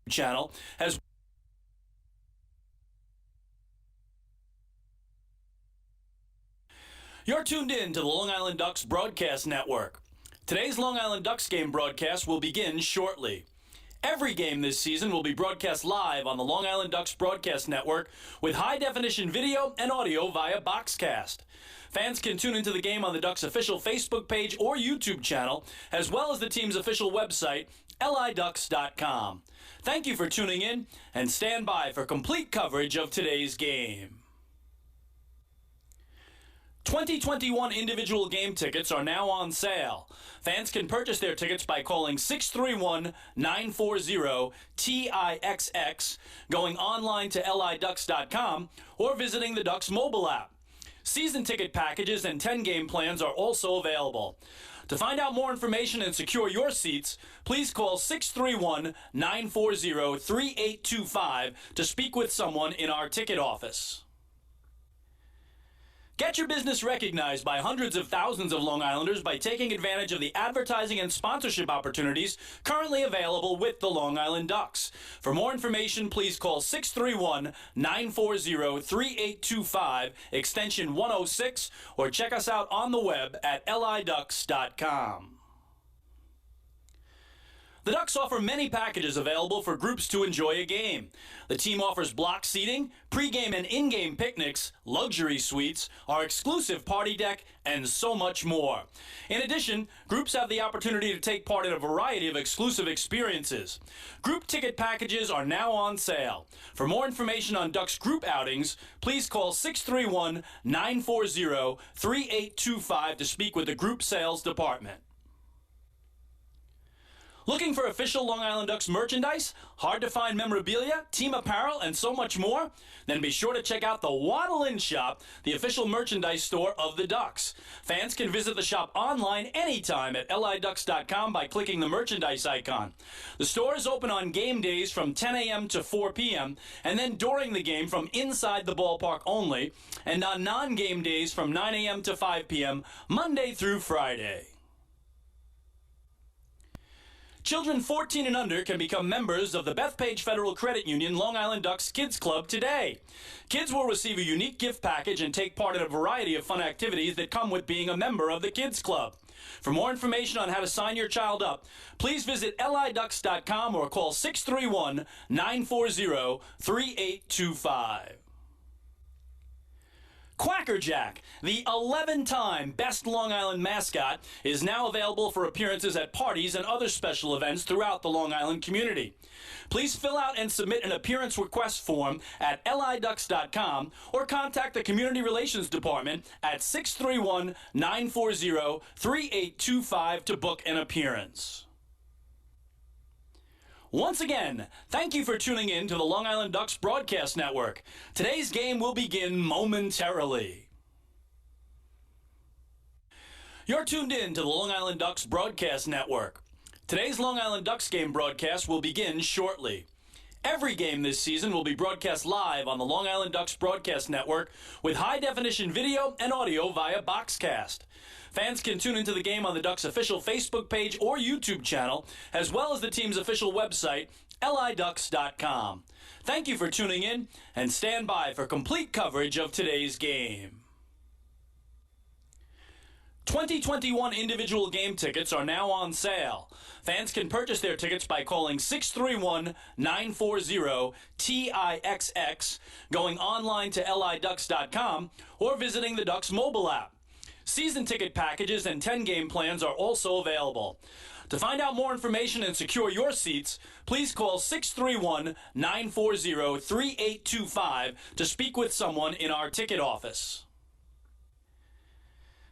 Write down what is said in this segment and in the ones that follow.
channel has You're tuned in to the Long Island Ducks Broadcast Network. Today's Long Island Ducks game broadcast will begin shortly. Every game this season will be broadcast live on the Long Island Ducks Broadcast Network with high-definition video and audio via Boxcast. Fans can tune into the game on the Ducks' official Facebook page or YouTube channel, as well as the team's official website, liducks.com. Thank you for tuning in, and stand by for complete coverage of today's game. 2021 individual game tickets are now on sale. Fans can purchase their tickets by calling 631-940-TIXX, going online to liducks.com, or visiting the Ducks mobile app. Season ticket packages and 10-game plans are also available. To find out more information and secure your seats, please call 631-940-3825 to speak with someone in our ticket office. Get your business recognized by hundreds of thousands of Long Islanders by taking advantage of the advertising and sponsorship opportunities currently available with the Long Island Ducks. For more information, please call 631-940-3825, extension 106, or check us out on the web at liducks.com. The Ducks offer many packages available for groups to enjoy a game. The team offers block seating, pregame and in-game picnics, luxury suites, our exclusive party deck, and so much more. In addition, groups have the opportunity to take part in a variety of exclusive experiences. Group ticket packages are now on sale. For more information on Ducks group outings, please call 631-940-3825 to speak with the group sales department. Looking for official Long Island Ducks merchandise, hard-to-find memorabilia, team apparel, and so much more? Then be sure to check out the Waddle In Shop, the official merchandise store of the Ducks. Fans can visit the shop online anytime at liducks.com by clicking the merchandise icon. The store is open on game days from 10 a.m. to 4 p.m., and then during the game from inside the ballpark only, and on non-game days from 9 a.m. to 5 p.m., Monday through Friday. Children 14 and under can become members of the Bethpage Federal Credit Union Long Island Ducks Kids Club today. Kids will receive a unique gift package and take part in a variety of fun activities that come with being a member of the Kids Club. For more information on how to sign your child up, please visit liducks.com or call 631-940-3825. Quackerjack, the 11-time Best Long Island mascot, is now available for appearances at parties and other special events throughout the Long Island community. Please fill out and submit an appearance request form at liducks.com or contact the Community Relations Department at 631-940-3825 to book an appearance. Once again, thank you for tuning in to the Long Island Ducks Broadcast Network. Today's game will begin momentarily. You're tuned in to the Long Island Ducks Broadcast Network. Today's Long Island Ducks game broadcast will begin shortly. Every game this season will be broadcast live on the Long Island Ducks Broadcast Network with high-definition video and audio via Boxcast. Fans can tune into the game on the Ducks' official Facebook page or YouTube channel, as well as the team's official website, liducks.com. Thank you for tuning in, and stand by for complete coverage of today's game. 2021 individual game tickets are now on sale. Fans can purchase their tickets by calling 631-940-TIXX, going online to liducks.com, or visiting the Ducks mobile app. Season ticket packages and 10-game plans are also available. To find out more information and secure your seats, please call 631-940-3825 to speak with someone in our ticket office.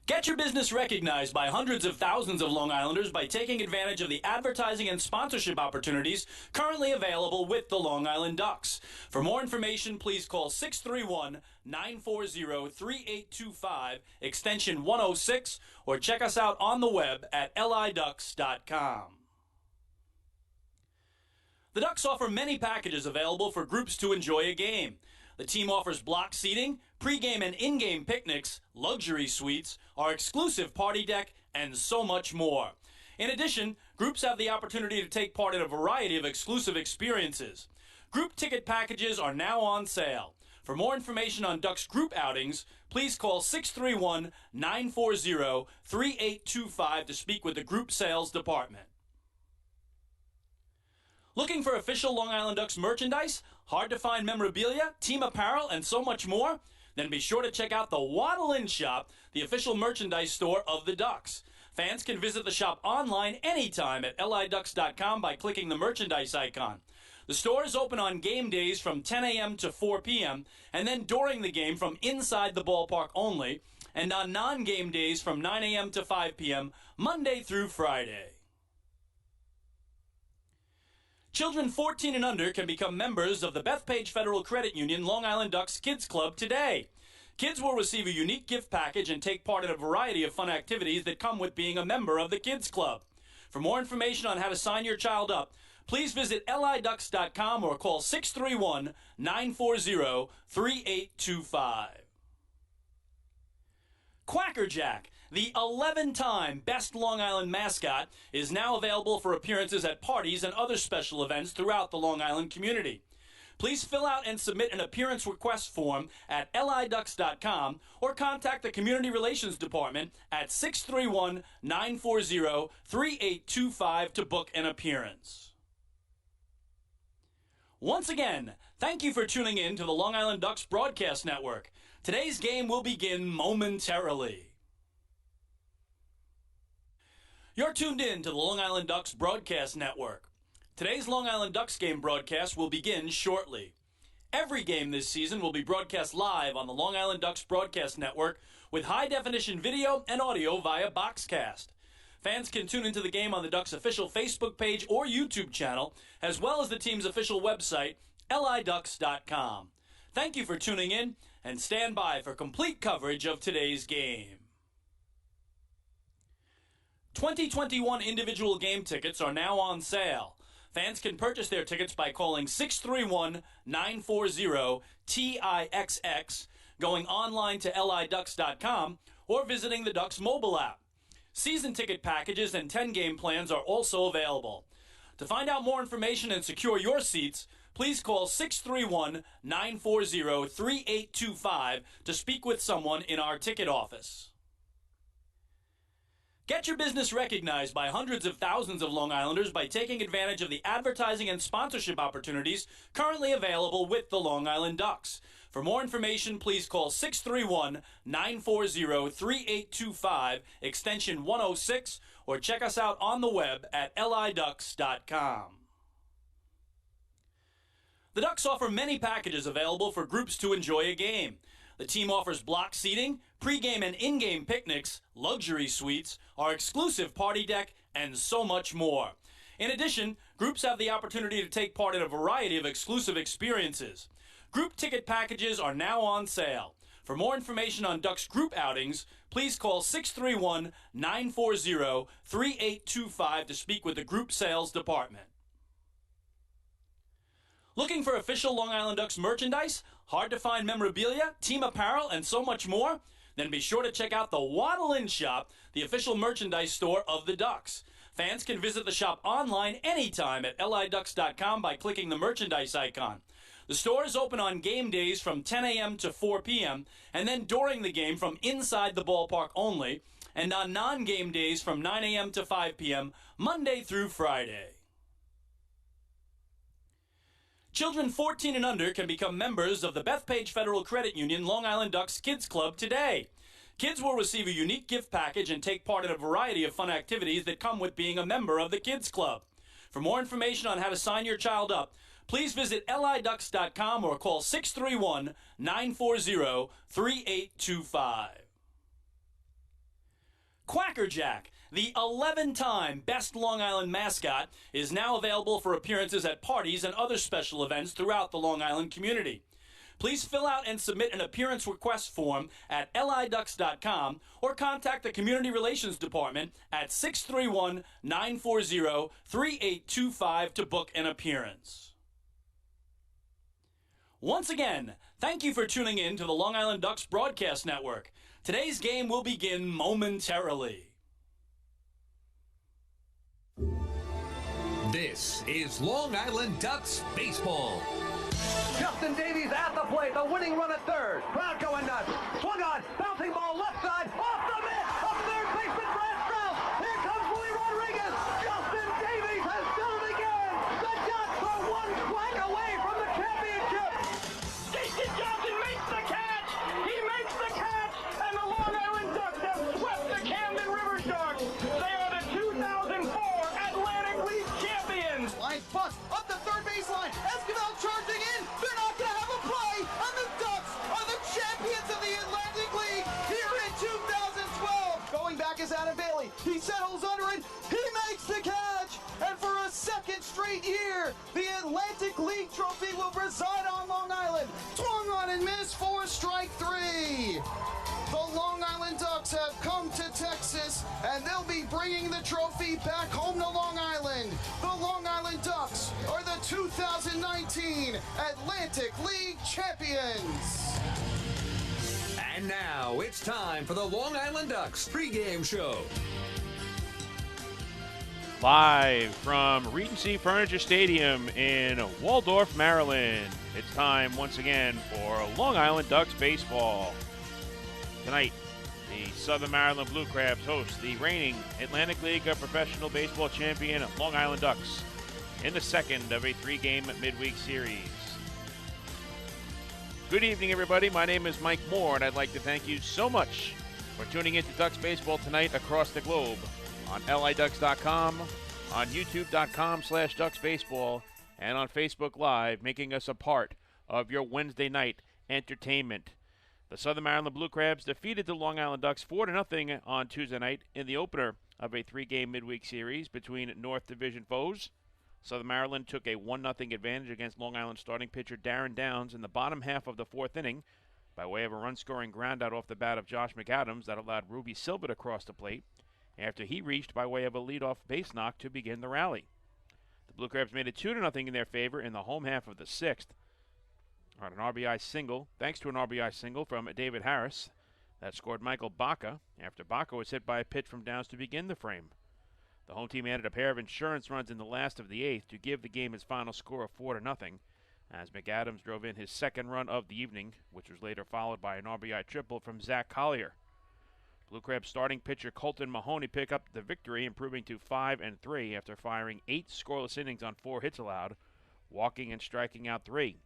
Get your business recognized by hundreds of thousands of Long Islanders by taking advantage of the advertising and sponsorship opportunities currently available with the Long Island Ducks. For more information, please call 631-940-3825, extension 106, or check us out on the web at liducks.com. The Ducks offer many packages available for groups to enjoy a game. The team offers block seating, pregame and in-game picnics, luxury suites, our exclusive party deck, and so much more. In addition, groups have the opportunity to take part in a variety of exclusive experiences. Group ticket packages are now on sale. For more information on Ducks group outings, please call 631-940-3825 to speak with the group sales department. Looking for official Long Island Ducks merchandise, hard-to-find memorabilia, team apparel, and so much more? Then be sure to check out the Waddle Inn Shop, the official merchandise store of the Ducks. Fans can visit the shop online anytime at liducks.com by clicking the merchandise icon. The store is open on game days from 10 a.m. to 4 p.m., and then during the game from inside the ballpark only, and on non-game days from 9 a.m. to 5 p.m., Monday through Friday. Children 14 and under can become members of the Bethpage Federal Credit Union Long Island Ducks Kids Club today. Kids will receive a unique gift package and take part in a variety of fun activities that come with being a member of the Kids Club. For more information on how to sign your child up, please visit liducks.com or call 631-940-3825. Quacker Jack, the 11-time Best Long Island mascot, is now available for appearances at parties and other special events throughout the Long Island community. Please fill out and submit an appearance request form at liducks.com or contact the Community Relations Department at 631-940-3825 to book an appearance. Once again, thank you for tuning in to the Long Island Ducks Broadcast Network. Today's game will begin momentarily. You're tuned in to the Long Island Ducks Broadcast Network. Today's Long Island Ducks game broadcast will begin shortly. Every game this season will be broadcast live on the Long Island Ducks Broadcast Network with high-definition video and audio via Boxcast. Fans can tune into the game on the Ducks' official Facebook page or YouTube channel, as well as the team's official website, liducks.com. Thank you for tuning in, and stand by for complete coverage of today's game. 2021 individual game tickets are now on sale. Fans can purchase their tickets by calling 631-940-TIXX, going online to liducks.com, or visiting the Ducks mobile app. Season ticket packages and 10-game plans are also available. To find out more information and secure your seats, please call 631-940-3825 to speak with someone in our ticket office. Get your business recognized by hundreds of thousands of Long Islanders by taking advantage of the advertising and sponsorship opportunities currently available with the Long Island Ducks. For more information, please call 631-940-3825, extension 106, or check us out on the web at liducks.com. The Ducks offer many packages available for groups to enjoy a game. The team offers block seating, pregame and in-game picnics, luxury suites, our exclusive party deck, and so much more. In addition, groups have the opportunity to take part in a variety of exclusive experiences. Group ticket packages are now on sale. For more information on Ducks group outings, please call 631-940-3825 to speak with the group sales department. Looking for official Long Island Ducks merchandise, hard-to-find memorabilia, team apparel, and so much more? Then be sure to check out the Waddle Inn Shop, the official merchandise store of the Ducks. Fans can visit the shop online anytime at liducks.com by clicking the merchandise icon. The store is open on game days from 10 a.m. to 4 p.m., and then during the game from inside the ballpark only, and on non-game days from 9 a.m. to 5 p.m., Monday through Friday. Children 14 and under can become members of the Bethpage Federal Credit Union Long Island Ducks Kids Club today. Kids will receive a unique gift package and take part in a variety of fun activities that come with being a member of the Kids Club. For more information on how to sign your child up, please visit liducks.com or call 631-940-3825. Quacker Jack, the 11-time Best Long Island mascot, is now available for appearances at parties and other special events throughout the Long Island community. Please fill out and submit an appearance request form at liducks.com or contact the Community Relations Department at 631-940-3825 to book an appearance. Once again, thank you for tuning in to the Long Island Ducks Broadcast Network. Today's game will begin momentarily. This is Long Island Ducks baseball. Justin Davies at the plate, the winning run at third. Crowd going nuts. Swung on, bouncing ball left side, off the mitt, up third baseman Brad Strauss. Here comes Willie Rodriguez. Justin Davies has done it again. The Ducks are one flag away from the championship. Jason Johnson makes the catch. He makes the catch, and the Long Island Ducks have swept the Camden River Sharks. They are the 2004 Atlantic League champions. Line bust up the third baseline. Esquivel charging in. They're not going to have a play, and the Ducks are the champions of the Atlantic League here in 2012. Going back is Adam Bailey. He settles under it. He makes the catch, and for a second straight year, the Atlantic League trophy will reside on Long Island. Swung on and missed for strike three. The Long Island Ducks have come to Texas, and they'll be bringing the trophy back home to Long Island. The Long Island Ducks are the 2019 Atlantic League champions. And now it's time for the Long Island Ducks pregame show. Live from Regency Furniture Stadium in Waldorf, Maryland. It's time once again for Long Island Ducks baseball. Tonight, the Southern Maryland Blue Crabs host the reigning Atlantic League of Professional Baseball champion Long Island Ducks in the second of a three-game midweek series. Good evening, everybody. My name is Mike Moore, and I'd like to thank you so much for tuning in to Ducks baseball tonight across the globe on liducks.com, on youtube.com/ducksbaseball, and on Facebook Live, making us a part of your Wednesday night entertainment. The Southern Maryland Blue Crabs defeated the Long Island Ducks 4-0 on Tuesday night in the opener of a three-game midweek series between North Division foes. Southern Maryland took a 1-0 advantage against Long Island starting pitcher Darren Downs in the bottom half of the fourth inning by way of a run-scoring groundout off the bat of Josh McAdams that allowed Ruby Silva to cross the plate after he reached by way of a leadoff base knock to begin the rally. The Blue Crabs made it 2-0 in their favor in the home half of the sixth on an RBI single, thanks to an RBI single from David Harris that scored Michael Baca after Baca was hit by a pitch from Downs to begin the frame. The home team added a pair of insurance runs in the last of the eighth to give the game its final score of 4-0, as McAdams drove in his second run of the evening, which was later followed by an RBI triple from Zach Collier. Blue Crabs starting pitcher Colton Mahoney picked up the victory, improving to 5-3 after firing 8 scoreless innings on 4 hits allowed, walking and striking out 3.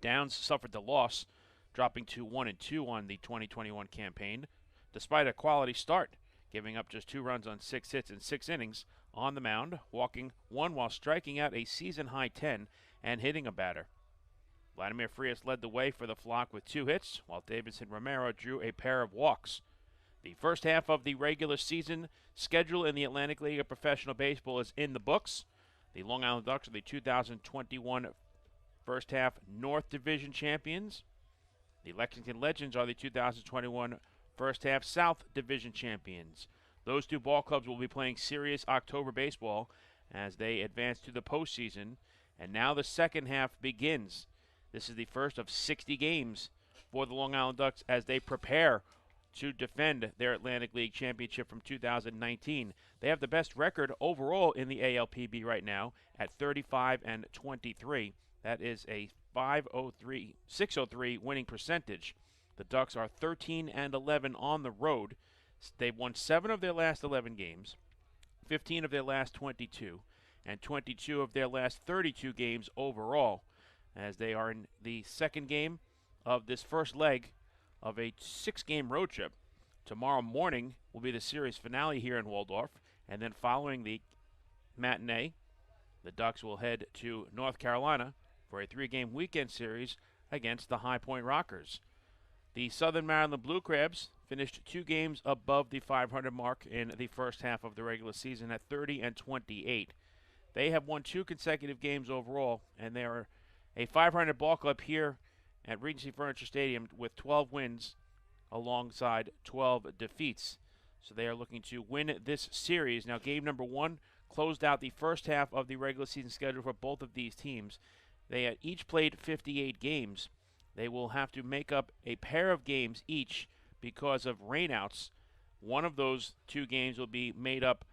Downs suffered the loss, dropping to 1-2 on the 2021 campaign, despite a quality start, giving up just 2 runs on 6 hits in 6 innings on the mound, walking 1 while striking out a season-high 10 and hitting a batter. Vladimir Frias led the way for the flock with 2 hits, while Davidson Romero drew a pair of walks. The first half of the regular season schedule in the Atlantic League of Professional Baseball is in the books. The Long Island Ducks are the 2021 first half North Division champions. The Lexington Legends are the 2021 first half South Division champions. Those two ball clubs will be playing serious October baseball as they advance to the postseason. And now the second half begins. This is the first of 60 games for the Long Island Ducks as they prepare to defend their Atlantic League championship from 2019. They have the best record overall in the ALPB right now at 35-23. That is a 603 winning percentage. The Ducks are 13-11 on the road. They've won 7 of their last 11 games, 15 of their last 22, and 22 of their last 32 games overall, as they are in the second game of this first leg of a 6-game road trip. Tomorrow morning will be the series finale here in Waldorf, and then following the matinee, the Ducks will head to North Carolina for a 3-game weekend series against the High Point Rockers. The Southern Maryland Blue Crabs finished 2 games above the 500 mark in the first half of the regular season at 30-28. They have won 2 consecutive games overall, and they are a 500 ball club here at Regency Furniture Stadium with 12 wins alongside 12 defeats. So they are looking to win this series. Now, game number 1 closed out the first half of the regular season schedule for both of these teams. They had each played 58 games. They will have to make up a pair of games each because of rainouts. One of those 2 games will be made up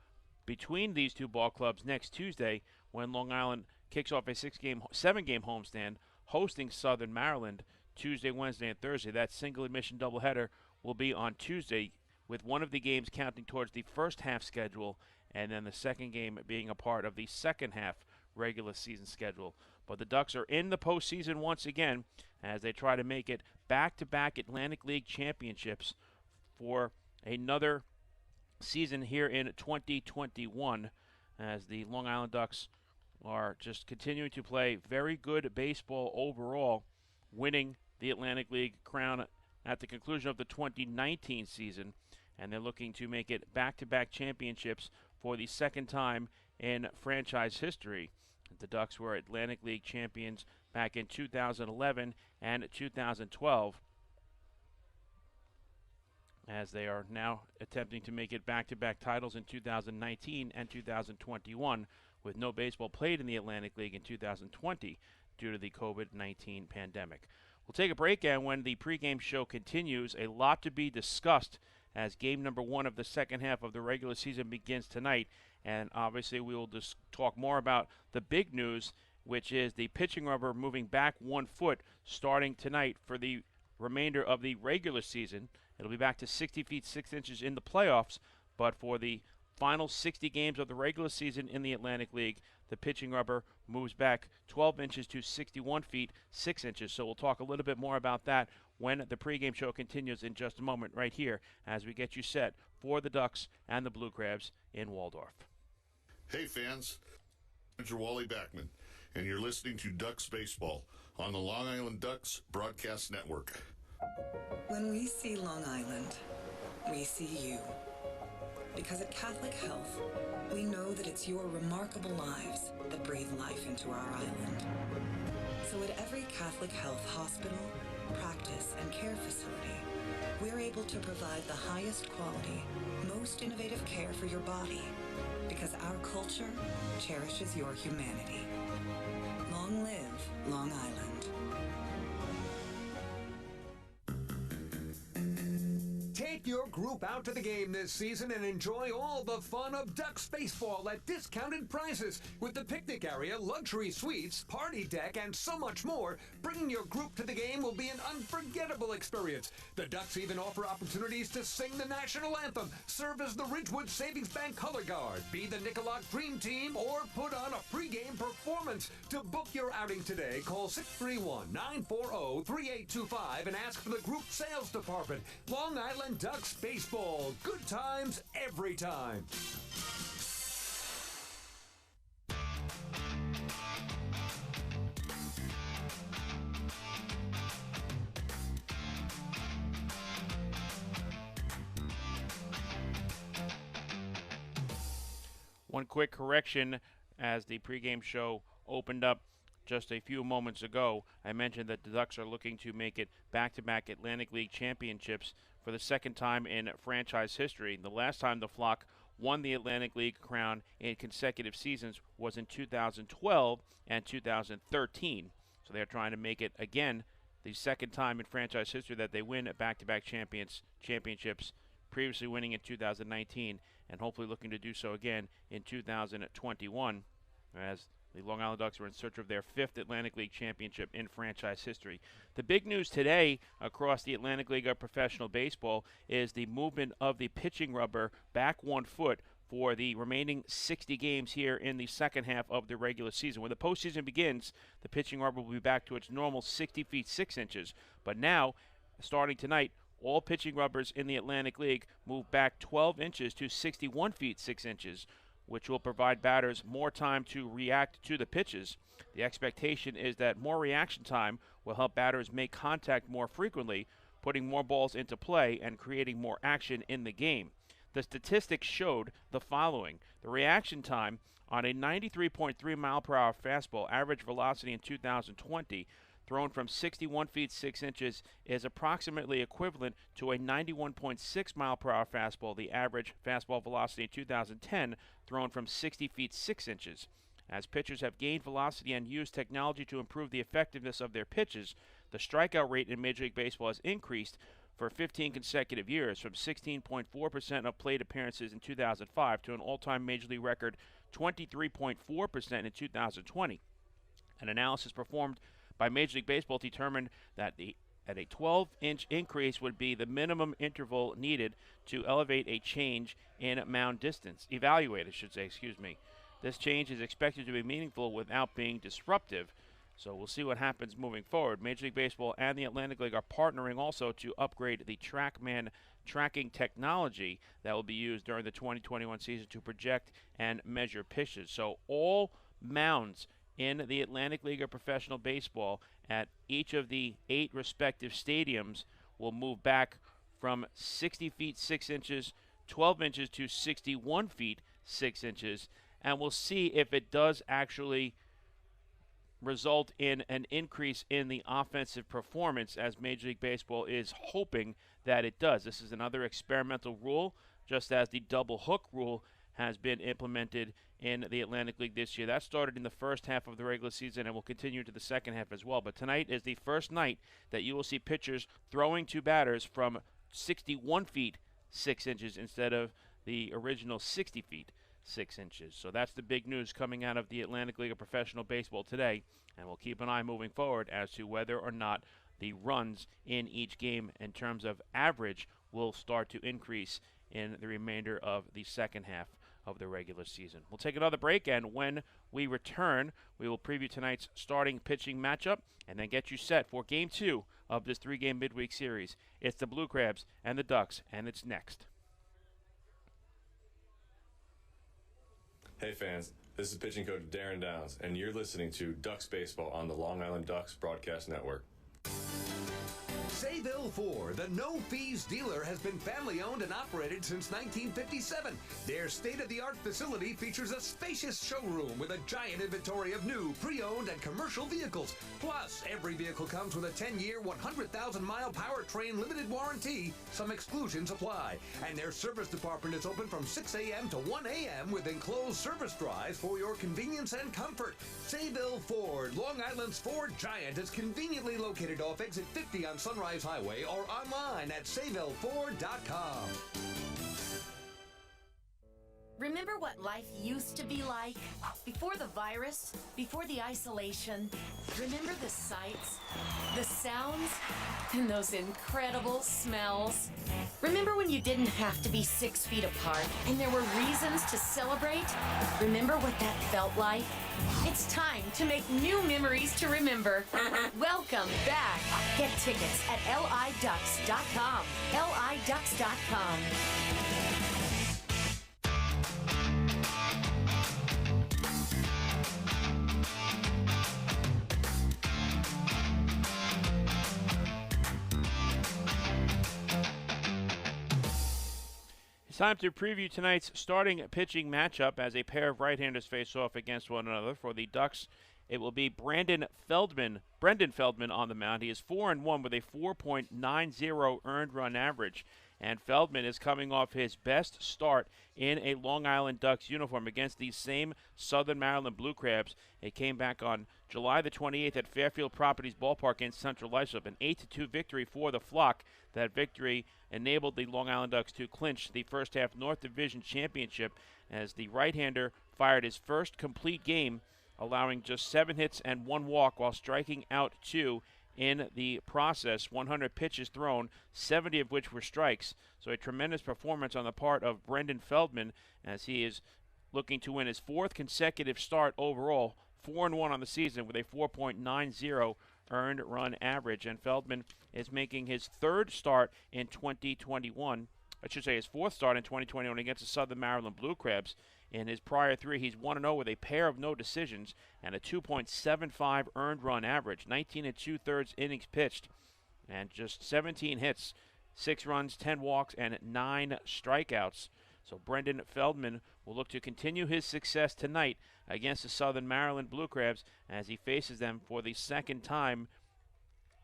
between these 2 ball clubs next Tuesday when Long Island kicks off a 7-game homestand hosting Southern Maryland Tuesday, Wednesday, and Thursday. That single admission doubleheader will be on Tuesday, with one of the games counting towards the first half schedule, and then the second game being a part of the second half regular season schedule. But the Ducks are in the postseason once again as they try to make it back-to-back Atlantic League championships for another season here in 2021, as the Long Island Ducks are just continuing to play very good baseball overall, winning the Atlantic League crown at the conclusion of the 2019 season, and they're looking to make it back-to-back championships for the second time in franchise history. The Ducks were Atlantic League champions back in 2011 and 2012, as they are now attempting to make it back-to-back titles in 2019 and 2021, with no baseball played in the Atlantic League in 2020 due to the COVID-19 pandemic. We'll take a break, and when the pregame show continues, a lot to be discussed as game number 1 of the second half of the regular season begins tonight. And obviously we will just talk more about the big news, which is the pitching rubber moving back 1 foot starting tonight for the remainder of the regular season. It'll be back to 60 feet 6 inches in the playoffs, but for the final 60 games of the regular season in the Atlantic League, the pitching rubber moves back 12 inches to 61 feet 6 inches. So we'll talk a little bit more about that when the pregame show continues in just a moment right here as we get you set for the Ducks and the Blue Crabs in Waldorf. Hey fans, Manager Wally Backman, and you're listening to Ducks Baseball on the Long Island Ducks Broadcast Network. When we see Long Island, we see you. Because at Catholic Health, we know that it's your remarkable lives that breathe life into our island. So at every Catholic Health hospital, practice, and care facility, we're able to provide the highest quality, most innovative care for your body, because our culture cherishes your humanity. Long live Long Island. Take your group out to the game this season and enjoy all the fun of Ducks baseball at discounted prices with the picnic area, luxury suites, party deck, and so much more. Bringing your group to the game will be an unforgettable experience. The Ducks even offer opportunities to sing the national anthem, serve as the Ridgewood Savings Bank color guard, be the Nicolak Dream Team, or put on a pregame performance. To book your outing today, call 631-940-3825 and ask for the group sales department. Long Island Ducks baseball. Good times every time. One quick correction as the pregame show opened up just a few moments ago. I mentioned that the Ducks are looking to make it back-to-back Atlantic League championships for the second time in franchise history. The last time the Flock won the Atlantic League crown in consecutive seasons was in 2012 and 2013. So they're trying to make it again the second time in franchise history that they win back-to-back championships, previously winning in 2019 and hopefully looking to do so again in 2021, as the Long Island Ducks are in search of their 5th Atlantic League championship in franchise history. The big news today across the Atlantic League of Professional Baseball is the movement of the pitching rubber back 1 foot for the remaining 60 games here in the second half of the regular season. When the postseason begins, the pitching rubber will be back to its normal 60 feet 6 inches. But now, starting tonight, all pitching rubbers in the Atlantic League move back 12 inches to 61 feet 6 inches, which will provide batters more time to react to the pitches. The expectation is that more reaction time will help batters make contact more frequently, putting more balls into play and creating more action in the game. The statistics showed the following. The reaction time on a 93.3 mile per hour fastball, average velocity in 2020, thrown from 61 feet 6 inches, is approximately equivalent to a 91.6 mile per hour fastball, the average fastball velocity in 2010, thrown from 60 feet 6 inches. As pitchers have gained velocity and used technology to improve the effectiveness of their pitches, the strikeout rate in Major League Baseball has increased for 15 consecutive years, from 16.4% of plate appearances in 2005 to an all-time Major League record 23.4% in 2020. An analysis performed by Major League Baseball determined that a 12-inch increase would be the minimum interval needed to elevate a change in mound distance. This change is expected to be meaningful without being disruptive. So we'll see what happens moving forward. Major League Baseball and the Atlantic League are partnering also to upgrade the TrackMan tracking technology that will be used during the 2021 season to project and measure pitches. So all mounds in the Atlantic League of Professional Baseball at each of the 8 respective stadiums will move back from 60 feet 6 inches, 12 inches to 61 feet 6 inches, and we'll see if it does actually result in an increase in the offensive performance, as Major League Baseball is hoping that it does. This is another experimental rule, just as the double hook rule has been implemented in the Atlantic League this year. That started in the first half of the regular season and will continue to the second half as well. But tonight is the first night that you will see pitchers throwing to batters from 61 feet 6 inches instead of the original 60 feet 6 inches. So that's the big news coming out of the Atlantic League of Professional Baseball today, and we'll keep an eye moving forward as to whether or not the runs in each game in terms of average will start to increase in the remainder of the second half of the regular season. We'll take another break, and when we return, we will preview tonight's starting pitching matchup and then get you set for Game 2 of this 3-game midweek series. It's the Blue Crabs and the Ducks, and it's next. Hey fans, this is pitching coach Darren Downs, and you're listening to Ducks Baseball on the Long Island Ducks Broadcast Network. Sayville Ford, the no-fees dealer, has been family-owned and operated since 1957. Their state-of-the-art facility features a spacious showroom with a giant inventory of new, pre-owned, and commercial vehicles. Plus, every vehicle comes with a 10-year, 100,000-mile powertrain limited warranty. Some exclusions apply. And their service department is open from 6 a.m. to 1 a.m. with enclosed service drives for your convenience and comfort. Sayville Ford, Long Island's Ford giant, is conveniently located off exit 50 on Sunrise Highway or online at SayvilleFord.com. Remember what life used to be like? Before the virus, before the isolation. Remember the sights, the sounds, and those incredible smells? Remember when you didn't have to be 6 feet apart and there were reasons to celebrate? Remember what that felt like? It's time to make new memories to remember. Welcome back. Get tickets at liducks.com. liducks.com. Time to preview tonight's starting pitching matchup as a pair of right-handers face off against one another. For the Ducks, it will be Brendan Feldman on the mound. He is 4-1 with a 4.90 earned run average. And Feldman is coming off his best start in a Long Island Ducks uniform against these same Southern Maryland Blue Crabs. It came back on July the 28th at Fairfield Properties Ballpark against Central Islip, an 8-2 victory for the Flock. That victory enabled the Long Island Ducks to clinch the first half North Division championship as the right-hander fired his first complete game, allowing just 7 hits and 1 walk while striking out 2 in the process. 100 pitches thrown, 70 of which were strikes. So a tremendous performance on the part of Brendan Feldman as he is looking to win his 4th consecutive start overall, 4-1 on the season with a 4.90 earned run average. And Feldman is making his 3rd start in 2021. I should say his 4th start in 2021 against the Southern Maryland Blue Crabs. In his prior 3, he's 1-0 with a pair of no decisions and a 2.75 earned run average, 19 2/3 innings pitched, and just 17 hits, 6 runs, 10 walks, and 9 strikeouts. So Brendan Feldman will look to continue his success tonight against the Southern Maryland Blue Crabs as he faces them for the 2nd time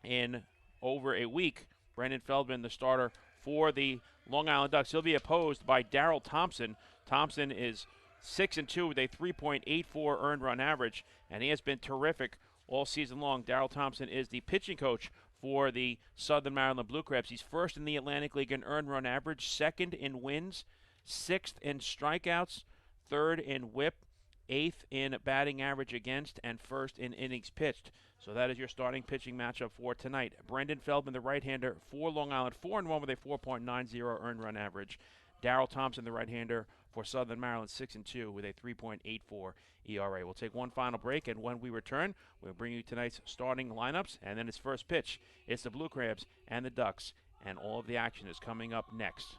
in over a week. Brendan Feldman, the starter for the Long Island Ducks. He'll be opposed by Darrell Thompson. Thompson is 6-2 with a 3.84 earned run average, and he has been terrific all season long. Darrell Thompson is the pitching coach for the Southern Maryland Blue Crabs. He's 1st in the Atlantic League in earned run average, 2nd in wins, 6th in strikeouts, 3rd in whip, 8th in batting average against and 1st in innings pitched. So that is your starting pitching matchup for tonight. Brendan Feldman, the right-hander for Long Island, 4-1 with a 4.90 earned run average. Darryl Thompson, the right-hander for Southern Maryland, 6-2 with a 3.84 ERA. We'll take one final break, and when we return, we'll bring you tonight's starting lineups, and then it's first pitch. It's the Blue Crabs and the Ducks, and all of the action is coming up next.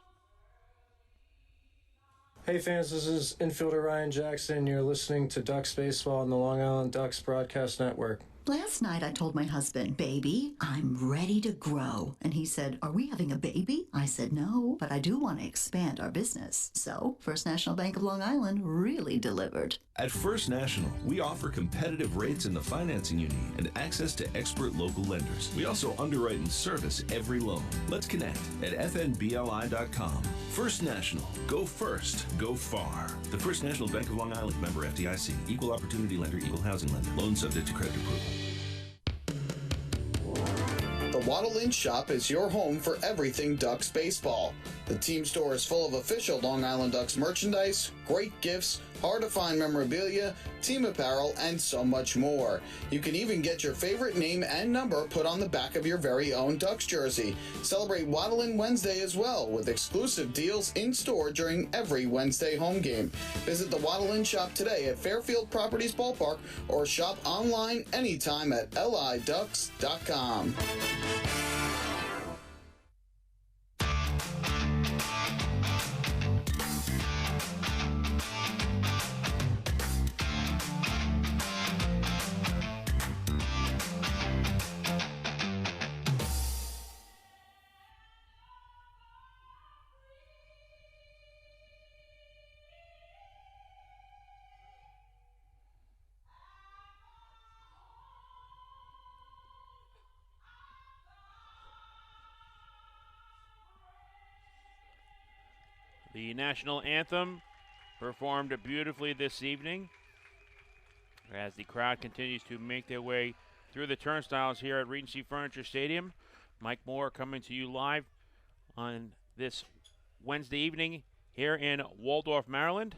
Hey fans, this is infielder Ryan Jackson. You're listening to Ducks Baseball on the Long Island Ducks Broadcast Network. Last night I told my husband, baby, I'm ready to grow. And he said, are we having a baby? I said, no, but I do want to expand our business. So First National Bank of Long Island really delivered. At First National, we offer competitive rates in the financing you need and access to expert local lenders. We also underwrite and service every loan. Let's connect at fnbli.com. First National. Go first. Go far. The First National Bank of Long Island, member FDIC. Equal opportunity lender, equal housing lender. Loan subject to credit approval. The Waddle Inn Shop is your home for everything Ducks baseball. The team store is full of official Long Island Ducks merchandise, great gifts, hard-to-find memorabilia, team apparel, and so much more. You can even get your favorite name and number put on the back of your very own Ducks jersey. Celebrate Waddle Inn Wednesday as well, with exclusive deals in-store during every Wednesday home game. Visit the Waddle Inn Shop today at Fairfield Properties Ballpark or shop online anytime at liducks.com. The national anthem performed beautifully this evening as the crowd continues to make their way through the turnstiles here at Regency Furniture Stadium. Mike Moore coming to you live on this Wednesday evening here in Waldorf, Maryland.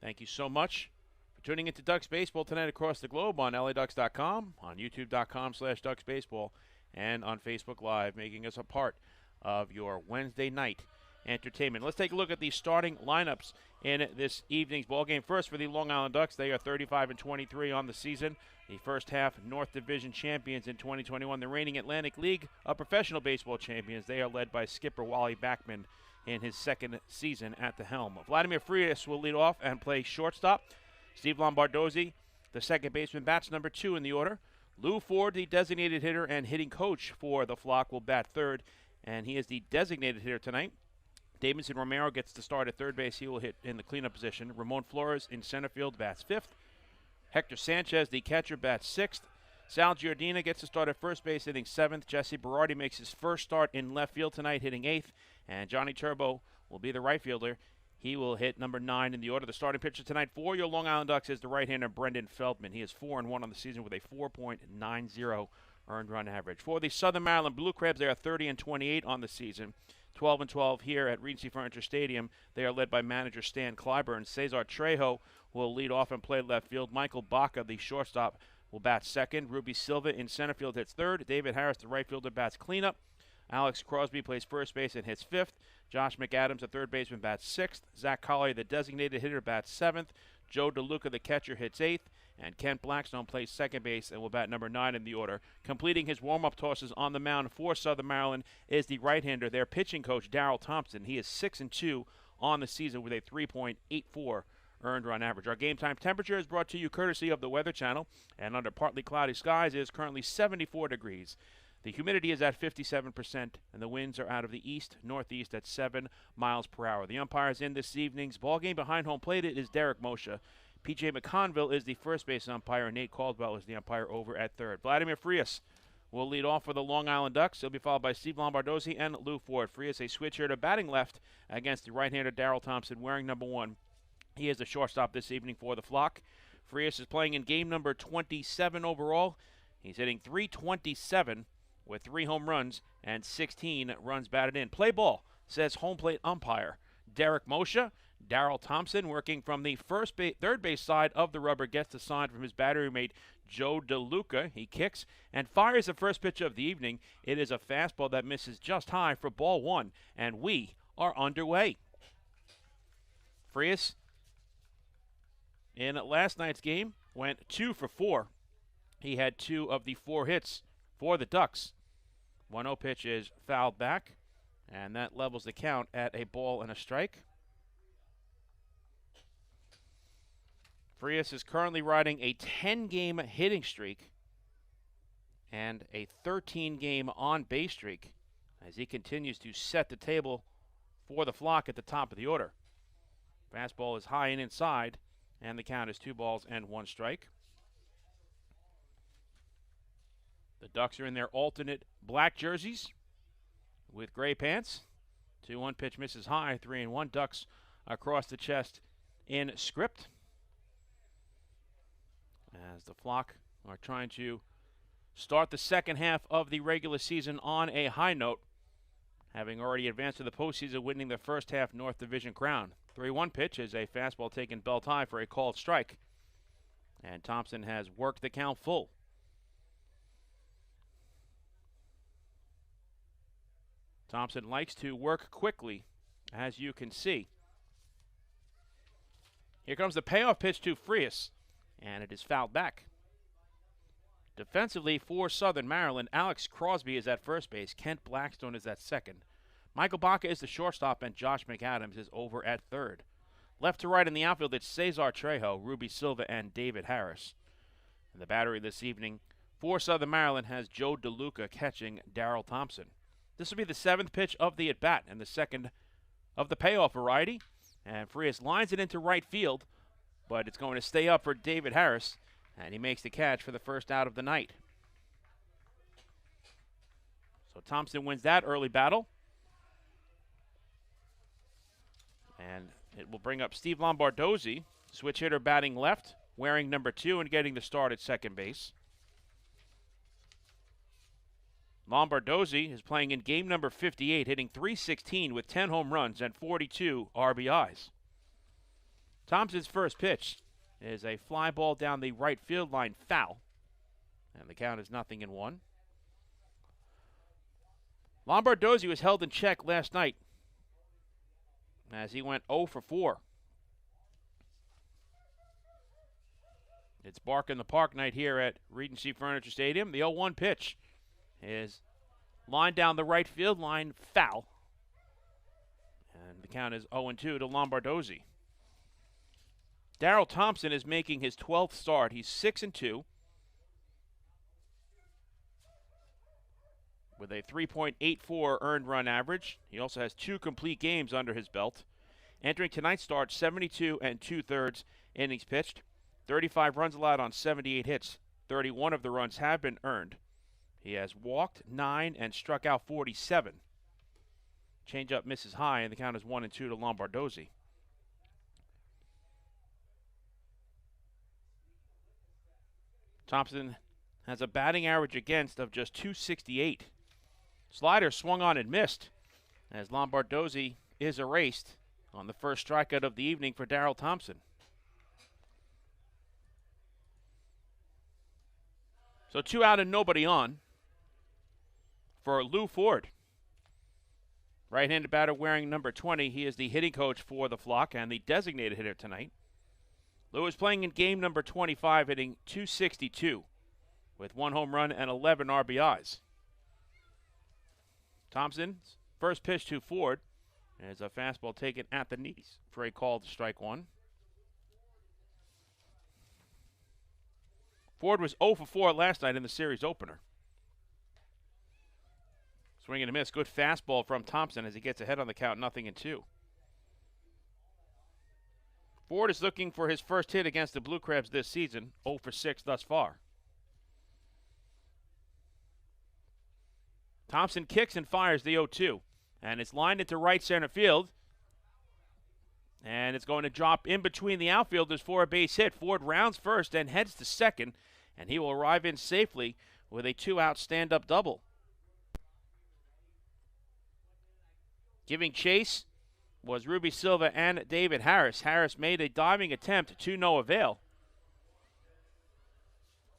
Thank you so much for tuning into Ducks Baseball tonight across the globe on laducks.com, on youtube.com/ducksbaseball, and on Facebook Live, making us a part of your Wednesday night entertainment. Let's take a look at the starting lineups in this evening's ballgame. First, for the Long Island Ducks, they are 35-23 on the season. The first half North Division champions in 2021, the reigning Atlantic League professional baseball champions. They are led by skipper Wally Backman in his second season at the helm. Vladimir Frias will lead off and play shortstop. Steve Lombardozzi, the second baseman, bats number 2 in the order. Lou Ford, the designated hitter and hitting coach for the Flock, will bat third, and he is the designated hitter tonight. Davidson Romero gets to start at third base. He will hit in the cleanup position. Ramon Flores in center field bats fifth. Hector Sanchez, the catcher, bats sixth. Sal Giordina gets to start at first base, hitting seventh. Jesse Berardi makes his first start in left field tonight, hitting eighth. And Johnny Turbo will be the right fielder. He will hit number 9 in the order. The starting pitcher tonight for your Long Island Ducks is the right-hander Brendan Feldman. He is 4-1 on the season with a 4.90 earned run average. For the Southern Maryland Blue Crabs, they are 30-28 on the season. 12-12 here at Regency Furniture Stadium. They are led by manager Stan Clyburn. Cesar Trejo will lead off and play left field. Michael Baca, the shortstop, will bat second. Ruby Silva in center field hits third. David Harris, the right fielder, bats cleanup. Alex Crosby plays first base and hits fifth. Josh McAdams, the third baseman, bats sixth. Zach Collier, the designated hitter, bats seventh. Joe DeLuca, the catcher, hits eighth. And Kent Blackstone plays second base and will bat number 9 in the order. Completing his warm-up tosses on the mound for Southern Maryland is the right-hander, their pitching coach, Darryl Thompson. He is 6-2 on the season with a 3.84 earned run average. Our game time temperature is brought to you courtesy of the Weather Channel, and under partly cloudy skies, it is currently 74 degrees. The humidity is at 57%, and the winds are out of the east-northeast at 7 miles per hour. The umpires in this evening's ballgame behind home plate is Derek Moshe. P.J. McConville is the first base umpire, and Nate Caldwell is the umpire over at third. Vladimir Frias will lead off for the Long Island Ducks. He'll be followed by Steve Lombardozzi and Lou Ford. Frias, a switch hitter, batting left against the right-hander Darryl Thompson, wearing number 1. He is the shortstop this evening for the Flock. Frias is playing in game number 27 overall. He's hitting .327 with 3 home runs and 16 runs batted in. Play ball, says home plate umpire Derek Moshe. Darrell Thompson, working from the third base side of the rubber, gets the sign from his battery mate Joe DeLuca. He kicks and fires the first pitch of the evening. It is a fastball that misses just high for ball one, and we are underway. Frias, in last night's game, went 2 for 4. He had 2 of the 4 hits for the Ducks. 1-0 pitch is fouled back, and that levels the count at a ball and a strike. Frias is currently riding a 10-game hitting streak and a 13-game on-base streak as he continues to set the table for the flock at the top of the order. Fastball is high and inside, and the count is 2 balls and 1 strike. The Ducks are in their alternate black jerseys with gray pants. 2-1 pitch misses high, 3-1. Ducks across the chest in script. As the flock are trying to start the second half of the regular season on a high note, having already advanced to the postseason, winning the first half North Division crown. 3-1 pitch is a fastball taken belt high for a called strike. And Thompson has worked the count full. Thompson likes to work quickly, as you can see. Here comes the payoff pitch to Frias, and it is fouled back. Defensively for Southern Maryland, Alex Crosby is at first base. Kent Blackstone is at second. Michael Baca is the shortstop, and Josh McAdams is over at third. Left to right in the outfield, it's Cesar Trejo, Ruby Silva, and David Harris. And the battery this evening for Southern Maryland has Joe DeLuca catching Darrell Thompson. This will be the 7th pitch of the at-bat and the second of the payoff variety. And Frias lines it into right field, but it's going to stay up for David Harris, and he makes the catch for the first out of the night. So Thompson wins that early battle. And it will bring up Steve Lombardozzi, switch hitter batting left, wearing number 2 and getting the start at second base. Lombardozzi is playing in game number 58, hitting .316 with 10 home runs and 42 RBIs. Thompson's first pitch is a fly ball down the right field line, foul. And the count is 0-1. Lombardozzi was held in check last night as he went 0 for 4. It's bark in the park night here at Regency Furniture Stadium. The 0-1 pitch is lined down the right field line, foul. And the count is 0-2 to Lombardozzi. Darrell Thompson is making his 12th start. He's 6-2 with a 3.84 earned run average. He also has 2 complete games under his belt. Entering tonight's start, 72 2/3 innings pitched, 35 runs allowed on 78 hits. 31 of the runs have been earned. He has walked 9 and struck out 47. Changeup misses high, and the count is 1-2 to Lombardozzi. Thompson has a batting average against of just .268. Slider swung on and missed as Lombardozzi is erased on the first strikeout of the evening for Darrell Thompson. So 2 out and nobody on for Lou Ford. Right-handed batter wearing number 20. He is the hitting coach for the flock and the designated hitter tonight. Lou is playing in game number 25, hitting .262 with 1 home run and 11 RBIs. Thompson's first pitch to Ford is a fastball taken at the knees for a called strike 1. Ford was 0 for 4 last night in the series opener. Swing and a miss. Good fastball from Thompson as he gets ahead on the count, 0-2. Ford is looking for his first hit against the Blue Crabs this season, 0 for 6 thus far. Thompson kicks and fires the 0-2, and it's lined into right center field. And it's going to drop in between the outfielders for a base hit. Ford rounds first and heads to second, and he will arrive in safely with a 2-out stand-up double. Giving chase was Ruby Silva and David Harris. Harris made a diving attempt to no avail.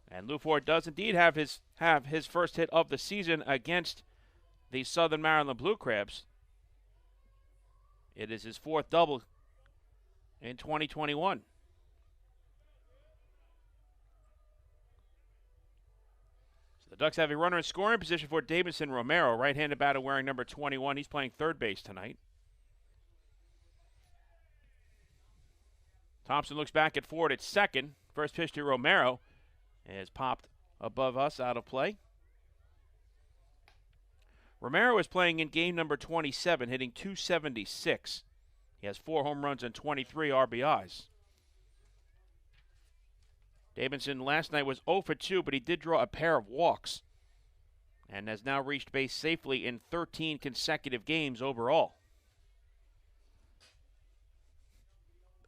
And Lou Ford does indeed have his first hit of the season against the Southern Maryland Blue Crabs. It is his fourth double in 2021. So the Ducks have a runner in scoring position for Davidson Romero, right-handed batter wearing number 21. He's playing third base tonight. Thompson looks back at Ford at second. First pitch to Romero is popped above us, out of play. Romero is playing in game number 27, hitting .276. He has 4 home runs and 23 RBIs. Davidson last night was 0 for 2, but he did draw a pair of walks and has now reached base safely in 13 consecutive games overall.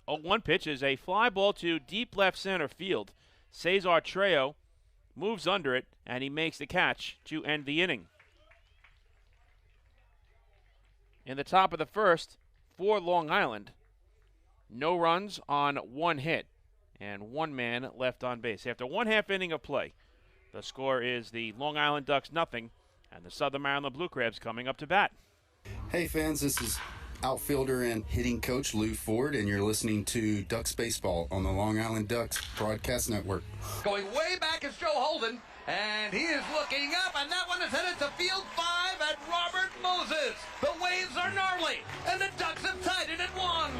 0-1 pitch is a fly ball to deep left center field. Cesar Trejo moves under it, and he makes the catch to end the inning. In the top of the first, for Long Island, no runs on 1 hit, and 1 man left on base. After 1/2 inning of play, the score is the Long Island Ducks 0, and the Southern Maryland Blue Crabs coming up to bat. Hey fans, this is outfielder and hitting coach Lou Ford, and you're listening to Ducks Baseball on the Long Island Ducks Broadcast Network. Going way back is Joe Holden, and he is looking up, and that one is headed to field 5 at Robert Moses. The waves are gnarly, and the Ducks have tied it at 1.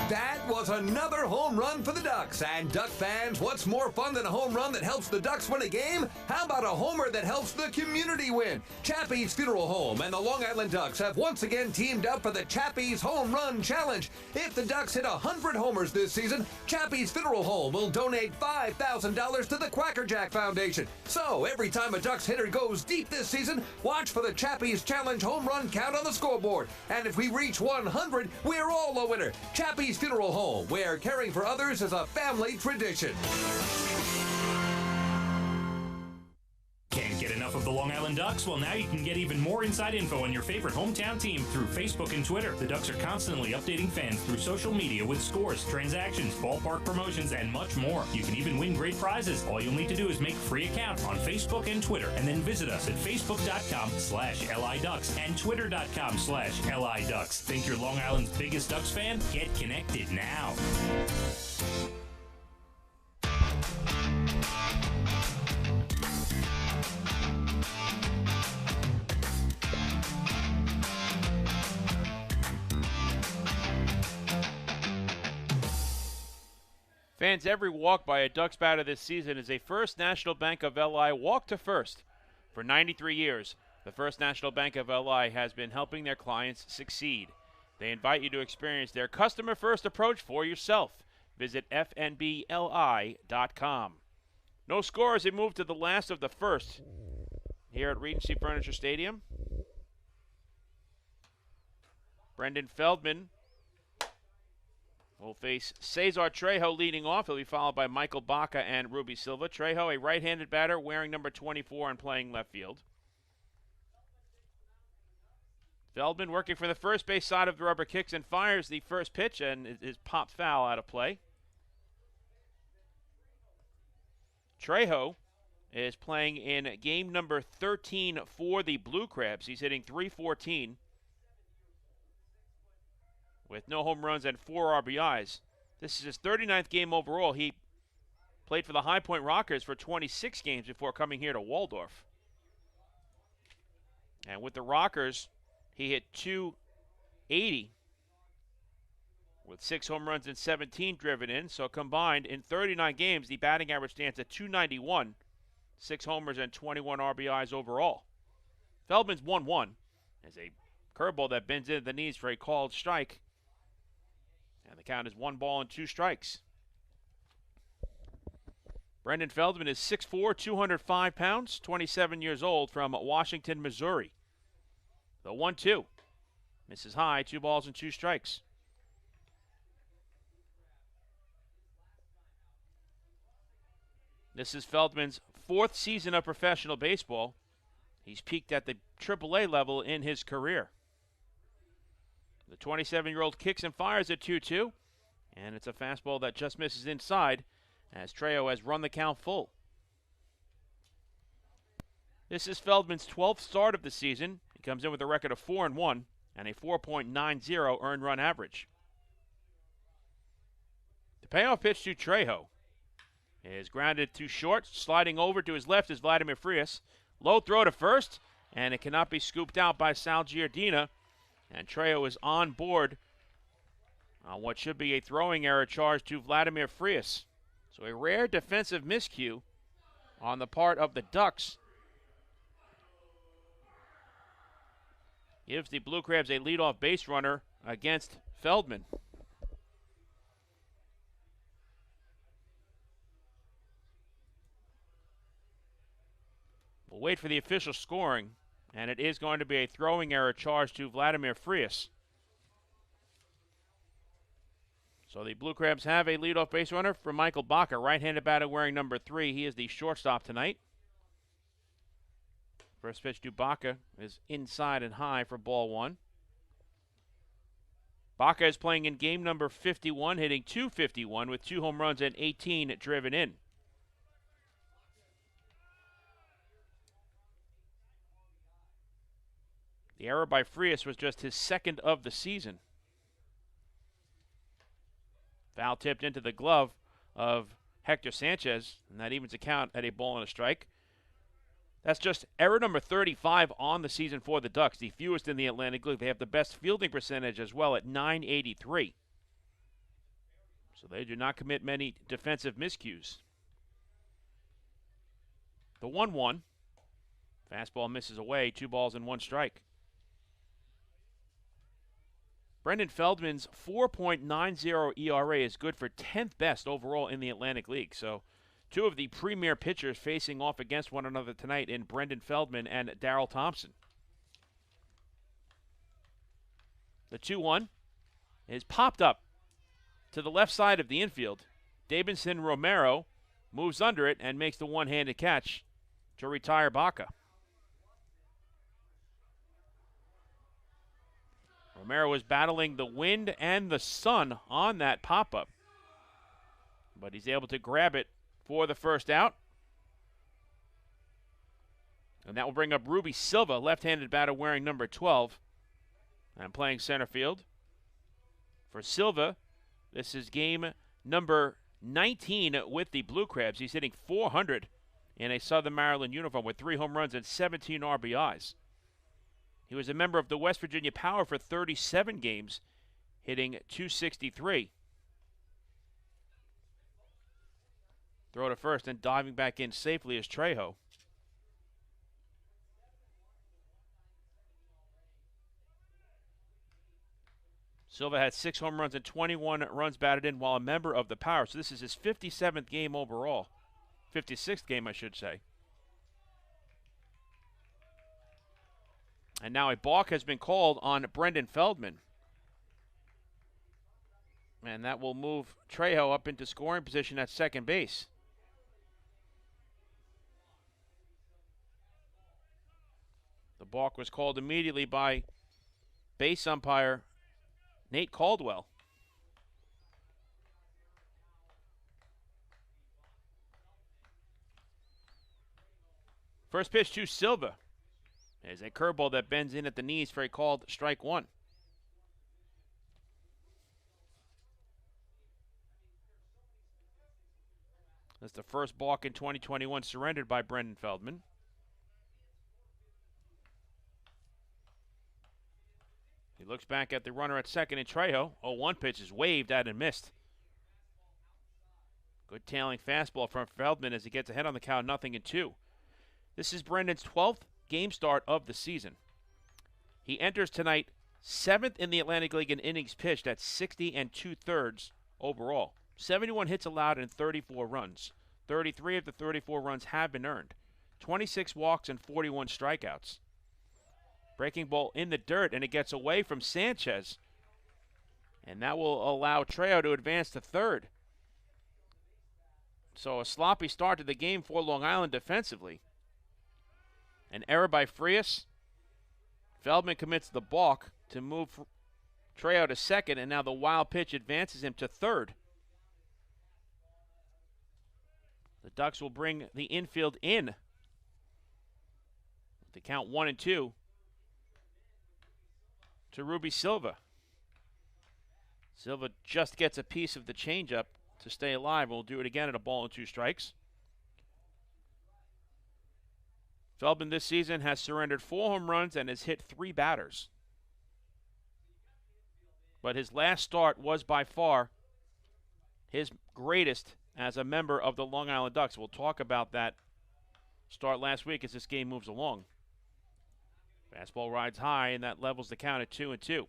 That was another home run for the Ducks. And Duck fans, what's more fun than a home run that helps the Ducks win a game? How about a homer that helps the community win? Chappie's Funeral Home and the Long Island Ducks have once again teamed up for the Chappie's Home Run Challenge. If the Ducks hit 100 homers this season, Chappie's Funeral Home will donate $5,000 to the Quackerjack Foundation. So every time a Ducks hitter goes deep this season, watch for the Chappie's Challenge home run count on the scoreboard. And if we reach 100, we're all a winner. Chappie's Funeral Home, where caring for others is a family tradition. Can't get enough of the Long Island Ducks? Well, now you can get even more inside info on your favorite hometown team through Facebook and Twitter. The Ducks are constantly updating fans through social media with scores, transactions, ballpark promotions, and much more. You can even win great prizes. All you'll need to do is make a free account on Facebook and Twitter, and then visit us at facebook.com/LIDucks and twitter.com/LIDucks. Think you're Long Island's biggest Ducks fan? Get connected now. Fans, every walk by a Ducks batter this season is a First National Bank of LI walk to first. For 93 years, the First National Bank of LI has been helping their clients succeed. They invite you to experience their customer-first approach for yourself. Visit fnbli.com. No score as they move to the last of the first here at Regency Furniture Stadium. Brendan Feldman will face Cesar Trejo leading off. He'll be followed by Michael Baca and Ruby Silva. Trejo, a right-handed batter, wearing number 24 and playing left field. Feldman working for the first base side of the rubber, kicks and fires the first pitch and is popped foul out of play. Trejo is playing in game number 13 for the Blue Crabs. He's hitting .314. with no home runs and 4 RBIs. This is his 39th game overall. He played for the High Point Rockers for 26 games before coming here to Waldorf. And with the Rockers, he hit .280 with 6 home runs and 17 driven in. So combined, in 39 games, the batting average stands at .291, 6 homers and 21 RBIs overall. Feldman's 1-1 as a curveball that bends into the knees for a called strike. And the count is 1 ball and 2 strikes. Brendan Feldman is 6'4", 205 pounds, 27 years old, from Washington, Missouri. The 1-2. Misses high, 2 balls and 2 strikes. This is Feldman's 4th season of professional baseball. He's peaked at the AAA level in his career. The The 27-year-old kicks and fires at 2-2, and it's a fastball that just misses inside as Trejo has run the count full. This is Feldman's 12th start of the season. He comes in with a record of 4-1 and a 4.90 earned run average. The payoff pitch to Trejo is grounded to short. Sliding over to his left is Vladimir Frias. Low throw to first, and it cannot be scooped out by Sal Giardina. And Trejo is on board on what should be a throwing error charge to Vladimir Frias. So a rare defensive miscue on the part of the Ducks gives the Blue Crabs a leadoff base runner against Feldman. We'll wait for the official scoring, and it is going to be a throwing error charge to Vladimir Frias. So the Blue Crabs have a leadoff base runner for Michael Baca, right-handed batter wearing number 3. He is the shortstop tonight. First pitch to Baca is inside and high for ball 1. Baca is playing in game number 51, hitting .251 with 2 home runs and 18 driven in. The error by Frias was just his second of the season. Foul tipped into the glove of Hector Sanchez, and that evens the count at a ball and a strike. That's just error number 35 on the season for the Ducks, the fewest in the Atlantic League. They have the best fielding percentage as well at .983. So they do not commit many defensive miscues. The 1-1. Fastball misses away, 2 balls and 1 strike. Brendan Feldman's 4.90 ERA is good for 10th best overall in the Atlantic League. So 2 of the premier pitchers facing off against one another tonight in Brendan Feldman and Darrell Thompson. The 2-1 is popped up to the left side of the infield. Davidson Romero moves under it and makes the one-handed catch to retire Baca. Romero was battling the wind and the sun on that pop-up, but he's able to grab it for the first out. And that will bring up Ruby Silva, left-handed batter wearing number 12, and playing center field. For Silva, this is game number 19 with the Blue Crabs. He's hitting .400 in a Southern Maryland uniform with 3 home runs and 17 RBIs. He was a member of the West Virginia Power for 37 games, hitting .263. Throw to first and diving back in safely is Trejo. Silva had 6 home runs and 21 runs batted in while a member of the Power. So this is his 57th game overall. 56th game, I should say. And now a balk has been called on Brendan Feldman. And that will move Trejo up into scoring position at second base. The balk was called immediately by base umpire Nate Caldwell. First pitch to Silva. There's a curveball that bends in at the knees for a called strike 1. That's the first balk in 2021 surrendered by Brendan Feldman. He looks back at the runner at second in Trejo. 0-1 pitch is waved at and missed. Good tailing fastball from Feldman as he gets ahead on the count, 0-2. This is Brendan's 12th game start of the season. He enters tonight 7th in the Atlantic League in innings pitched at 60 2/3 overall. 71 hits allowed and 34 runs. 33 of the 34 runs have been earned. 26 walks and 41 strikeouts. Breaking ball in the dirt, and it gets away from Sanchez. And that will allow Trejo to advance to third. So a sloppy start to the game for Long Island defensively. An error by Frias. Feldman commits the balk to move Trejo to second, and now the wild pitch advances him to third. The Ducks will bring the infield in. The count 1-2 to Ruby Silva. Silva just gets a piece of the changeup to stay alive. We'll do it again at a ball and 2 strikes. Feldman this season has surrendered 4 home runs and has hit 3 batters. But his last start was by far his greatest as a member of the Long Island Ducks. We'll talk about that start last week as this game moves along. Fastball rides high, and that levels the count at 2-2.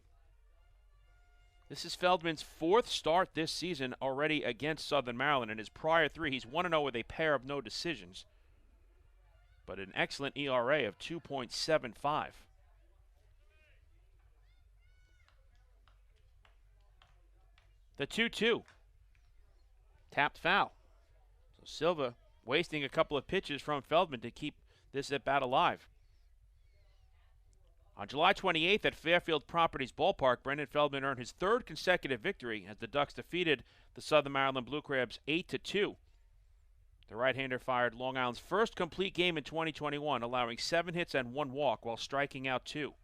This is Feldman's 4th start this season already against Southern Maryland. In his prior 3, he's 1-0 with a pair of no decisions, but an excellent ERA of 2.75. The 2-2. Tapped foul. So Silva wasting a couple of pitches from Feldman to keep this at bat alive. On July 28th at Fairfield Properties Ballpark, Brendan Feldman earned his 3rd consecutive victory as the Ducks defeated the Southern Maryland Blue Crabs 8-2. The right-hander fired Long Island's first complete game in 2021, allowing 7 hits and 1 walk while striking out 2.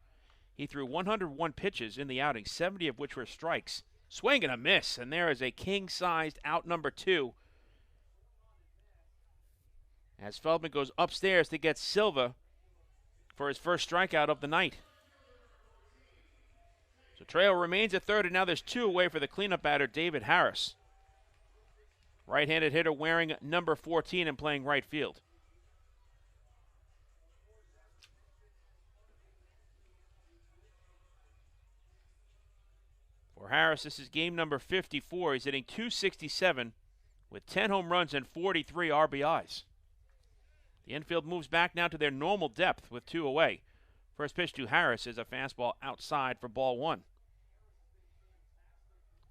He threw 101 pitches in the outing, 70 of which were strikes. Swing and a miss, and there is a king-sized out number 2 as Feldman goes upstairs to get Silva for his first strikeout of the night. So Trejo remains at third, and now there's 2 away for the cleanup batter, David Harris. Right-handed hitter wearing number 14 and playing right field. For Harris, this is game number 54. He's hitting .267 with 10 home runs and 43 RBIs. The infield moves back now to their normal depth with 2 away. First pitch to Harris is a fastball outside for ball 1.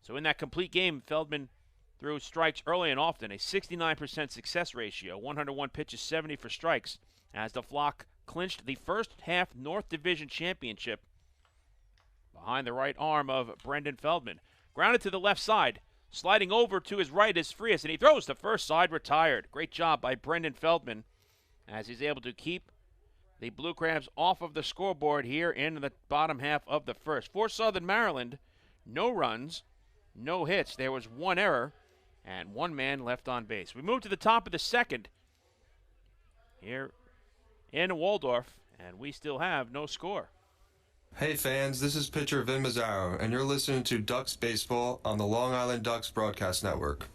So in that complete game, Feldman threw strikes early and often, a 69% success ratio, 101 pitches, 70 for strikes, as the Flock clinched the first half North Division championship behind the right arm of Brendan Feldman. Grounded to the left side, sliding over to his right is Frias, and he throws to first side, retired. Great job by Brendan Feldman as he's able to keep the Blue Crabs off of the scoreboard here in the bottom half of the first. For Southern Maryland, no runs, no hits. There was 1 error and 1 man left on base. We move to the top of the second here in Waldorf, and we still have no score. Hey fans, this is pitcher Vin Mazzaro, and you're listening to Ducks Baseball on the Long Island Ducks Broadcast Network.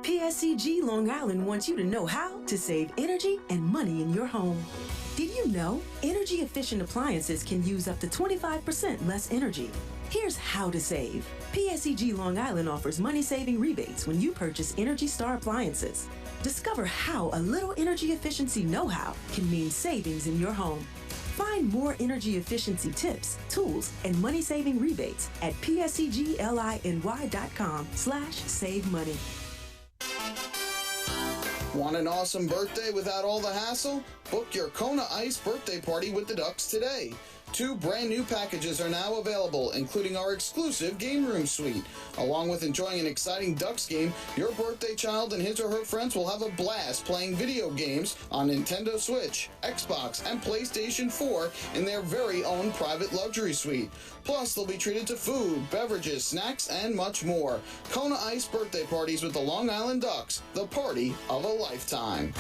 PSCG Long Island wants you to know how to save energy and money in your home. Did you know energy-efficient appliances can use up to 25% less energy? Here's how to save. PSCG Long Island offers money-saving rebates when you purchase Energy Star appliances. Discover how a little energy efficiency know-how can mean savings in your home. Find more energy efficiency tips, tools, and money-saving rebates at pscgliny.com/save money. Want an awesome birthday without all the hassle? Book your Kona Ice birthday party with the Ducks today. 2 brand new packages are now available, including our exclusive game room suite. Along with enjoying an exciting Ducks game, your birthday child and his or her friends will have a blast playing video games on Nintendo Switch, Xbox, and PlayStation 4 in their very own private luxury suite. Plus, they'll be treated to food, beverages, snacks, and much more. Kona Ice birthday parties with the Long Island Ducks, the party of a lifetime.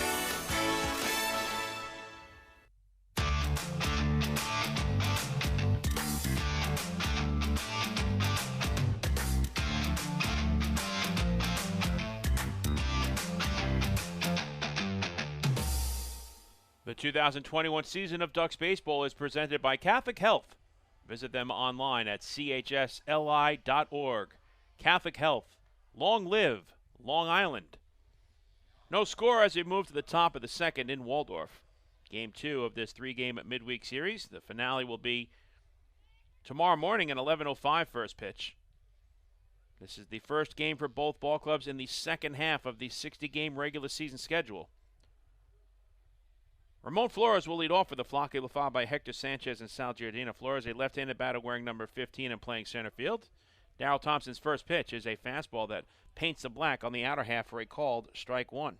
The 2021 season of Ducks Baseball is presented by Catholic Health. Visit them online at chsli.org. Catholic Health. Long live Long Island. No score as we move to the top of the second in Waldorf. Game 2 of this 3-game midweek series. The finale will be tomorrow morning at 11:05 first pitch. This is the first game for both ball clubs in the second half of the 60-game regular season schedule. Ramon Flores will lead off with the flock. He will followed by Hector Sanchez and Sal Giardina. Flores, a left-handed batter wearing number 15 and playing center field. Darryl Thompson's first pitch is a fastball that paints the black on the outer half for a called strike one.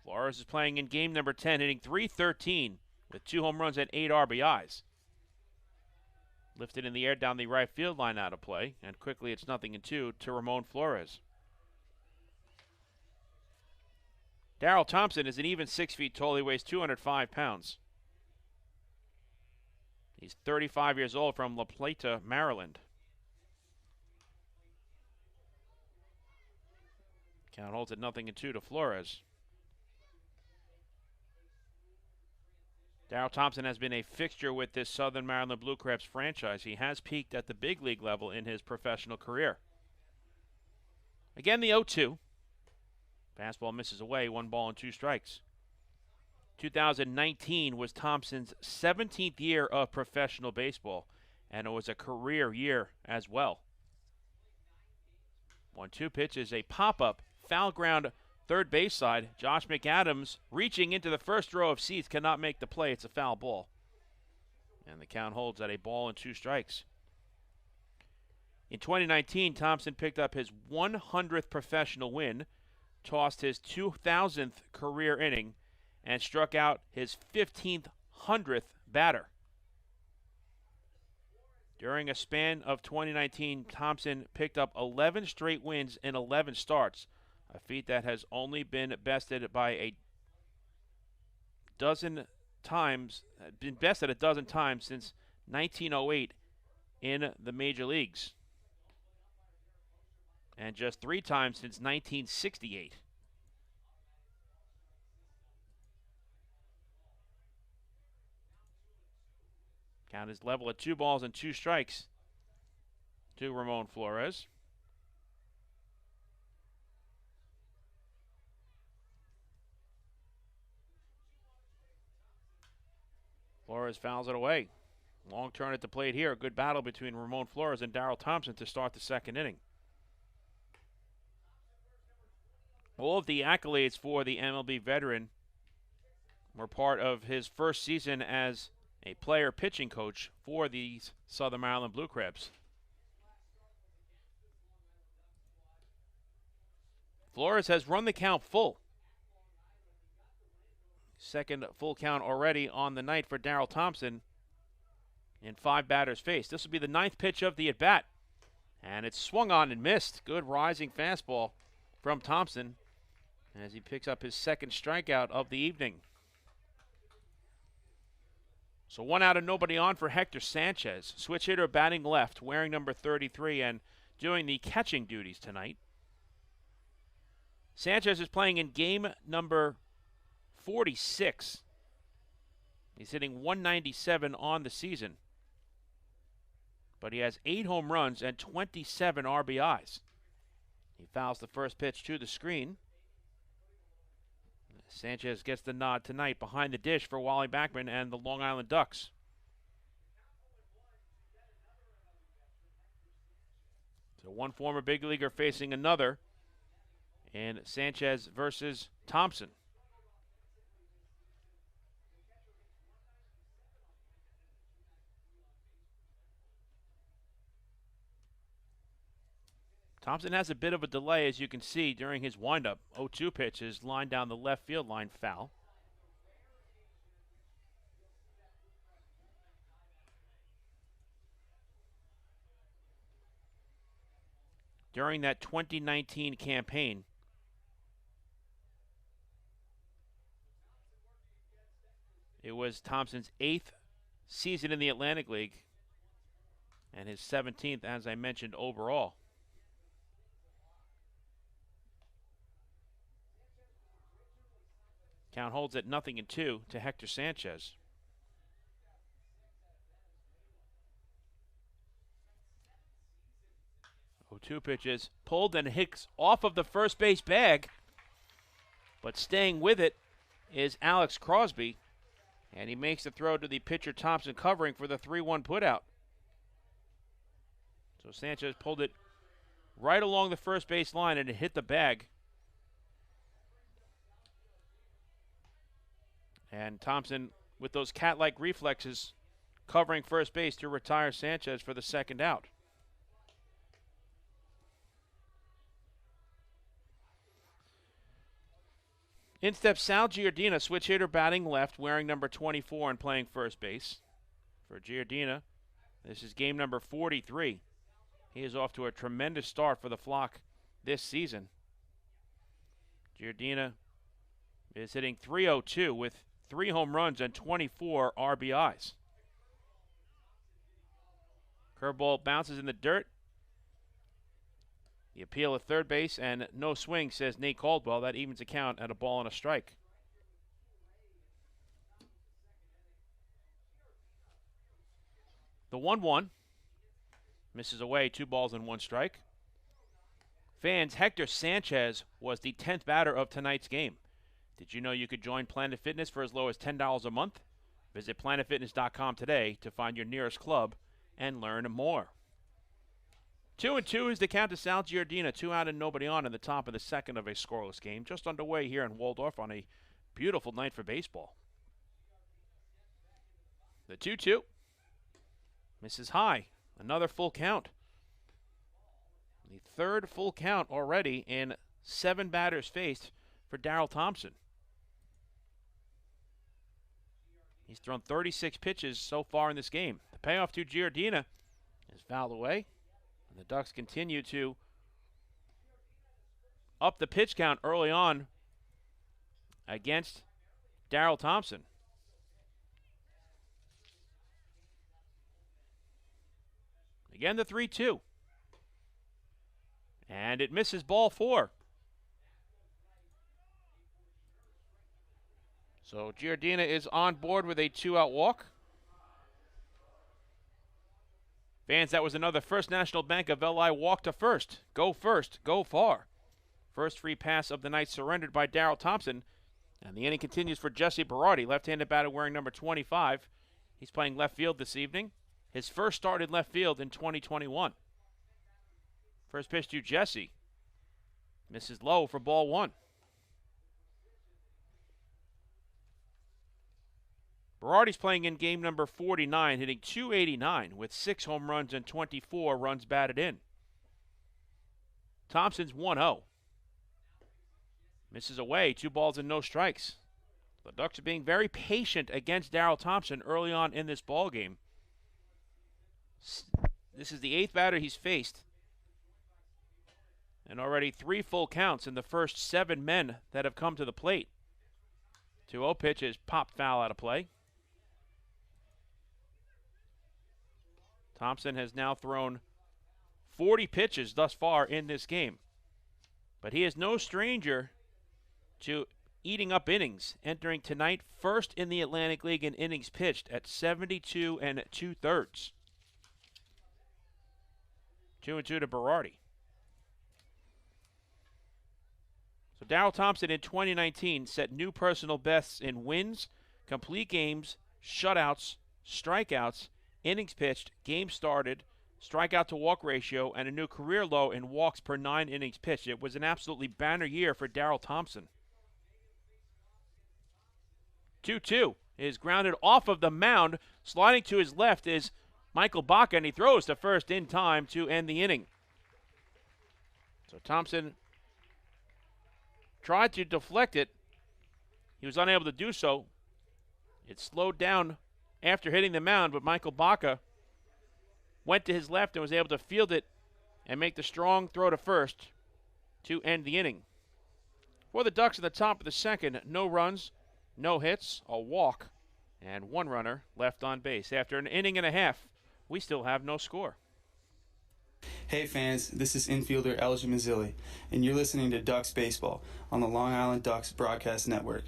Flores is playing in game number 10, hitting .313 with 2 home runs and 8 RBIs. Lifted in the air down the right field line out of play, and quickly it's 0-2 to Ramon Flores. Darryl Thompson is an even 6 feet tall. He weighs 205 pounds. He's 35 years old from La Plata, Maryland. Count holds at 0-2 to Flores. Darryl Thompson has been a fixture with this Southern Maryland Blue Crabs franchise. He has peaked at the big league level in his professional career. Again, the 0-2. Fastball misses away, 1 ball and 2 strikes. 2019 was Thompson's 17th year of professional baseball, and it was a career year as well. 1-2 pitch is a pop-up, foul ground third base side. Josh McAdams reaching into the first row of seats cannot make the play. It's a foul ball. And the count holds at 1 ball and 2 strikes. In 2019, Thompson picked up his 100th professional win, tossed his 2,000th career inning, and struck out his 1,500th batter. During a span of 2019, Thompson picked up 11 straight wins in 11 starts, a feat that has only been bested by a dozen times since 1908 in the major leagues, and just 3 times since 1968. Count is level at 2 balls and 2 strikes to Ramon Flores. Flores fouls it away. Long turn at the plate here. A good battle between Ramon Flores and Darryl Thompson to start the second inning. All of the accolades for the MLB veteran were part of his first season as a player pitching coach for the Southern Maryland Blue Crabs. Flores has run the count full. Second full count already on the night for Darryl Thompson in 5 batters faced. This will be the 9th pitch of the at-bat. And it's swung on and missed. Good rising fastball from Thompson as he picks up his 2nd strikeout of the evening. So 1 out and nobody on for Hector Sanchez. Switch hitter batting left, wearing number 33 and doing the catching duties tonight. Sanchez is playing in game number 46. He's hitting .197 on the season. But he has 8 home runs and 27 RBIs. He fouls the first pitch to the screen. Sanchez gets the nod tonight behind the dish for Wally Backman and the Long Island Ducks. So one former big leaguer facing another in Sanchez versus Thompson. Thompson has a bit of a delay, as you can see, during his windup. 0-2 pitch is lined down the left field line, foul. During that 2019 campaign, it was Thompson's 8th season in the Atlantic League and his 17th, as I mentioned, overall. Count holds at 0-2 to Hector Sanchez. Oh, 2 pitches pulled and hits off of the first base bag, but staying with it is Alex Crosby, and he makes the throw to the pitcher Thompson covering for the 3-1 putout. So Sanchez pulled it right along the first base line and it hit the bag. And Thompson, with those cat-like reflexes, covering first base to retire Sanchez for the second out. In steps Sal Giardina, switch hitter batting left, wearing number 24 and playing first base. For Giardina, this is game number 43. He is off to a tremendous start for the Flock this season. Giardina is hitting .302 with 3 home runs and 24 RBIs. Curveball bounces in the dirt. The appeal at third base and no swing, says Nate Caldwell. That evens the count at a ball and a strike. The 1-1 misses away, 2 balls and 1 strike. Fans, Hector Sanchez was the 10th batter of tonight's game. Did you know you could join Planet Fitness for as low as $10 a month? Visit planetfitness.com today to find your nearest club and learn more. 2-2 is the count to Sal Giardina. 2 out and nobody on in the top of the second of a scoreless game. Just underway here in Waldorf on a beautiful night for baseball. The 2-2 misses high. Another full count. The third full count already in 7 batters faced for Darryl Thompson. He's thrown 36 pitches so far in this game. The payoff to Giardina is fouled away. And the Ducks continue to up the pitch count early on against Darryl Thompson. Again, the 3-2. And it misses ball 4. So Giardina is on board with a 2-out walk. Fans, that was another First National Bank of LI walk to first. Go first, go far. First free pass of the night surrendered by Darryl Thompson. And the inning continues for Jesse Berardi, left-handed batter wearing number 25. He's playing left field this evening. His first start in left field in 2021. First pitch to Jesse. Misses low for ball 1. Berardi's playing in game number 49, hitting .289 with 6 home runs and 24 runs batted in. Thompson's 1-0. Misses away, 2 balls and no strikes. The Ducks are being very patient against Darryl Thompson early on in this ballgame. This is the 8th batter he's faced. And already 3 full counts in the first 7 men that have come to the plate. 2-0 pitch is popped foul out of play. Thompson has now thrown 40 pitches thus far in this game. But he is no stranger to eating up innings, entering tonight first in the Atlantic League in innings pitched at 72 2/3. 2-2 to Berardi. So Darryl Thompson in 2019 set new personal bests in wins, complete games, shutouts, strikeouts, innings pitched, games started, strikeout to walk ratio, and a new career low in walks per 9 innings pitched. It was an absolutely banner year for Darryl Thompson. 2-2 is grounded off of the mound. Sliding to his left is Michael Baca, and he throws to first in time to end the inning. So Thompson tried to deflect it. He was unable to do so. It slowed down after hitting the mound, but Michael Baca went to his left and was able to field it and make the strong throw to first to end the inning. For the Ducks in the top of the second, no runs, no hits, a walk, and 1 runner left on base. After an inning and a half, we still have no score. Hey fans, this is infielder Elgin Mazzilli, and you're listening to Ducks Baseball on the Long Island Ducks Broadcast Network.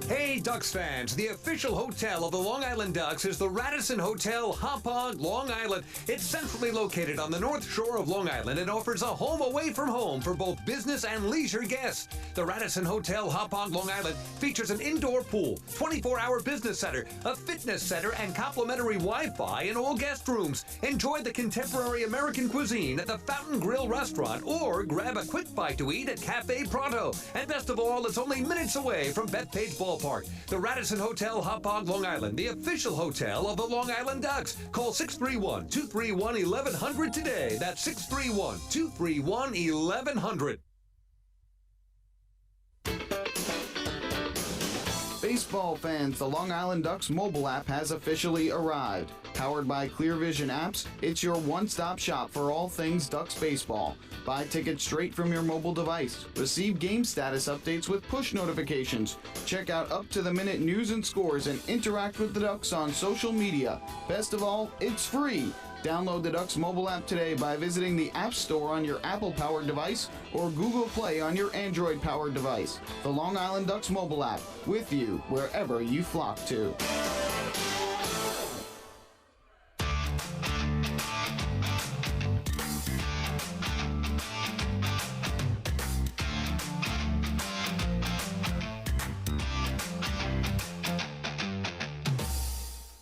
Hey, Hey, Ducks fans, the official hotel of the Long Island Ducks is the Radisson Hotel, Hauppauge, Long Island. It's centrally located on the North Shore of Long Island and offers a home away from home for both business and leisure guests. The Radisson Hotel, Hauppauge, Long Island features an indoor pool, 24-hour business center, a fitness center, and complimentary Wi-Fi in all guest rooms. Enjoy the contemporary American cuisine at the Fountain Grill restaurant or grab a quick bite to eat at Cafe Pronto. And best of all, it's only minutes away from Bethpage Ballpark. The Radisson Hotel, Hauppauge, Long Island, the official hotel of the Long Island Ducks. Call 631-231-1100 today. That's 631-231-1100. Baseball fans, the Long Island Ducks mobile app has officially arrived. Powered by ClearVision Apps, it's your one-stop shop for all things Ducks baseball. Buy tickets straight from your mobile device. Receive game status updates with push notifications. Check out up-to-the-minute news and scores and interact with the Ducks on social media. Best of all, it's free. Download the Ducks mobile app today by visiting the App Store on your Apple-powered device or Google Play on your Android-powered device. The Long Island Ducks mobile app, with you wherever you flock to.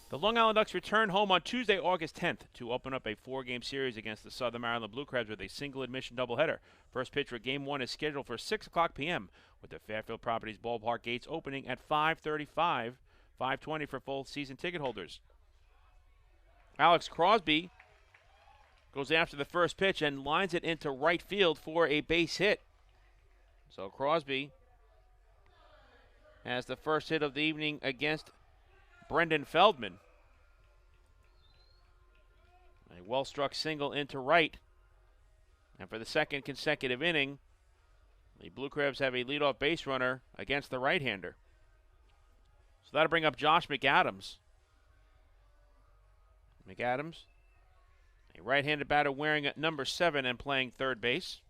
The Long Island Ducks return home on Tuesday, August 10th to open up a 4-game series against the Southern Maryland Blue Crabs with a single-admission doubleheader. First pitch for Game 1 is scheduled for 6 o'clock p.m., with the Fairfield Properties ballpark gates opening at 5:35, 5:20 for full season ticket holders. Alex Crosby goes after the first pitch and lines it into right field for a base hit. So Crosby has the first hit of the evening against Brendan Feldman. A well-struck single into right. And for the second consecutive inning, the Blue Crabs have a leadoff base runner against the right-hander. So that'll bring up Josh McAdams. McAdams, a right-handed batter wearing number 7 and playing third base.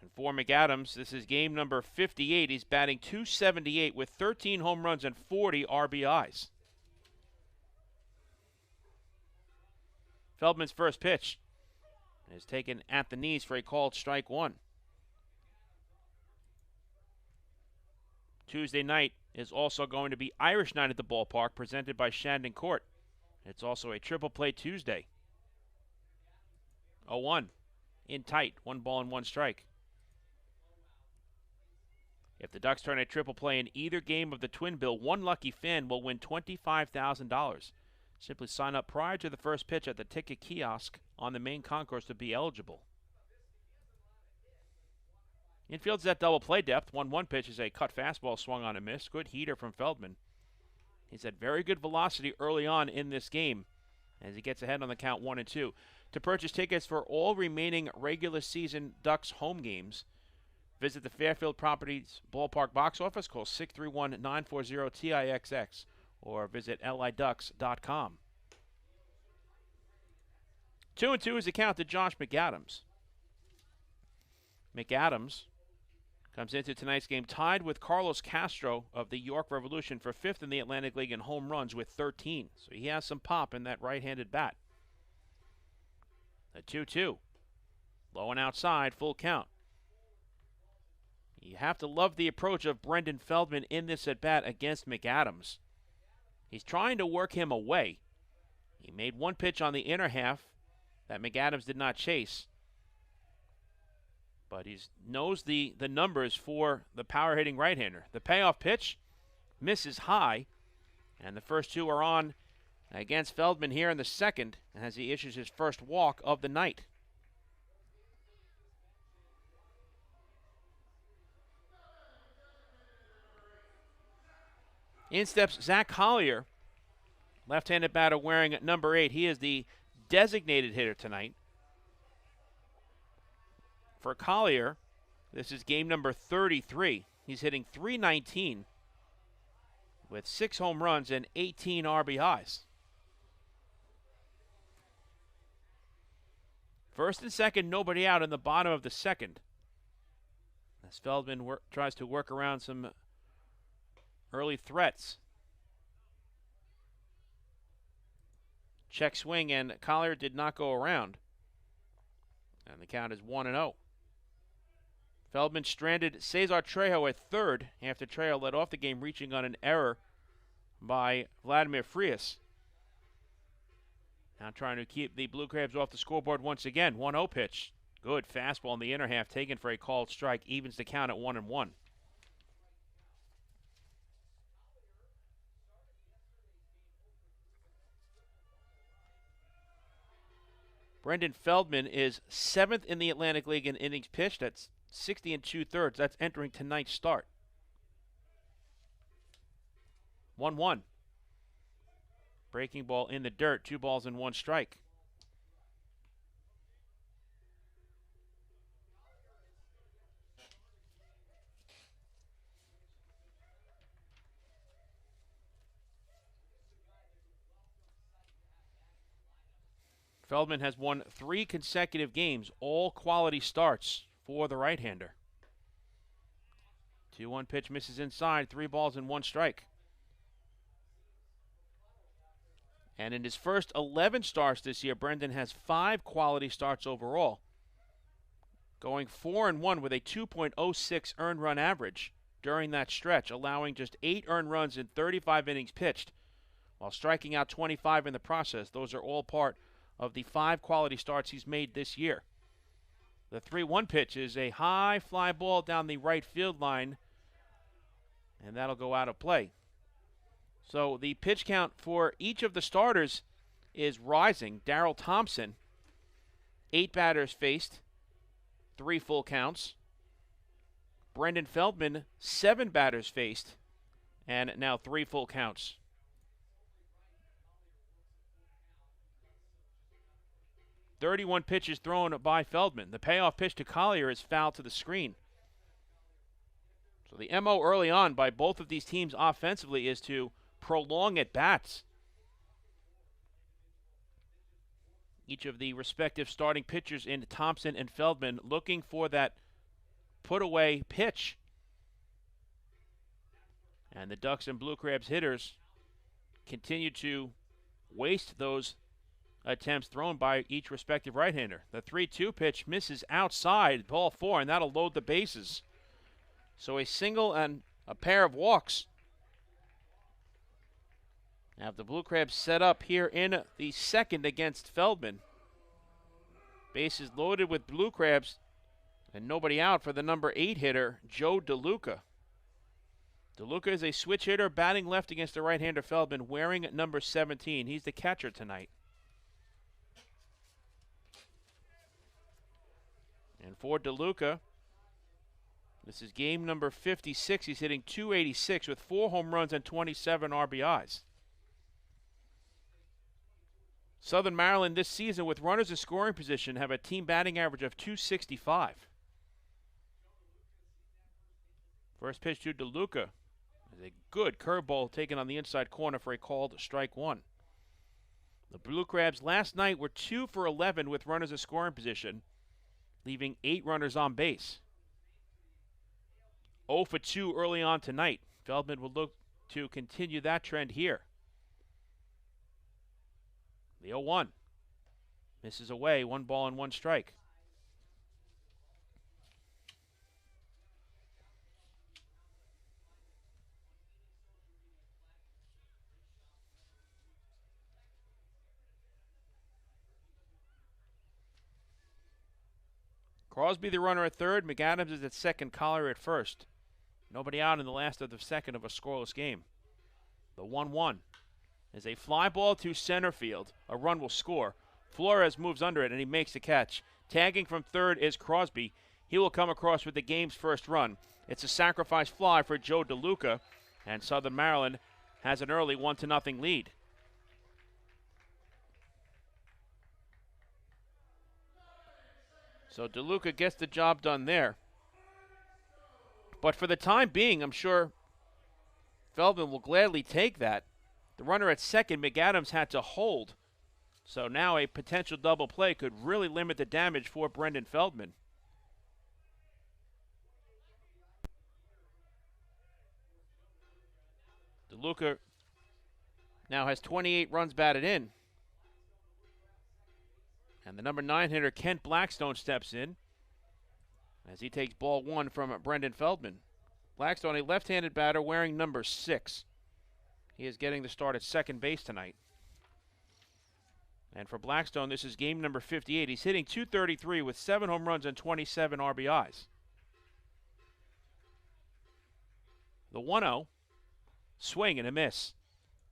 And for McAdams, this is game number 58. He's batting .278 with 13 home runs and 40 RBIs. Feldman's first pitch is taken at the knees for a called strike 1. Tuesday night is also going to be Irish night at the ballpark, presented by Shandon Court. It's also a triple play Tuesday. 0-1 in tight, 1 ball and 1 strike. If the Ducks turn a triple play in either game of the Twin Bill, one lucky fan will win $25,000. Simply sign up prior to the first pitch at the ticket kiosk on the main concourse to be eligible. Infield's at double play depth. 1-1 pitch is a cut fastball swung on and missed. Good heater from Feldman. He's had very good velocity early on in this game as he gets ahead on the count 1-2. To purchase tickets for all remaining regular season Ducks home games, visit the Fairfield Properties Ballpark box office. Call 631-940-TIXX or visit liducks.com. 2-2 is the count to Josh McAdams. McAdams comes into tonight's game tied with Carlos Castro of the York Revolution for 5th in the Atlantic League in home runs with 13. So he has some pop in that right-handed bat. A 2-2. Low and outside, full count. You have to love the approach of Brendan Feldman in this at-bat against McAdams. He's trying to work him away. He made one pitch on the inner half that McAdams did not chase. But he knows the numbers for the power-hitting right-hander. The payoff pitch misses high, and the first two are on against Feldman here in the second as he issues his first walk of the night. In steps Zach Collier, left-handed batter wearing number 8. He is the designated hitter tonight. For Collier, this is game number 33. He's hitting .319 with 6 home runs and 18 RBIs. First and second, nobody out in the bottom of the second. as Feldman tries to work around some early threats. Check swing, and Collier did not go around. And the count is 1-0. Feldman stranded Cesar Trejo at third after Trejo led off the game, reaching on an error by Vladimir Frias. Now trying to keep the Blue Crabs off the scoreboard once again. 1-0 pitch. Good fastball in the inner half, taken for a called strike. Evens the count at 1-1. Brendan Feldman is 7th in the Atlantic League in innings pitched. That's 60 2/3. That's entering tonight's start. 1-1. Breaking ball in the dirt. 2 balls and 1 strike. Feldman has won 3 consecutive games, all quality starts for the right-hander. 2-1 pitch misses inside, 3 balls and 1 strike. And in his first 11 starts this year, Brendan has 5 quality starts overall, going 4-1 with a 2.06 earned run average during that stretch, allowing just 8 earned runs in 35 innings pitched, while striking out 25 in the process. Those are all part of the 5 quality starts he's made this year. The 3-1 pitch is a high fly ball down the right field line, and that'll go out of play. So the pitch count for each of the starters is rising. Darrell Thompson, 8 batters faced, 3 full counts. Brendan Feldman, 7 batters faced, and now 3 full counts. .31 pitches thrown by Feldman. The payoff pitch to Collier is fouled to the screen. So the MO early on by both of these teams offensively is to prolong at bats. Each of the respective starting pitchers in Thompson and Feldman looking for that put-away pitch. And the Ducks and Blue Crabs hitters continue to waste those attempts thrown by each respective right-hander. The 3-2 pitch misses outside, ball 4, and that'll load the bases. So a single and a pair of walks. Now the Blue Crabs set up here in the second against Feldman. Bases loaded with Blue Crabs and nobody out for the number 8 hitter, Joe DeLuca. DeLuca is a switch hitter batting left against the right-hander Feldman, wearing number 17. He's the catcher tonight. And for DeLuca, this is game number 56. He's hitting .286 with 4 home runs and 27 RBIs. Southern Maryland this season with runners in scoring position have a team batting average of .265. First pitch to DeLuca is a good curveball taken on the inside corner for a called strike 1. The Blue Crabs last night were 2 for 11 with runners in scoring position, leaving 8 runners on base. 0 for 2 early on tonight. Feldman will look to continue that trend here. The 0-1 misses away, 1 ball and 1 strike. Crosby the runner at third. McAdams is at second. Collier at first. Nobody out in the last of the second of a scoreless game. The 1-1 is a fly ball to center field. A run will score. Flores moves under it and he makes the catch. Tagging from third is Crosby. He will come across with the game's first run. It's a sacrifice fly for Joe DeLuca, and Southern Maryland has an early 1-0 lead. So DeLuca gets the job done there. But for the time being, I'm sure Feldman will gladly take that. The runner at second, McAdams, had to hold. So now a potential double play could really limit the damage for Brendan Feldman. DeLuca now has 28 runs batted in. And the number 9 hitter, Kent Blackstone, steps in as he takes ball 1 from Brendan Feldman. Blackstone, a left-handed batter wearing number 6. He is getting the start at second base tonight. And for Blackstone, this is game number 58. He's hitting .233 with 7 home runs and 27 RBIs. The 1-0, swing and a miss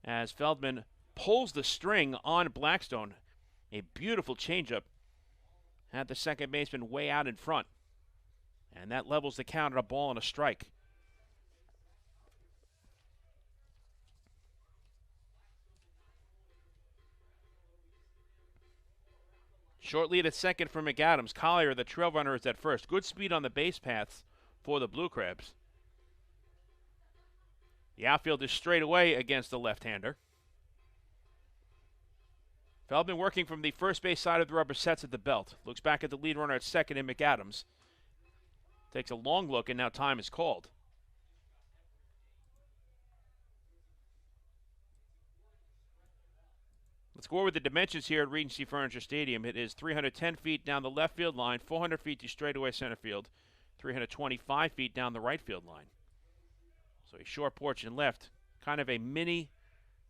as Feldman pulls the string on Blackstone. A beautiful changeup. Had the second baseman way out in front. And that levels the count at a ball and a strike. Short lead at second for McAdams. Collier, the trail runner, is at first. Good speed on the base paths for the Blue Crabs. The outfield is straight away against the left-hander. Feldman working from the first base side of the rubber, sets at the belt. Looks back at the lead runner at second in McAdams. Takes a long look, and now time is called. Let's go over the dimensions here at Regency Furniture Stadium. It is 310 feet down the left field line, 400 feet to straightaway center field, 325 feet down the right field line. So a short porch and left, kind of a mini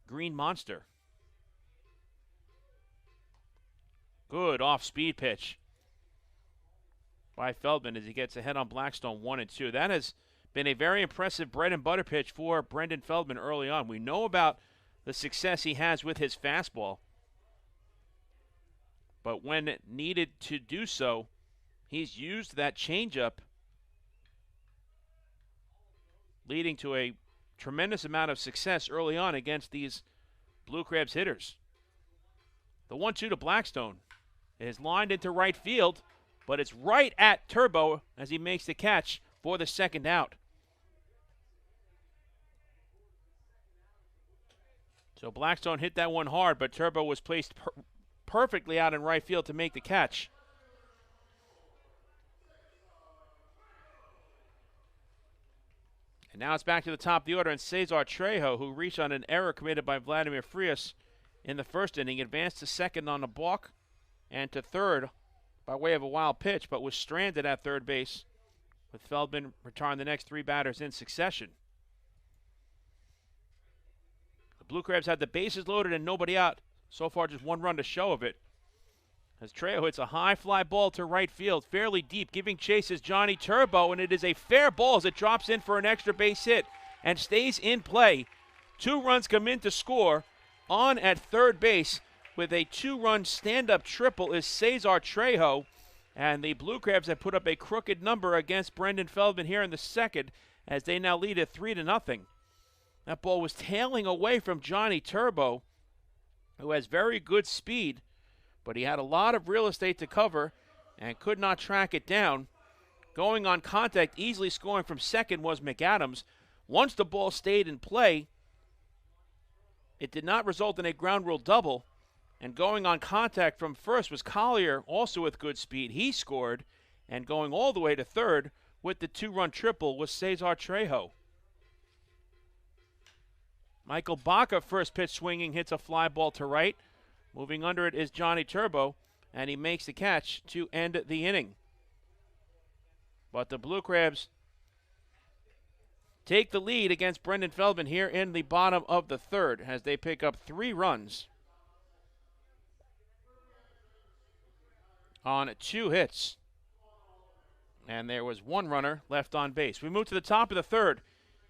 green monster. Good off-speed pitch by Feldman as he gets ahead on Blackstone 1-2. That has been a very impressive bread-and-butter pitch for Brendan Feldman early on. We know about the success he has with his fastball, but when needed to do so, he's used that changeup, leading to a tremendous amount of success early on against these Blue Crabs hitters. The 1-2 to Blackstone is lined into right field, but it's right at Turbo as he makes the catch for the second out. So Blackstone hit that one hard, but Turbo was placed perfectly out in right field to make the catch. And now it's back to the top of the order, and Cesar Trejo, who reached on an error committed by Vladimir Frias in the first inning, advanced to second on a balk and to third by way of a wild pitch, but was stranded at third base, with Feldman retiring the next 3 batters in succession. The Blue Crabs had the bases loaded and nobody out. So far, just 1 run to show of it. As Trejo hits a high fly ball to right field, fairly deep, giving chase is Johnny Turbo, and it is a fair ball as it drops in for an extra base hit and stays in play. 2 runs come in to score. On at third base with a 2-run stand-up triple is Cesar Trejo, and the Blue Crabs have put up a crooked number against Brendan Feldman here in the second as they now lead at 3-0. That ball was tailing away from Johnny Turbo, who has very good speed, but he had a lot of real estate to cover and could not track it down. Going on contact, easily scoring from second was McAdams. Once the ball stayed in play, it did not result in a ground rule double, and going on contact from first was Collier, also with good speed. He scored, and going all the way to third with the 2-run triple was Cesar Trejo. Michael Baca, first pitch swinging, hits a fly ball to right. Moving under it is Johnny Turbo, and he makes the catch to end the inning. But the Blue Crabs take the lead against Brendan Feldman here in the bottom of the third as they pick up 3 runs on 2 hits. And there was 1 runner left on base. We move to the top of the third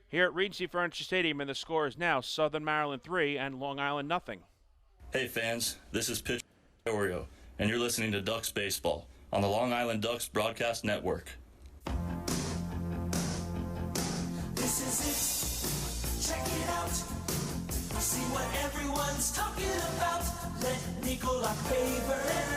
here at Regency Furniture Stadium, and the score is now Southern Maryland 3 and Long Island 0. Hey fans, this is Pitch Oreo, and you're listening to Ducks Baseball on the Long Island Ducks Broadcast Network. This is it, check it out, see what everyone's talking about. Let Nicola Pavers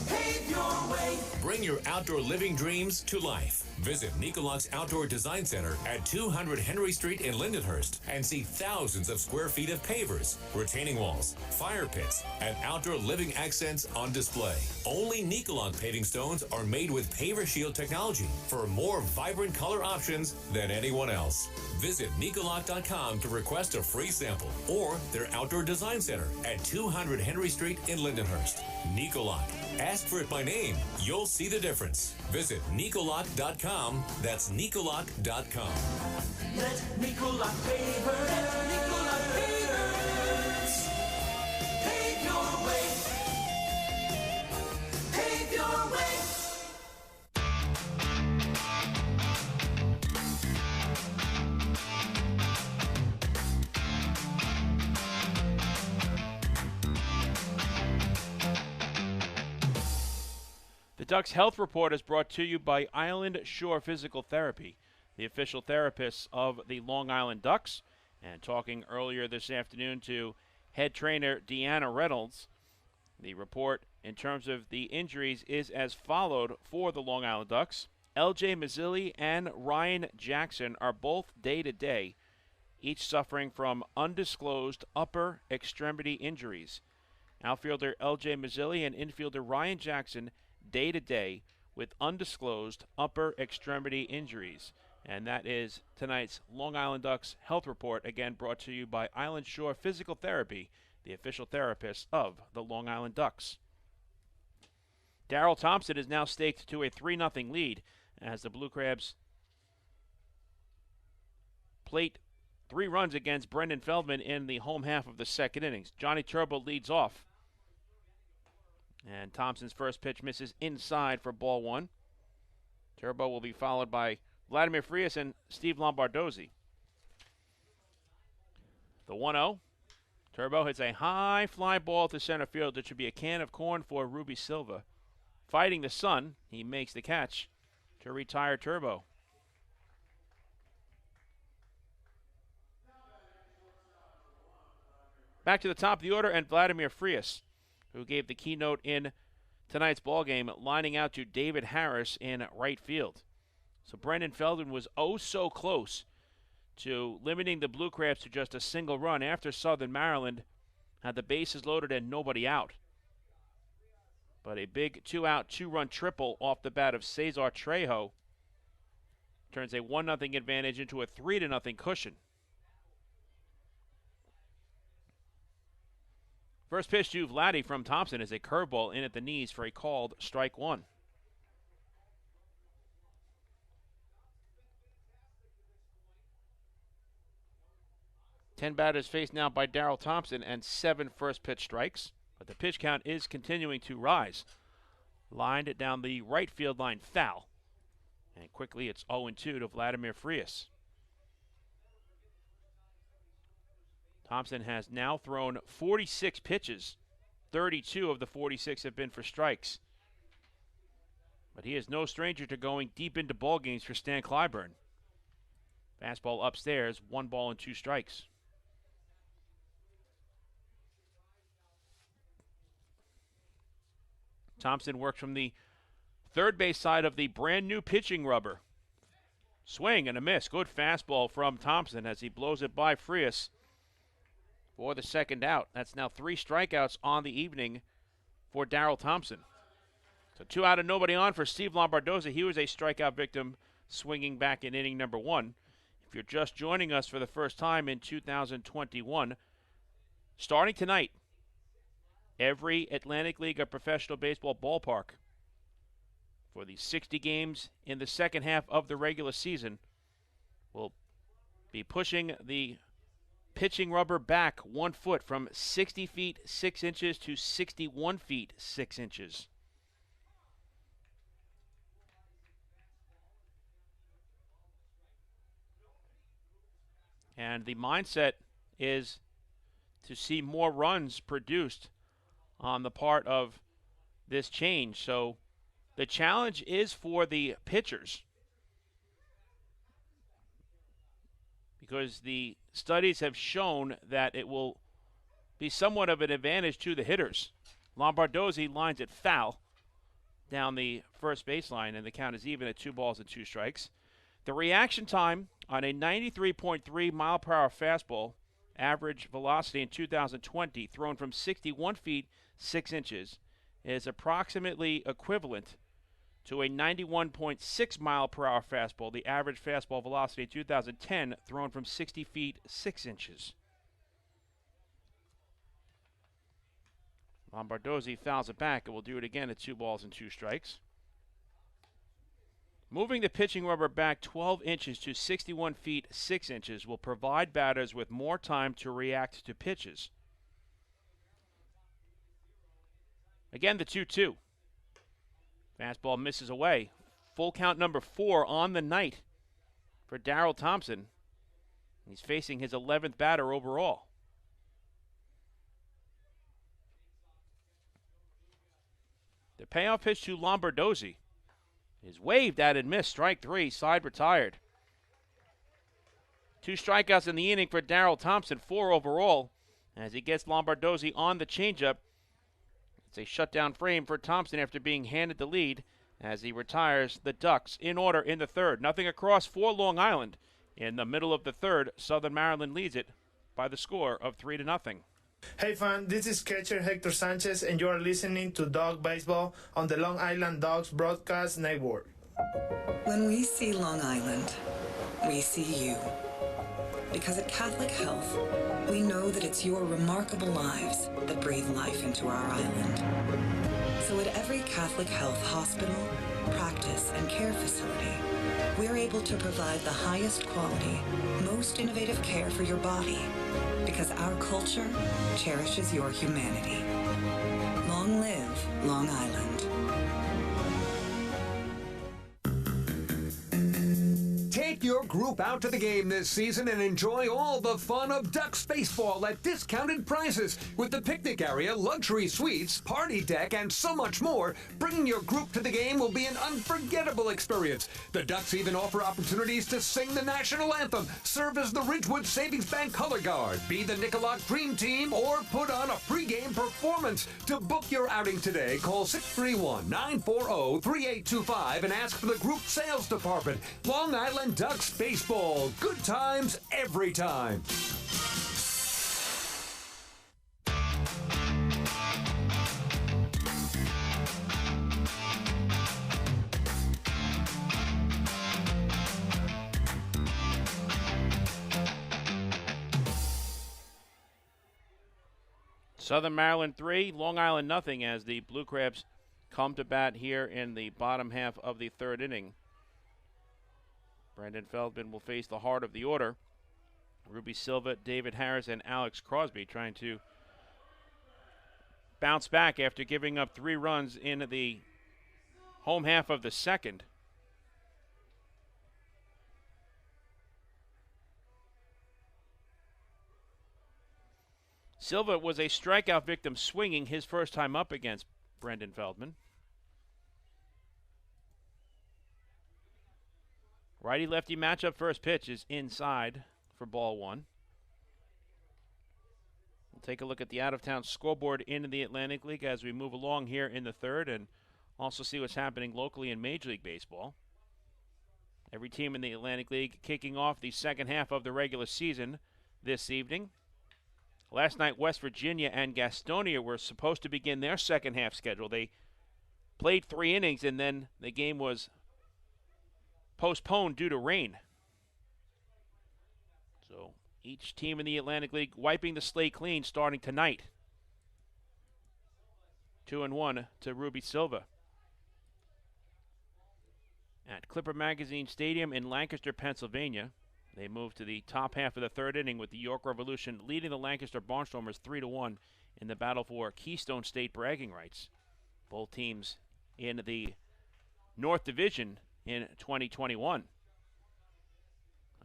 pave your way. Bring your outdoor living dreams to life. Visit Nicolak's Outdoor Design Center at 200 Henry Street in Lindenhurst and see thousands of square feet of pavers, retaining walls, fire pits, and outdoor living accents on display. Only Nicolak paving stones are made with Paver Shield technology for more vibrant color options than anyone else. Visit Nicolak.com to request a free sample or their Outdoor Design Center at 200 Henry Street in Lindenhurst. Nicolak. Ask for it by name. You'll see the difference. Visit Nicolak.com. That's Nicolak.com. Let Nicolak paver it. Nicolak pavers. Pave your way. Pave your way. The Ducks Health Report is brought to you by Island Shore Physical Therapy, the official therapists of the Long Island Ducks. And talking earlier this afternoon to head trainer Deanna Reynolds, the report in terms of the injuries is as followed for the Long Island Ducks. L.J. Mazzilli and Ryan Jackson are both day-to-day, each suffering from undisclosed upper extremity injuries. Outfielder L.J. Mazzilli and infielder Ryan Jackson day-to-day with undisclosed upper extremity injuries. And that is tonight's Long Island Ducks Health Report, again brought to you by Island Shore Physical Therapy, the official therapist of the Long Island Ducks. Darrell Thompson is now staked to a 3-0 lead as the Blue Crabs plate 3 runs against Brendan Feldman in the home half of the second innings. Johnny Turbo leads off. And Thompson's first pitch misses inside for ball 1. Turbo will be followed by Vladimir Frias and Steve Lombardozzi. The 1-0. Turbo hits a high fly ball to center field. It should be a can of corn for Ruby Silva. Fighting the sun, he makes the catch to retire Turbo. Back to the top of the order, and Vladimir Frias, who gave the keynote in tonight's ballgame, lining out to David Harris in right field. So Brendan Feldman was oh so close to limiting the Blue Crabs to just a single run after Southern Maryland had the bases loaded and nobody out. But a big 2-out, 2-run triple off the bat of Cesar Trejo turns a 1-0 advantage into a 3-0 cushion. First pitch to Vladdy from Thompson is a curveball in at the knees for a called strike 1. Ten batters faced now by Darrell Thompson and 7 first pitch strikes, but the pitch count is continuing to rise. Lined down the right field line, foul. And quickly it's 0-2 to Vladimir Frias. Thompson has now thrown 46 pitches. 32 of the 46 have been for strikes. But he is no stranger to going deep into ball games for Stan Clyburn. Fastball upstairs, 1 ball and 2 strikes. Thompson works from the third base side of the brand new pitching rubber. Swing and a miss. Good fastball from Thompson as he blows it by Frias for the second out. That's now 3 strikeouts on the evening for Darrell Thompson. So 2 out and nobody on for Steve Lombardozzi. He was a strikeout victim swinging back in inning number 1. If you're just joining us for the first time in 2021, starting tonight, every Atlantic League of Professional Baseball ballpark for the 60 games in the second half of the regular season will be pushing the pitching rubber back 1 foot from 60 feet 6 inches to 61 feet 6 inches. And the mindset is to see more runs produced on the part of this change. So the challenge is for the pitchers, because the studies have shown that it will be somewhat of an advantage to the hitters. Lombardozzi lines it foul down the first baseline, and the count is even at 2 balls and 2 strikes. The reaction time on a 93.3 mile per hour fastball, average velocity in 2020, thrown from 61 feet 6 inches, is approximately equivalent to a 91.6 mile per hour fastball, the average fastball velocity in 2010, thrown from 60 feet 6 inches. Lombardozzi fouls it back and will do it again at 2 balls and 2 strikes. Moving the pitching rubber back 12 inches to 61 feet 6 inches will provide batters with more time to react to pitches. Again, the 2-2. Fastball misses away. Full count number 4 on the night for Darrell Thompson. He's facing his 11th batter overall. The payoff pitch to Lombardozzi is waved at and missed. Strike 3, side retired. 2 strikeouts in the inning for Darrell Thompson, 4 overall, as he gets Lombardozzi on the changeup. It's a shutdown frame for Thompson after being handed the lead as he retires the Ducks in order in the third. Nothing across for Long Island. In the middle of the third, Southern Maryland leads it by the score of 3-0. Hey fan, this is catcher Hector Sanchez and you are listening to Dog Baseball on the Long Island Dogs Broadcast Network. When we see Long Island, we see you. Because at Catholic Health, we know that it's your remarkable lives that breathe life into our island. So at every Catholic Health hospital, practice, and care facility, we're able to provide the highest quality, most innovative care for your body, because our culture cherishes your humanity. Long live Long Island. Take your group out to the game this season and enjoy all the fun of Ducks baseball at discounted prices with the picnic area, luxury suites, party deck, and so much more. Bringing your group to the game will be an unforgettable experience. The Ducks even offer opportunities to sing the national anthem, serve as the Ridgewood Savings Bank color guard, be the Nicolak Dream Team, or put on a pregame performance. To book your outing today, call 631-940-3825 and ask for the group sales department. Long Island Ducks baseball. Good times every time. Southern Maryland 3, Long Island nothing, as the Blue Crabs come to bat here in the bottom half of the third inning. Brandon Feldman will face the heart of the order. Ruby Silva, David Harris, and Alex Crosby trying to bounce back after giving up 3 runs in the home half of the second. Silva was a strikeout victim swinging his first time up against Brendan Feldman. Righty-lefty matchup. First pitch is inside for ball 1. We'll take a look at the out-of-town scoreboard in the Atlantic League as we move along here in the third, and also see what's happening locally in Major League Baseball. Every team in the Atlantic League kicking off the second half of the regular season this evening. Last night, West Virginia and Gastonia were supposed to begin their second half schedule. They played 3 innings, and then the game was postponed due to rain. So each team in the Atlantic League wiping the slate clean starting tonight. 2-1 to Ruby Silva. At Clipper Magazine Stadium in Lancaster, Pennsylvania, they move to the top half of the third inning with the York Revolution leading the Lancaster Barnstormers 3-1 in the battle for Keystone State bragging rights. Both teams in the North Division in 2021.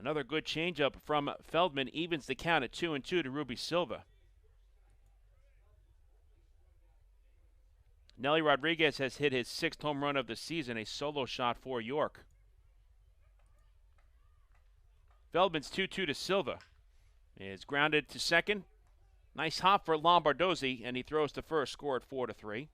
Another good changeup from Feldman evens the count at 2-2 to Ruby Silva. Nelly Rodriguez has hit his 6th home run of the season, a solo shot for York. Feldman's 2-2 to Silva. Is grounded to second. Nice hop for Lombardozzi, and he throws to first, score at 4-3.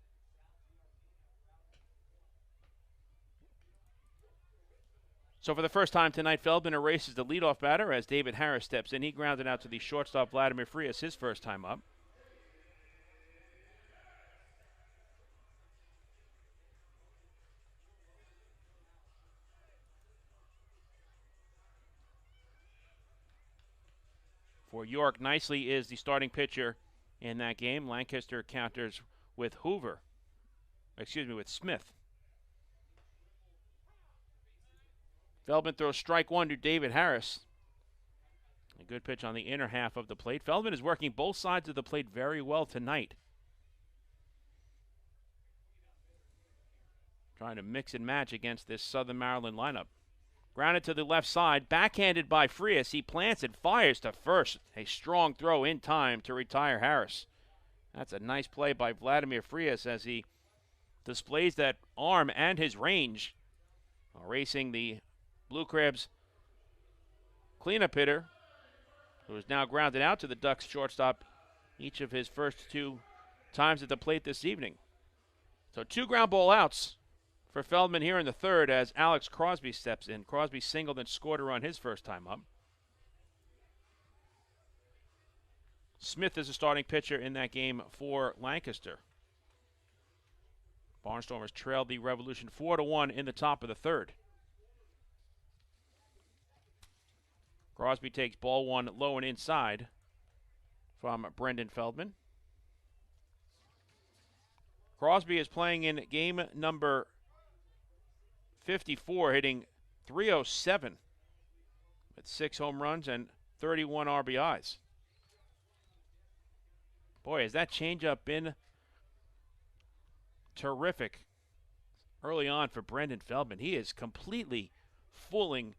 So for the first time tonight, Feldman erases the leadoff batter as David Harris steps in. He grounded out to the shortstop Vladimir Frias his first time up. For York, Nicely is the starting pitcher in that game. Lancaster counters with Smith. Feldman throws strike one to David Harris. A good pitch on the inner half of the plate. Feldman is working both sides of the plate very well tonight. Trying to mix and match against this Southern Maryland lineup. Grounded to the left side, backhanded by Frias. He plants and fires to first. A strong throw in time to retire Harris. That's a nice play by Vladimir Frias as he displays that arm and his range. Racing the Blue Crabs cleanup hitter, who is now grounded out to the Ducks shortstop each of his first two times at the plate this evening. So 2 ground ball outs for Feldman here in the third as Alex Crosby steps in. Crosby singled and scored a run his first time up. Smith is a starting pitcher in that game for Lancaster. Barnstormers trailed the Revolution 4-1 in the top of the third. Crosby takes ball one low and inside from Brendan Feldman. Crosby is playing in game number 54, hitting .307 with 6 home runs and 31 RBIs. Boy, has that changeup been terrific early on for Brendan Feldman. He is completely fooling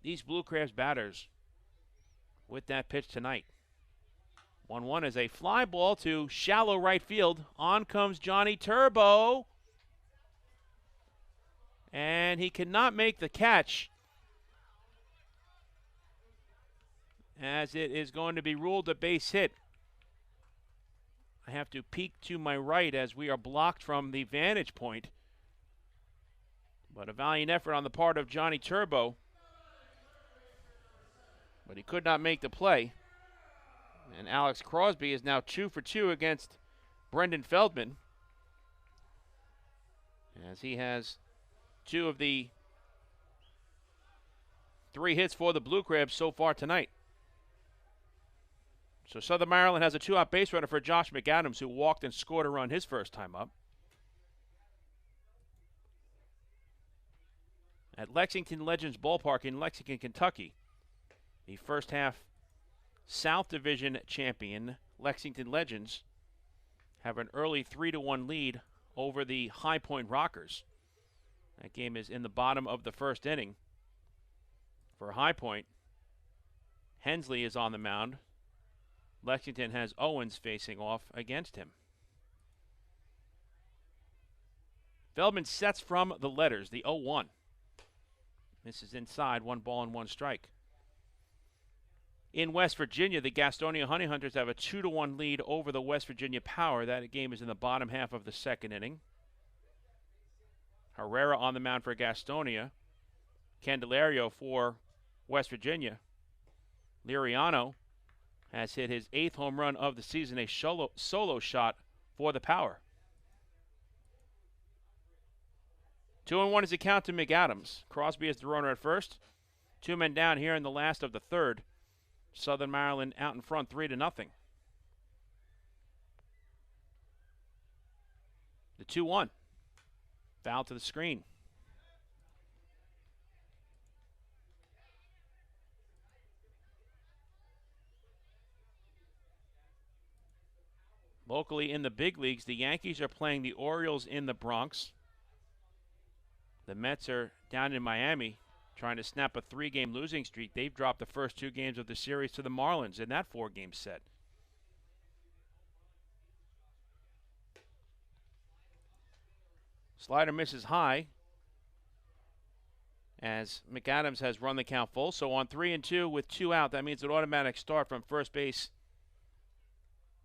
these Blue Crabs batters with that pitch tonight. 1-1 is a fly ball to shallow right field. On comes Johnny Turbo. And he cannot make the catch, as it is going to be ruled a base hit. I have to peek to my right as we are blocked from the vantage point. But a valiant effort on the part of Johnny Turbo. But he could not make the play. And Alex Crosby is now 2 for 2 against Brendan Feldman, as he has 2 of the 3 hits for the Blue Crabs so far tonight. So Southern Maryland has a 2-out base runner for Josh McAdams, who walked and scored a run his first time up. At Lexington Legends Ballpark in Lexington, Kentucky, the first half South Division champion Lexington Legends have an early 3-1 lead over the High Point Rockers. That game is in the bottom of the first inning. For High Point, Hensley is on the mound. Lexington has Owens facing off against him. Feldman sets from the letters, the 0-1. This is inside, 1 ball and 1 strike. In West Virginia, the Gastonia Honey Hunters have a 2-1 lead over the West Virginia Power. That game is in the bottom half of the second inning. Herrera on the mound for Gastonia. Candelario for West Virginia. Liriano has hit his 8th home run of the season, a solo shot for the Power. 2-1 is the count to McAdams. Crosby is the runner at first. 2 men down here in the last of the third. Southern Maryland out in front 3-0. The 2-1. Foul to the screen. Locally in the big leagues, the Yankees are playing the Orioles in the Bronx. The Mets are down in Miami trying to snap a 3-game losing streak. They've dropped the first 2 games of the series to the Marlins in that 4-game set. Slider misses high as McAdams has run the count full. So on 3-2 with 2 out, that means an automatic start from first base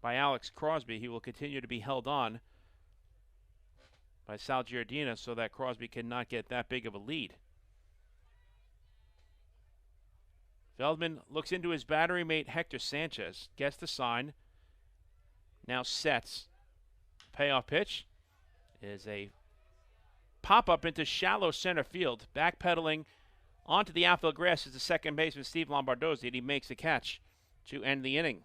by Alex Crosby. He will continue to be held on by Sal Giardina so that Crosby cannot get that big of a lead. Feldman looks into his battery mate Hector Sanchez, gets the sign, now sets. Payoff pitch is a pop-up into shallow center field. Backpedaling onto the outfield grass is the second baseman Steve Lombardozzi, and he makes the catch to end the inning.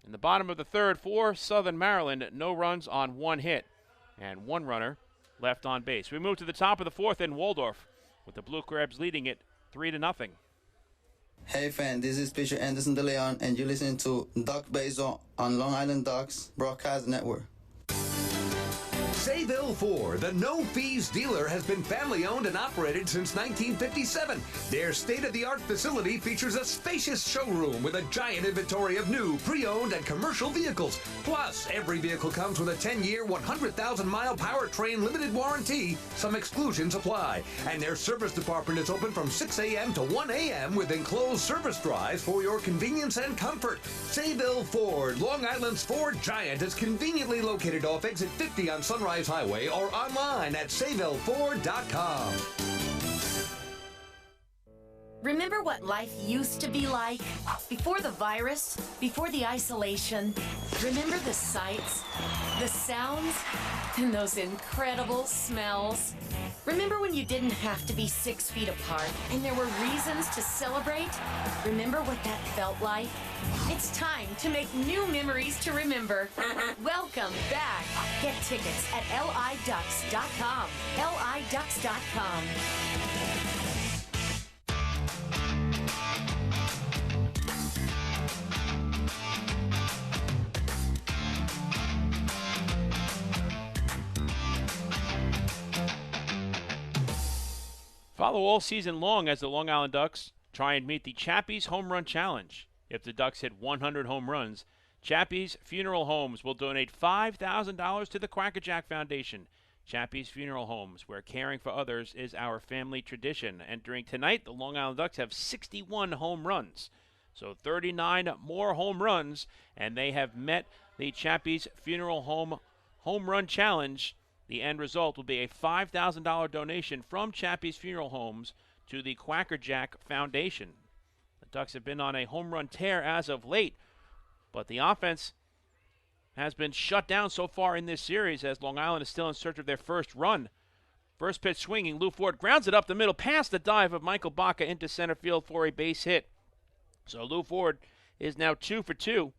In the bottom of the third for Southern Maryland, no runs on one hit and one runner left on base. We move to the top of the fourth in Waldorf with the Blue Crabs leading it 3-0. Hey fan, this is pitcher Anderson De Leon, and you're listening to Duck Baseball on Long Island Ducks Broadcast Network. Sayville Ford, the no-fees dealer, has been family-owned and operated since 1957. Their state-of-the-art facility features a spacious showroom with a giant inventory of new, pre-owned, and commercial vehicles. Plus, every vehicle comes with a 10-year, 100,000-mile powertrain limited warranty. Some exclusions apply. And their service department is open from 6 a.m. to 1 a.m. with enclosed service drives for your convenience and comfort. Sayville Ford, Long Island's Ford giant, is conveniently located off exit 50 on Sunrise Highway or online at SayvilleFord.com. Remember what life used to be like? Before the virus, before the isolation. Remember the sights, the sounds, and those incredible smells? Remember when you didn't have to be 6 feet apart and there were reasons to celebrate? Remember what that felt like? It's time to make new memories to remember. Welcome back. Get tickets at liducks.com. liducks.com. Follow all season long as the Long Island Ducks try and meet the Chappie's Home Run Challenge. If the Ducks hit 100 home runs, Chappie's Funeral Homes will donate $5,000 to the Quackerjack Foundation. Chappie's Funeral Homes, where caring for others is our family tradition. Entering tonight, the Long Island Ducks have 61 home runs. So 39 more home runs, and they have met the Chappie's Funeral Home Run Challenge. The end result will be a $5,000 donation from Chappie's Funeral Homes to the Quackerjack Foundation. The Ducks have been on a home run tear as of late, but the offense has been shut down so far in this series as Long Island is still in search of their first run. First pitch swinging, Lou Ford grounds it up the middle past the dive of Michael Baca into center field for a base hit. So Lou Ford is now 2 for 2,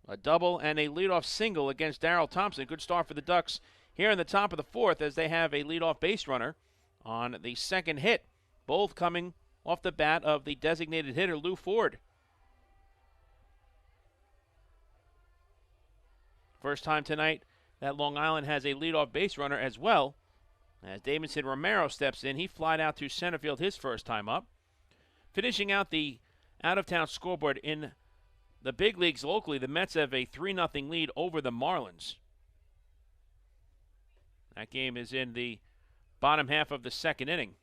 a double and a leadoff single against Darrell Thompson. Good start for the Ducks here in the top of the fourth as they have a leadoff base runner on the second hit, both coming off the bat of the designated hitter, Lou Ford. First time tonight that Long Island has a leadoff base runner as well. As Davidson Romero steps in, he flied out to center field his first time up. Finishing out the out-of-town scoreboard in the big leagues locally, the Mets have a 3-0 lead over the Marlins. That game is in the bottom half of the second inning,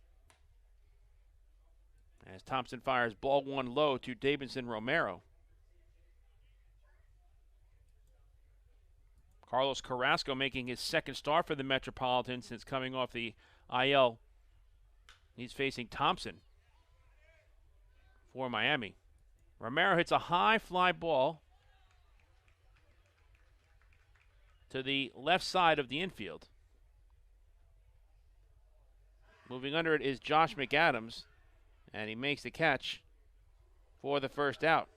as Thompson fires ball one low to Davidson Romero. Carlos Carrasco making his second start for the Metropolitans since coming off the IL. He's facing Thompson for Miami. Romero hits a high fly ball to the left side of the infield. Moving under it is Josh McAdams, and he makes the catch for the first out.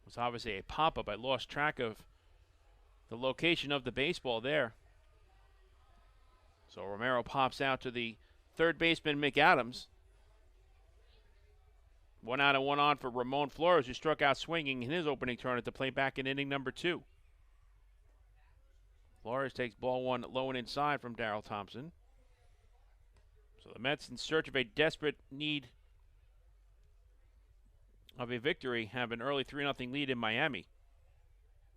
It was obviously a pop-up. I lost track of the location of the baseball there. So Romero pops out to the third baseman, McAdams. 1 out and 1 on for Ramon Flores, who struck out swinging in his opening turn at the plate back in inning number 2. Flores takes ball one low and inside from Darrell Thompson. So the Mets, in search of a desperate need of a victory, have an early 3-0 lead in Miami.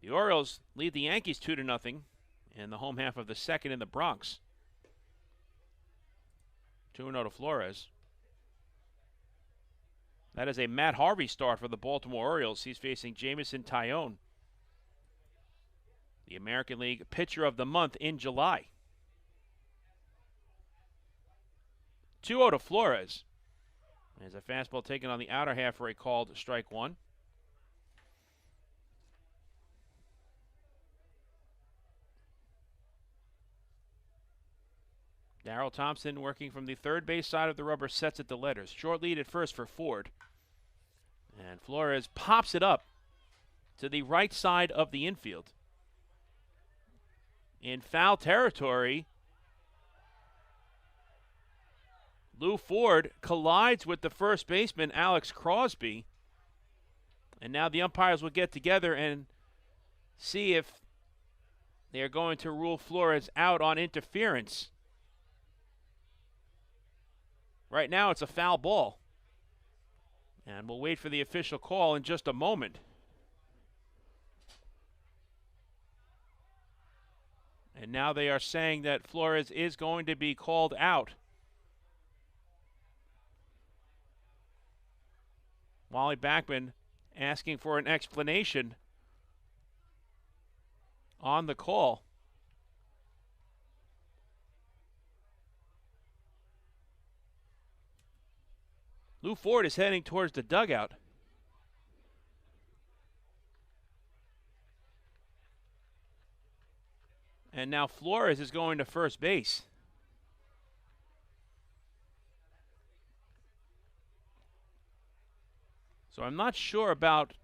The Orioles lead the Yankees 2-0 in the home half of the second in the Bronx. 2-0 to Flores. That is a Matt Harvey start for the Baltimore Orioles. He's facing Jameson Taillon, the American League Pitcher of the Month in July. 2-0 to Flores. There's a fastball taken on the outer half for a called strike one. Darrell Thompson working from the third base side of the rubber, sets at the letters. Short lead at first for Ford. And Flores pops it up to the right side of the infield. In foul territory, Lou Ford collides with the first baseman, Alex Crosby. And now the umpires will get together and see if they are going to rule Flores out on interference. Right now it's a foul ball. And we'll wait for the official call in just a moment. And now they are saying that Flores is going to be called out. Wally Backman asking for an explanation on the call. Lou Ford is heading towards the dugout. And now Flores is going to first base. So I'm not sure about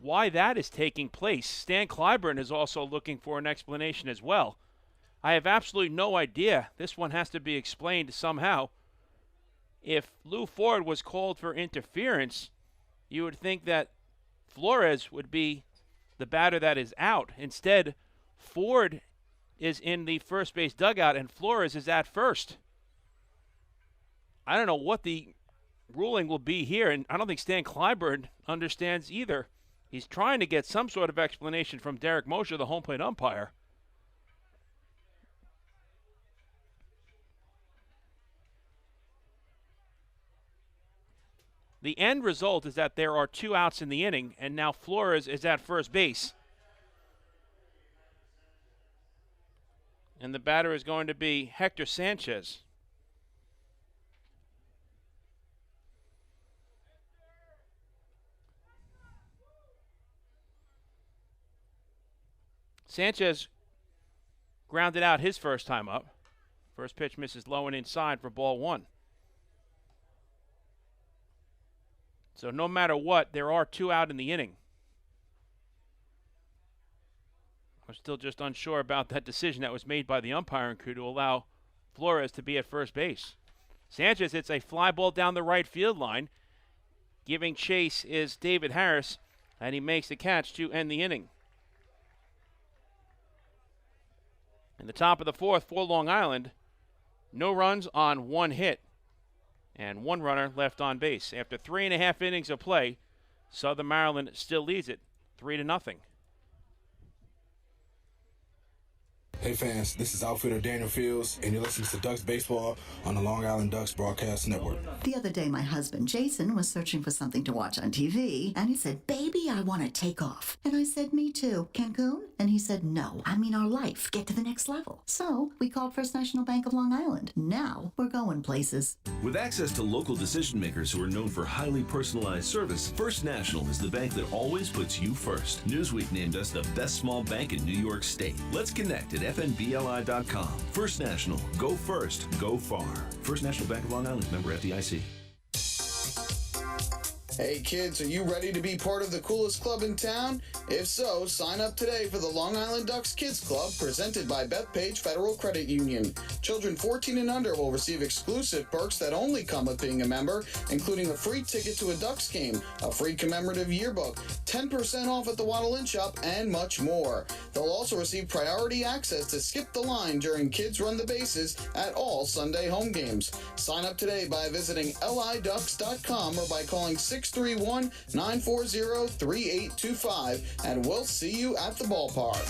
why that is taking place. Stan Clyburn is also looking for an explanation as well. I have absolutely no idea. This one has to be explained somehow. If Lou Ford was called for interference, you would think that Flores would be the batter that is out. Instead, Ford is in the first base dugout and Flores is at first. I don't know what the ruling will be here, and I don't think Stan Clyburn understands either. He's trying to get some sort of explanation from Derek Mosher, the home plate umpire. The end result is that there are 2 outs in the inning, and now Flores is at first base. And the batter is going to be Hector Sanchez. Sanchez grounded out his first time up. First pitch misses low and inside for ball 1. So no matter what, there are 2 out in the inning. I'm still just unsure about that decision that was made by the umpiring crew to allow Flores to be at first base. Sanchez hits a fly ball down the right field line. Giving chase is David Harris, and he makes the catch to end the inning. In the top of the 4th for Long Island, no runs on 1 hit. And 1 runner left on base. After 3.5 innings of play, Southern Maryland still leads it 3-0. Hey fans, this is outfielder Daniel Fields, and you're listening to Ducks Baseball on the Long Island Ducks Broadcast Network. The other day, my husband, Jason, was searching for something to watch on TV, and he said, "Baby, I want to take off." And I said, "Me too. Cancun?" And he said, "No, I mean our life. Get to the next level." So we called First National Bank of Long Island. Now we're going places. With access to local decision makers who are known for highly personalized service, First National is the bank that always puts you first. Newsweek named us the best small bank in New York State. Let's connect at FNBLI.com. First National. Go first. Go far. First National Bank of Long Island. Member FDIC. Hey kids, are you ready to be part of the coolest club in town? If so, sign up today for the Long Island Ducks Kids Club presented by Bethpage Federal Credit Union. Children 14 and under will receive exclusive perks that only come with being a member, including a free ticket to a Ducks game, a free commemorative yearbook, 10% off at the Waddle Inn Shop, and much more. They'll also receive priority access to skip the line during Kids Run the Bases at all Sunday home games. Sign up today by visiting liducks.com or by calling 631-940-3825, and we'll see you at the ballpark.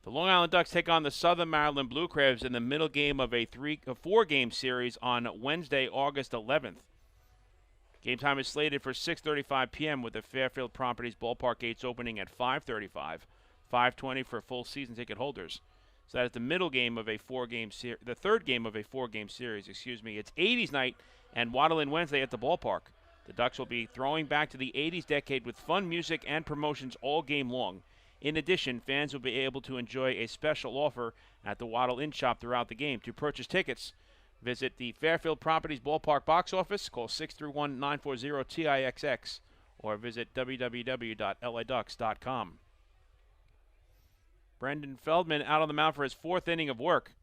The Long Island Ducks take on the Southern Maryland Blue Crabs in the middle game of a 4-game series on Wednesday, August 11th. Game time is slated for 6:35 p.m. with the Fairfield Properties ballpark gates opening at 5:35, 5:20 for full season ticket holders. So that is the middle game of a 4-game series, the third game of a 4-game series. It's 80s night and Waddle In Wednesday at the ballpark. The Ducks will be throwing back to the 80s decade with fun music and promotions all game long. In addition, fans will be able to enjoy a special offer at the Waddle Inn shop throughout the game. To purchase tickets, visit the Fairfield Properties Ballpark box office, call 631-940-TIXX, or visit www.laducks.com. Brendan Feldman out on the mound for his 4th inning of work.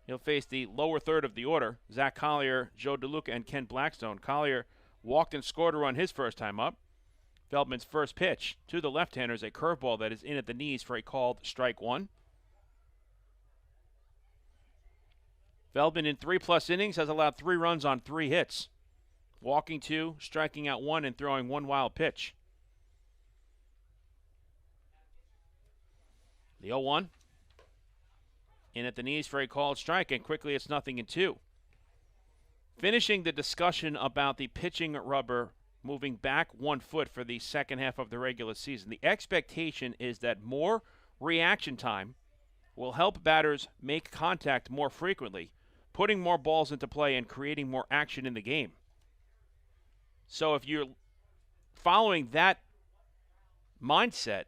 He'll face the lower third of the order, Zach Collier, Joe DeLuca, and Ken Blackstone. Collier walked and scored a run his first time up. Feldman's first pitch to the left-hander is a curveball that is in at the knees for a called strike 1. Feldman in 3+ innings has allowed 3 runs on 3 hits, walking 2, striking out 1, and throwing 1 wild pitch. The 0-1 in at the knees for a called strike, and quickly it's 0-2. Finishing the discussion about the pitching rubber moving back 1 foot for the second half of the regular season. The expectation is that more reaction time will help batters make contact more frequently, putting more balls into play and creating more action in the game. So if you're following that mindset,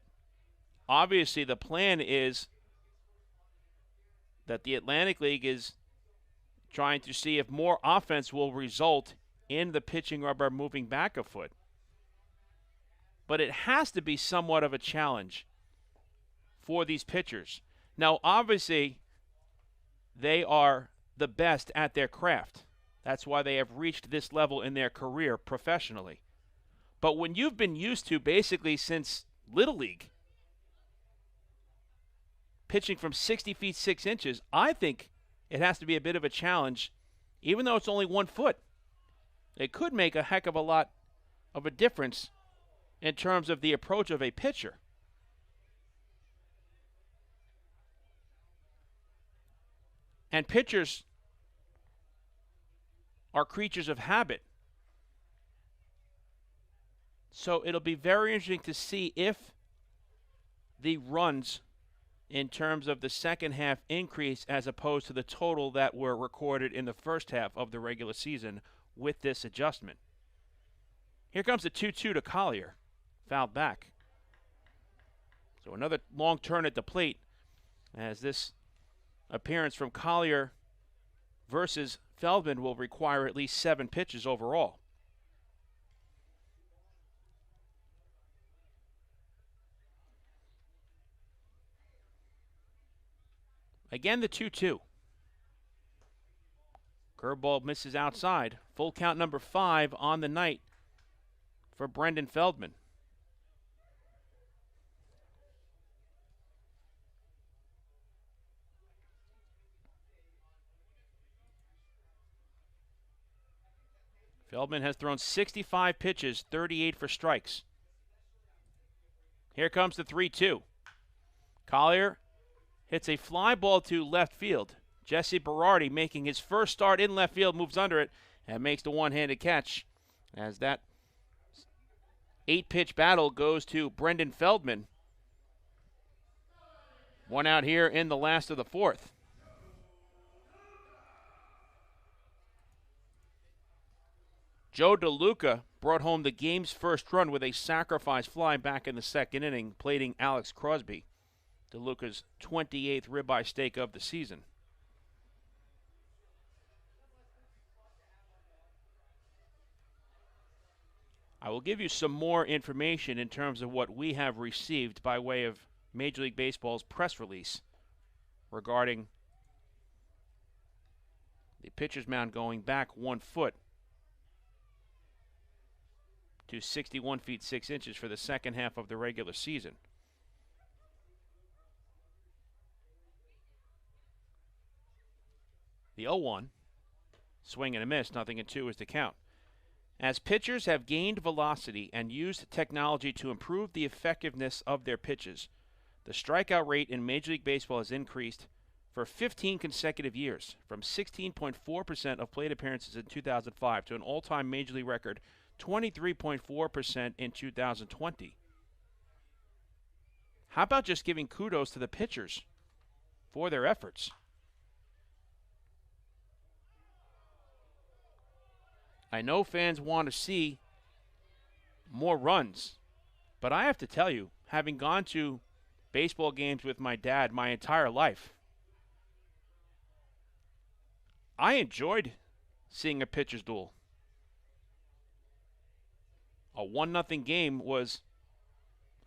obviously the plan is that the Atlantic League is trying to see if more offense will result in the pitching rubber moving back a foot. But it has to be somewhat of a challenge for these pitchers. Now, obviously, they are the best at their craft. That's why they have reached this level in their career professionally. But when you've been used to basically since Little League, pitching from 60 feet 6 inches, I think it has to be a bit of a challenge, even though it's only 1 foot. It could make a heck of a lot of a difference in terms of the approach of a pitcher. And pitchers are creatures of habit. So it'll be very interesting to see if the runs in terms of the second half increase as opposed to the total that were recorded in the first half of the regular season with this adjustment. Here comes the 2-2 to Collier. Fouled back. So another long turn at the plate as this appearance from Collier versus Feldman will require at least 7 pitches overall. Again, the 2-2. Curveball misses outside. Full count number 5 on the night for Brendan Feldman. Feldman has thrown 65 pitches, 38 for strikes. Here comes the 3-2. Collier hits a fly ball to left field. Jesse Berardi, making his first start in left field, moves under it and makes the one-handed catch as that 8-pitch battle goes to Brendan Feldman. 1 out here in the last of the 4th. Joe DeLuca brought home the game's first run with a sacrifice fly back in the second inning, plating Alex Crosby. DeLuca's 28th ribeye steak of the season. I will give you some more information in terms of what we have received by way of Major League Baseball's press release regarding the pitcher's mound going back 1 foot to 61 feet 6 inches for the second half of the regular season. The 0-1, swing and a miss, 0-2 is the count. As pitchers have gained velocity and used technology to improve the effectiveness of their pitches, The strikeout rate in Major League Baseball has increased for 15 consecutive years, from 16.4% of plate appearances in 2005 to an all-time Major League record 23.4% in 2020. How about just giving kudos to the pitchers for their efforts? I know fans want to see more runs, but I have to tell you, having gone to baseball games with my dad my entire life, I enjoyed seeing a pitcher's duel. A 1-0 game was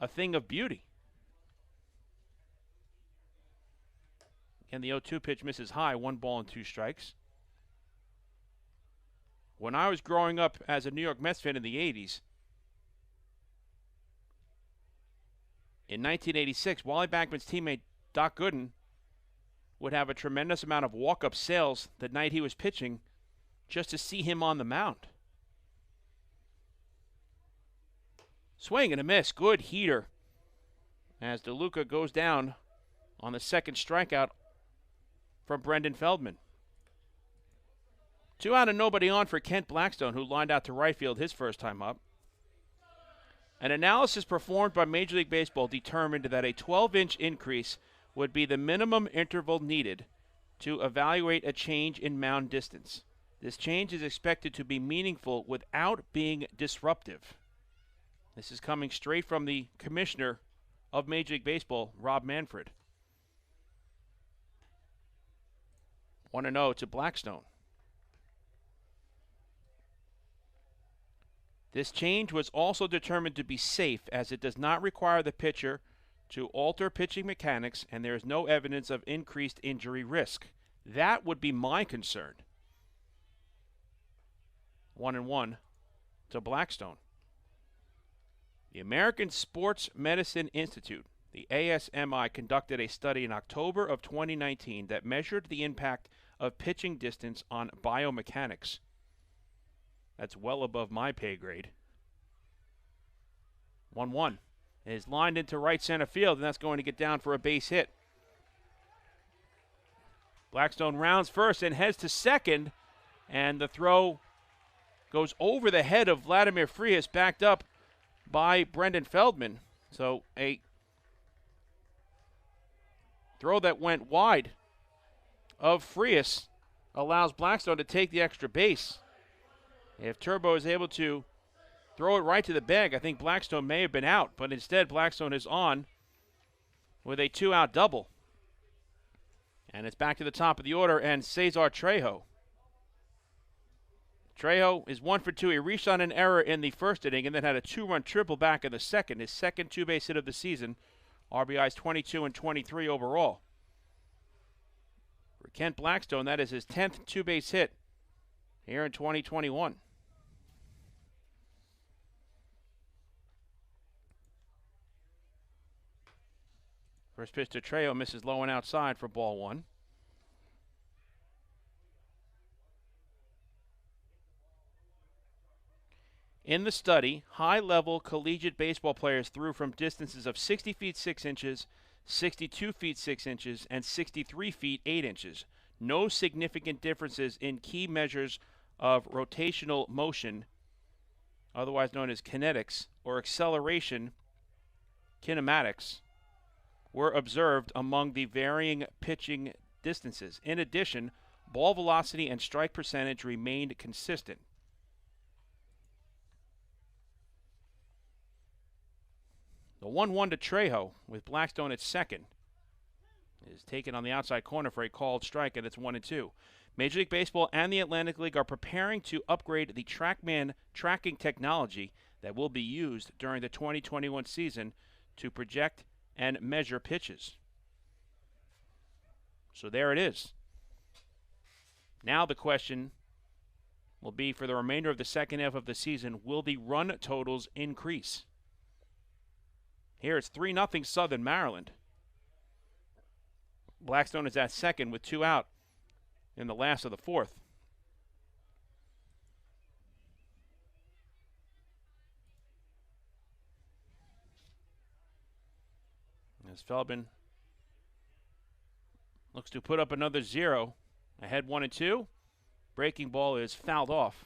a thing of beauty. And the 0-2 pitch misses high, 1 ball and 2 strikes. When I was growing up as a New York Mets fan in the 80s, in 1986, Wally Backman's teammate Doc Gooden would have a tremendous amount of walk-up sales the night he was pitching just to see him on the mound. Swing and a miss. Good heater as DeLuca goes down on the second strikeout from Brendan Feldman. 2 out and nobody on for Kent Blackstone, who lined out to right field his first time up. An analysis performed by Major League Baseball determined that a 12-inch increase would be the minimum interval needed to evaluate a change in mound distance. This change is expected to be meaningful without being disruptive. This is coming straight from the commissioner of Major League Baseball, Rob Manfred. 1-0 to Blackstone. This change was also determined to be safe, as it does not require the pitcher to alter pitching mechanics, and there is no evidence of increased injury risk. That would be my concern. 1-1 to Blackstone. The American Sports Medicine Institute, the ASMI, conducted a study in October of 2019 that measured the impact of pitching distance on biomechanics. That's well above my pay grade. 1-1. It is lined into right center field, and that's going to get down for a base hit. Blackstone rounds first and heads to second, and the throw goes over the head of Vladimir Frias, backed up by Brendan Feldman. So a throw that went wide of Frias allows Blackstone to take the extra base. If Turbo is able to throw it right to the bag, I think Blackstone may have been out, but instead Blackstone is on with a 2-out double. And it's back to the top of the order, and Cesar Trejo. Trejo is 1 for 2. He reached on an error in the first inning and then had a 2-run triple back in the second, his second 2-base hit of the season. RBIs 22 and 23 overall. For Kent Blackstone, that is his 10th 2-base hit here in 2021. First pitch to Trejo misses low and outside for ball 1. In the study, high-level collegiate baseball players threw from distances of 60 feet 6 inches, 62 feet 6 inches, and 63 feet 8 inches. No significant differences in key measures of rotational motion, otherwise known as kinetics, or acceleration, kinematics, were observed among the varying pitching distances. In addition, ball velocity and strike percentage remained consistent. The 1-1 to Trejo with Blackstone at second is taken on the outside corner for a called strike, and it's 1-2. Major League Baseball and the Atlantic League are preparing to upgrade the TrackMan tracking technology that will be used during the 2021 season to project and measure pitches. So there it is. Now the question will be, for the remainder of the second half of the season, will the run totals increase? Here it's 3-0 Southern Maryland. Blackstone is at second with 2 out in the last of the fourth. as Feldman looks to put up another 0. Ahead 1-2. Breaking ball is fouled off.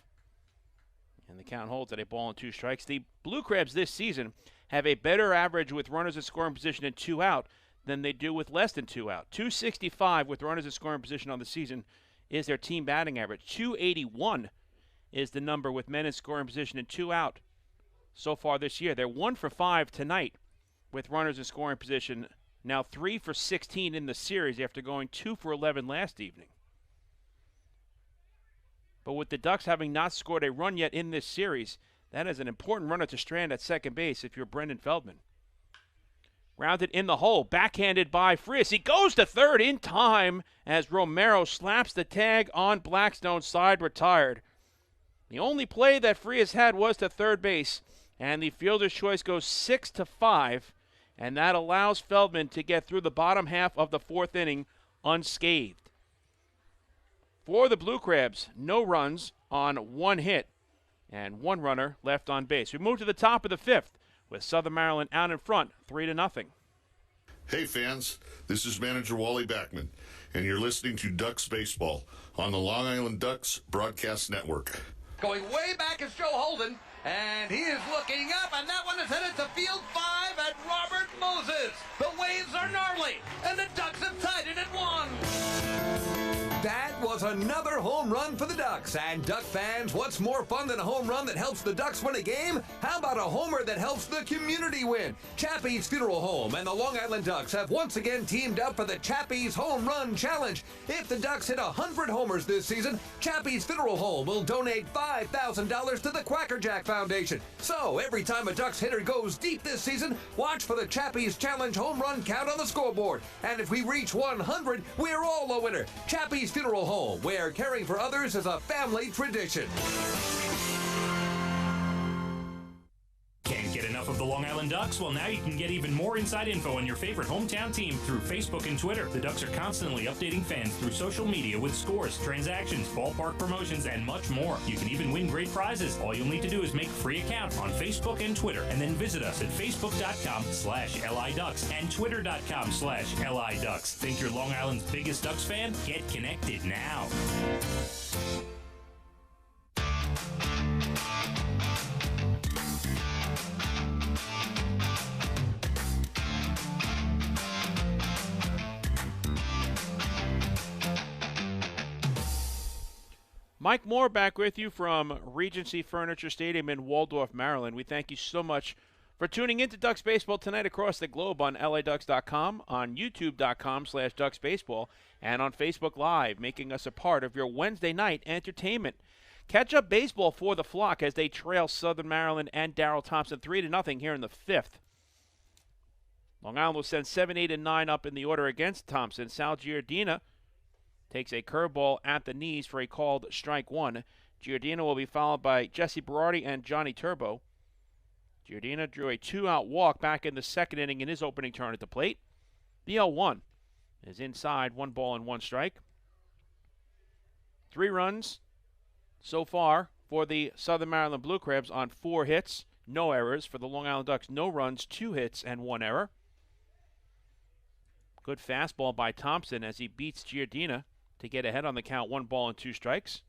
And the count holds at a ball and 2 strikes. The Blue Crabs this season have a better average with runners in scoring position and 2 out than they do with less than 2 out. 265 with runners in scoring position on the season is their team batting average. 281 is the number with men in scoring position and 2 out so far this year. They're 1 for 5 tonight with runners in scoring position. Now 3 for 16 in the series after going 2 for 11 last evening. But with the Ducks having not scored a run yet in this series, that is an important runner to strand at second base if you're Brendan Feldman. Grounded in the hole, backhanded by Frias. He goes to third in time as Romero slaps the tag on Blackstone's side, retired. The only play that Frias had was to third base, and the fielder's choice goes 6-5, and that allows Feldman to get through the bottom half of the 4th inning unscathed. For the Blue Crabs, no runs on 1 hit and 1 runner left on base. We move to the top of the 5th with Southern Maryland out in front, 3-0. Hey fans, this is manager Wally Backman, and you're listening to Ducks Baseball on the Long Island Ducks Broadcast Network. Going way back is Joe Holden, and he is looking up, and that one is headed to field 5 at Robert Moses. The waves are gnarly, and the Ducks have tied it at 1. That was another home run for the Ducks. And Duck fans, what's more fun than a home run that helps the Ducks win a game? How about a homer that helps the community win? Chappie's Funeral Home and the Long Island Ducks have once again teamed up for the Chappie's Home Run Challenge. If the Ducks hit 100 homers this season, Chappie's Funeral Home will donate $5,000 to the Quackerjack Foundation. So every time a Ducks hitter goes deep this season, watch for the Chappie's Challenge home run count on the scoreboard. And if we reach 100, we're all a winner. Chappie's Funeral Home, where caring for others is a family tradition. Can't get enough of the Long Island Ducks? Well, now you can get even more inside info on your favorite hometown team through Facebook and Twitter. The Ducks are constantly updating fans through social media with scores, transactions, ballpark promotions, and much more. You can even win great prizes. All you'll need to do is make a free account on Facebook and Twitter, and then visit us at facebook.com/LIDucks and twitter.com/LIDucks. Think you're Long Island's biggest Ducks fan? Get connected now. Mike Moore back with you from Regency Furniture Stadium in Waldorf, Maryland. We thank you so much for tuning into Ducks Baseball tonight across the globe on LADucks.com, on YouTube.com/DucksBaseball, and on Facebook Live, making us a part of your Wednesday night entertainment. Catch up baseball for the Flock as they trail Southern Maryland and Darrell Thompson 3-0 here in the 5th. Long Island will send 7, 8, and 9 up in the order against Thompson. Sal Giardina takes a curveball at the knees for a called strike 1. Giardina will be followed by Jesse Berardi and Johnny Turbo. Giardina drew a 2-out walk back in the 2nd inning in his opening turn at the plate. The 0-1 is inside, 1 ball and 1 strike. 3 runs so far for the Southern Maryland Blue Crabs on 4 hits. No errors for the Long Island Ducks. No runs, 2 hits, and 1 error. Good fastball by Thompson as he beats Giardina to get ahead on the count, 1 ball and 2 strikes.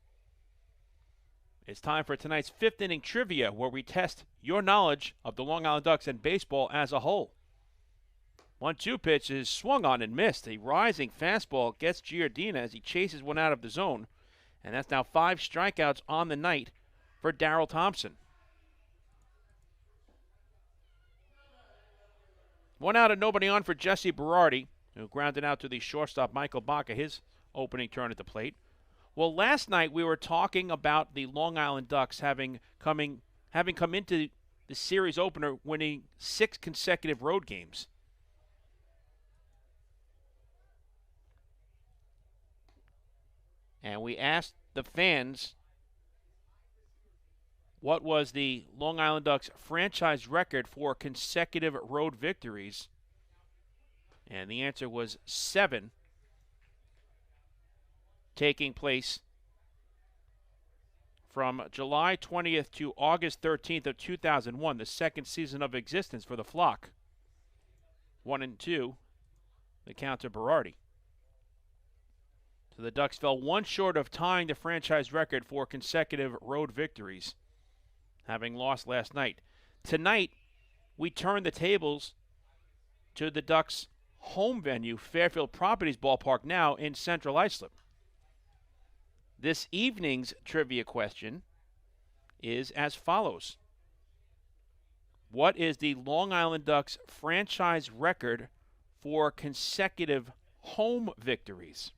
It's time for tonight's 5th inning trivia, where we test your knowledge of the Long Island Ducks and baseball as a whole. 1-2 pitch is swung on and missed. A rising fastball gets Giardina as he chases one out of the zone. And that's now 5 strikeouts on the night for Darrell Thompson. 1 out and nobody on for Jesse Berardi, who grounded out to the shortstop Michael Baca, his opening turn at the plate. Well, last night we were talking about the Long Island Ducks having come into the series opener winning 6 consecutive road games. And we asked the fans what was the Long Island Ducks franchise record for consecutive road victories. And the answer was 7, taking place from July 20th to August 13th of 2001, the 2nd season of existence for the Flock. 1-2, the count to Berardi. So the Ducks fell one short of tying the franchise record for consecutive road victories, having lost last night. Tonight, we turn the tables to the Ducks' home venue, Fairfield Properties Ballpark, now in Central Islip. This evening's trivia question is as follows. What is the Long Island Ducks franchise record for consecutive home victories?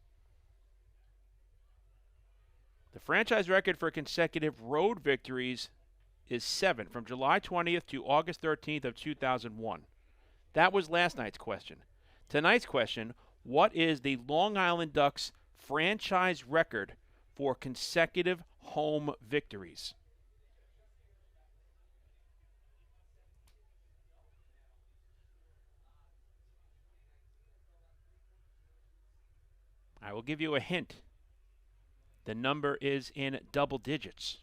The franchise record for consecutive road victories is 7 from July 20th to August 13th of 2001. That was last night's question. Tonight's question, what is the Long Island Ducks franchise record for consecutive home victories? I will give you a hint. The number is in double digits.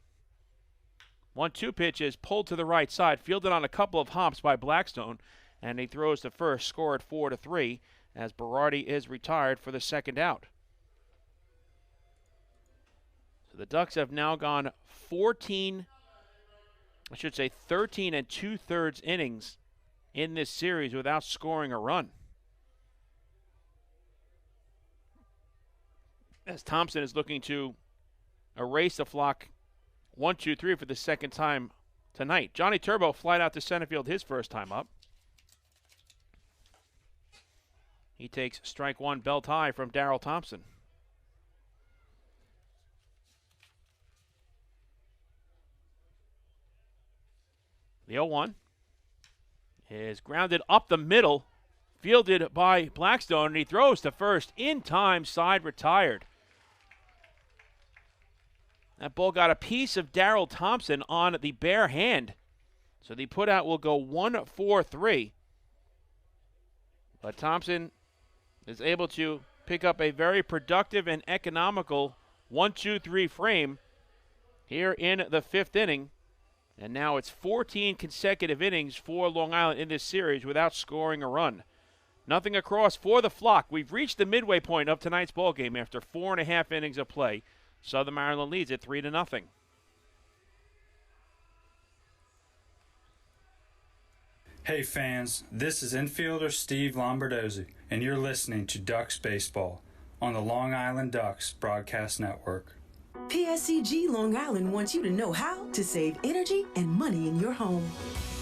1-2 pitch is pulled to the right side, fielded on a couple of hops by Blackstone, and he throws to first, score at 4-3, as Berardi is retired for the second out. So the Ducks have now gone 13 2/3 innings in this series without scoring a run. As Thompson is looking to erase the flock 1-2-3 for the second time tonight. Johnny Turbo flied out to center field his first time up. He takes strike one belt high from Darrell Thompson. The 0-1 is grounded up the middle, fielded by Blackstone, and he throws to first in time, side retired. That ball got a piece of Darrell Thompson on the bare hand. So the putout will go 1-4-3. But Thompson is able to pick up a very productive and economical 1-2-3 frame here in the fifth inning. And now it's 14 consecutive innings for Long Island in this series without scoring a run. Nothing across for the flock. We've reached the midway point of tonight's ballgame after 4.5 innings of play. Southern Maryland leads it 3-0. Hey fans, this is infielder Steve Lombardozzi, and you're listening to Ducks Baseball on the Long Island Ducks Broadcast Network. PSEG Long Island wants you to know how to save energy and money in your home.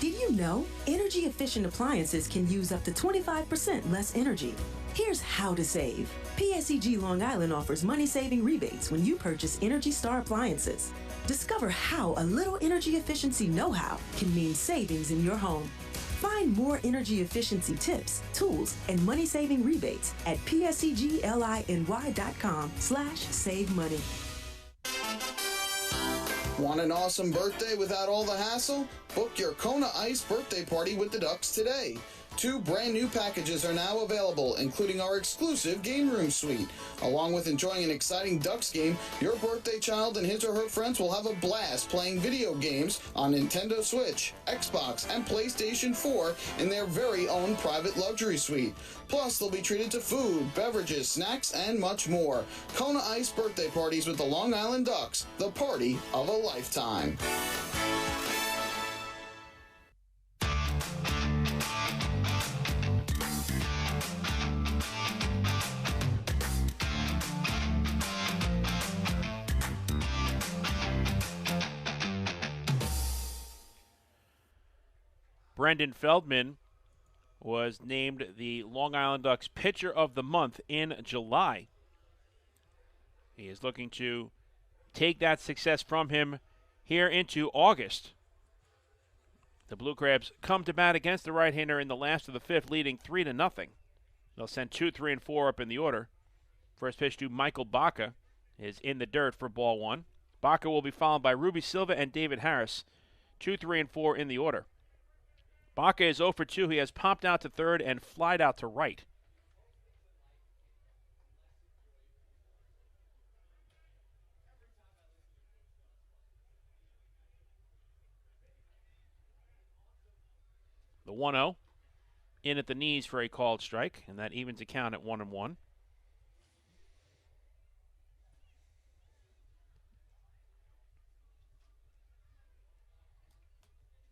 Did you know energy efficient appliances can use up to 25% less energy? Here's how to save. PSEG Long Island offers money-saving rebates when you purchase Energy Star appliances. Discover how a little energy efficiency know-how can mean savings in your home. Find more energy efficiency tips, tools, and money-saving rebates at pseglyny.com/save money. Want an awesome birthday without all the hassle? Book your Kona Ice birthday party with the Ducks today. 2 brand new packages are now available, including our exclusive game room suite. Along with enjoying an exciting Ducks game, your birthday child and his or her friends will have a blast playing video games on Nintendo Switch, Xbox, and PlayStation 4 in their very own private luxury suite. Plus, they'll be treated to food, beverages, snacks, and much more. Kona Ice birthday parties with the Long Island Ducks, the party of a lifetime. Brendan Feldman was named the Long Island Ducks Pitcher of the Month in July. He is looking to take that success from him here into August. The Blue Crabs come to bat against the right-hander in the last of the fifth, leading 3-0. They'll send 2, 3, and 4 up in the order. First pitch to Michael Baca is in the dirt for ball 1. Baca will be followed by Ruby Silva and David Harris, 2, 3, and 4 in the order. Baca is 0 for 2. He has popped out to third and flied out to right. The 1-0 in at the knees for a called strike, and that evens the count at 1-1.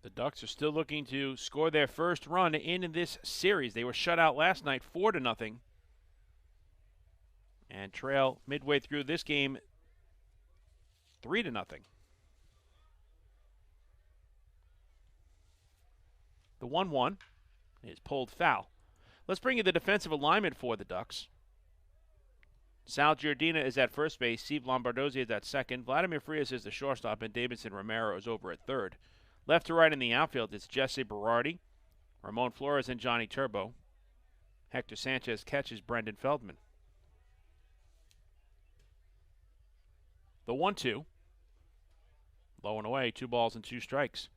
The Ducks are still looking to score their first run in this series. They were shut out last night 4-0 and trail midway through this game 3-0. The 1-1 is pulled foul. Let's bring you the defensive alignment for the Ducks. Sal Giardina is at first base. Steve Lombardozzi is at second. Vladimir Frias is the shortstop, and Davidson Romero is over at third. Left to right in the outfield, it's Jesse Berardi, Ramon Flores, and Johnny Turbo. Hector Sanchez catches Brendan Feldman. The 1-2. Low and away, 2 balls and 2 strikes.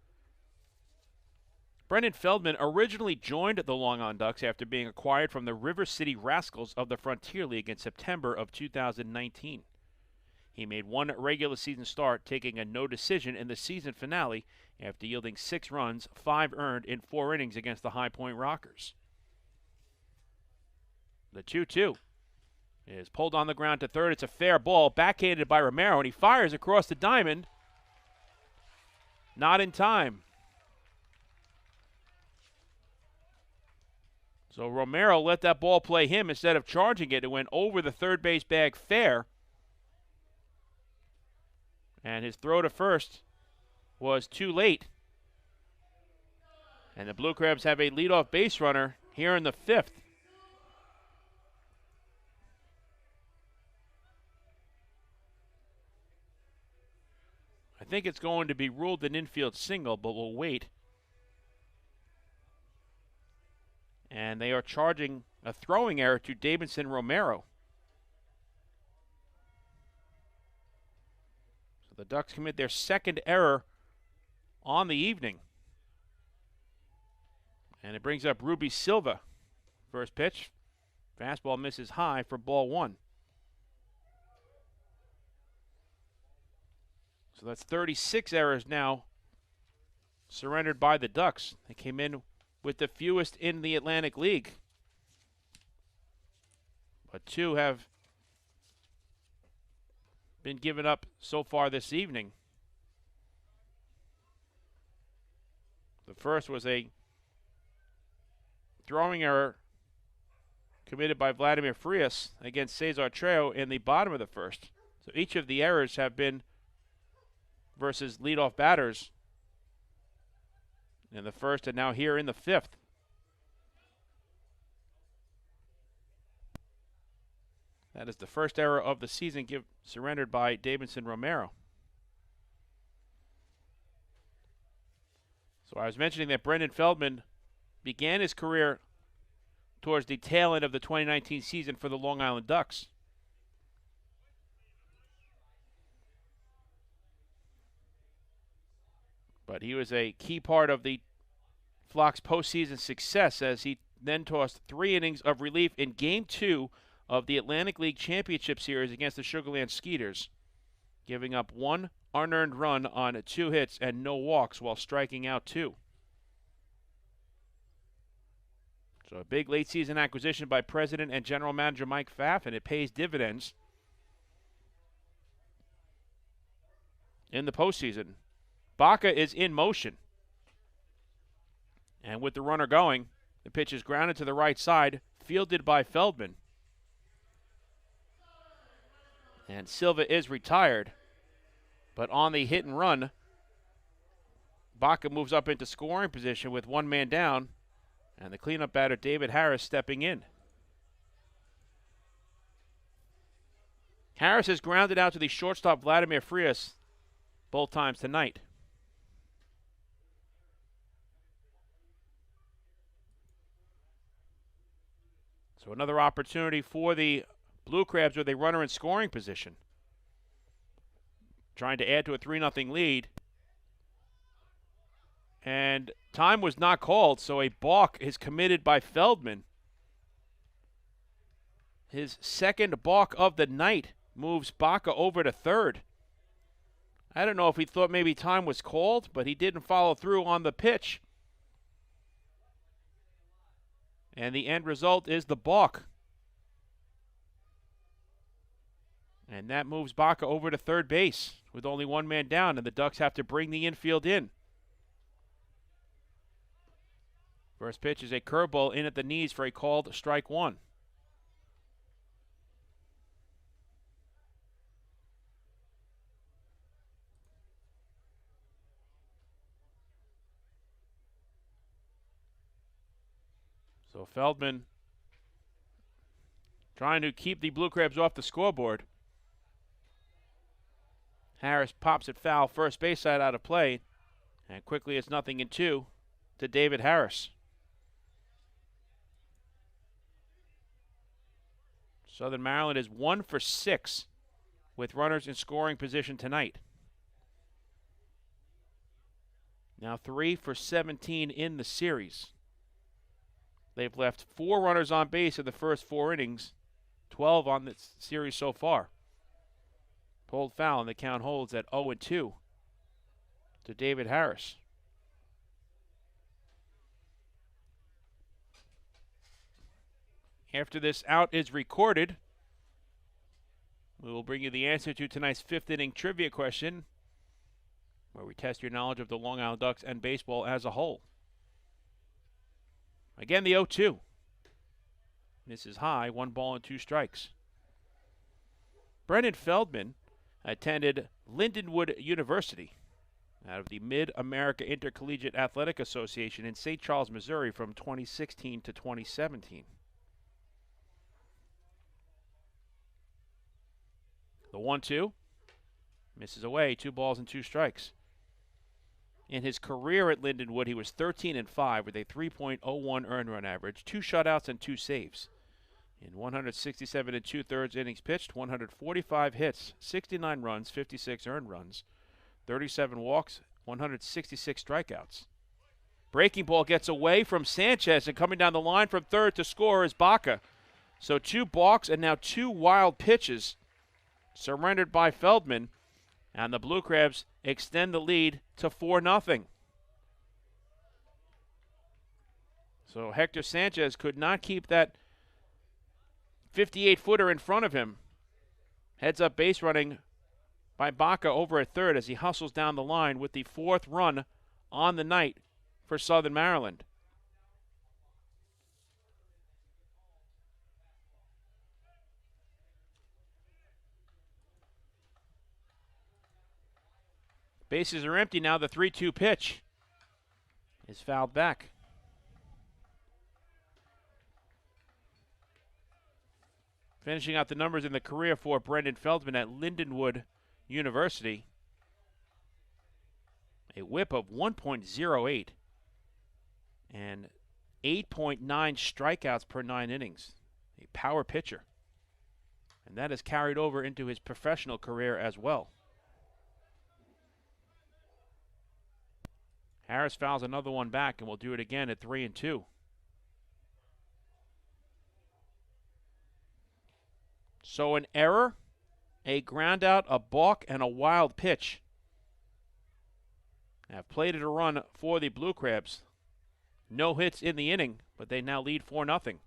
Brendan Feldman originally joined the Long Island Ducks after being acquired from the River City Rascals of the Frontier League in September of 2019. He made 1 regular season start, taking a no decision in the season finale after yielding 6 runs, 5 earned in 4 innings against the High Point Rockers. The 2-2 is pulled on the ground to third. It's a fair ball, backhanded by Romero, and he fires across the diamond. Not in time. So Romero let that ball play him instead of charging it. It went over the third base bag fair. And his throw to first was too late. And the Blue Crabs have a leadoff base runner here in the 5th. I think it's going to be ruled an infield single, but we'll wait. And they are charging a throwing error to Davidson Romero. So the Ducks commit their second error on the evening. And it brings up Ruby Silva. First pitch. Fastball misses high for ball 1. So that's 36 errors now surrendered by the Ducks. They came in with the fewest in the Atlantic League. But 2 have been given up so far this evening. The first was a throwing error committed by Vladimir Frias against Cesar Trejo in the bottom of the first. So each of the errors have been versus leadoff batters in the first and now here in the 5th. That is the first error of the season surrendered by Davidson Romero. So I was mentioning that Brendan Feldman began his career towards the tail end of the 2019 season for the Long Island Ducks. But he was a key part of the Flock's postseason success as he then tossed 3 innings of relief in Game 2 of the Atlantic League Championship Series against the Sugarland Skeeters, giving up 1 unearned run on 2 hits and no walks while striking out 2. So a big late-season acquisition by President and General Manager Mike Pfaff, and it pays dividends in the postseason. Baca is in motion. And with the runner going, the pitch is grounded to the right side, fielded by Feldman. And Silva is retired. But on the hit and run, Baca moves up into scoring position with 1 man down, and the cleanup batter David Harris stepping in. Harris is grounded out to the shortstop Vladimir Frias both times tonight. So another opportunity for the Blue Crabs with a runner in scoring position. Trying to add to a 3-0 lead. And time was not called, so a balk is committed by Feldman. His second balk of the night moves Baca over to third. I don't know if he thought maybe time was called, but he didn't follow through on the pitch. And the end result is the balk. And that moves Baca over to third base with only one man down, and the Ducks have to bring the infield in. First pitch is a curveball in at the knees for a called strike one. So Feldman trying to keep the Blue Crabs off the scoreboard. Harris pops it foul, first base side out of play, and quickly it's 0-2 to David Harris. Southern Maryland is 1 for 6 with runners in scoring position tonight. Now 3 for 17 in the series. They've left 4 runners on base in the first 4 innings, 12 on the series so far. Pulled foul, and the count holds at 0-2 to David Harris. After this out is recorded, we will bring you the answer to tonight's 5th inning trivia question, where we test your knowledge of the Long Island Ducks and baseball as a whole. Again, the 0-2. This is high, 1 ball and 2 strikes. Brendan Feldman attended Lindenwood University out of the Mid-America Intercollegiate Athletic Association in St. Charles, Missouri from 2016 to 2017. The 1-2 misses away, 2 balls and 2 strikes. In his career at Lindenwood, he was 13-5 with a 3.01 earned run average, 2 shutouts and 2 saves. In 167 2/3 innings pitched, 145 hits, 69 runs, 56 earned runs, 37 walks, 166 strikeouts. Breaking ball gets away from Sanchez, and coming down the line from third to score is Baca. So 2 balks and now 2 wild pitches surrendered by Feldman, and the Blue Crabs extend the lead to 4-0. So Hector Sanchez could not keep that 58-footer in front of him. Heads up base running by Baca over at third as he hustles down the line with the 4th run on the night for Southern Maryland. Bases are empty now. The 3-2 pitch is fouled back. Finishing out the numbers in the career for Brendan Feldman at Lindenwood University. A whip of 1.08 and 8.9 strikeouts per 9 innings. A power pitcher. And that is carried over into his professional career as well. Harris fouls another one back, and will do it again at 3-2. So an error, a ground out, a balk, and a wild pitch have plated a run for the Blue Crabs. No hits in the inning, but they now lead 4-0.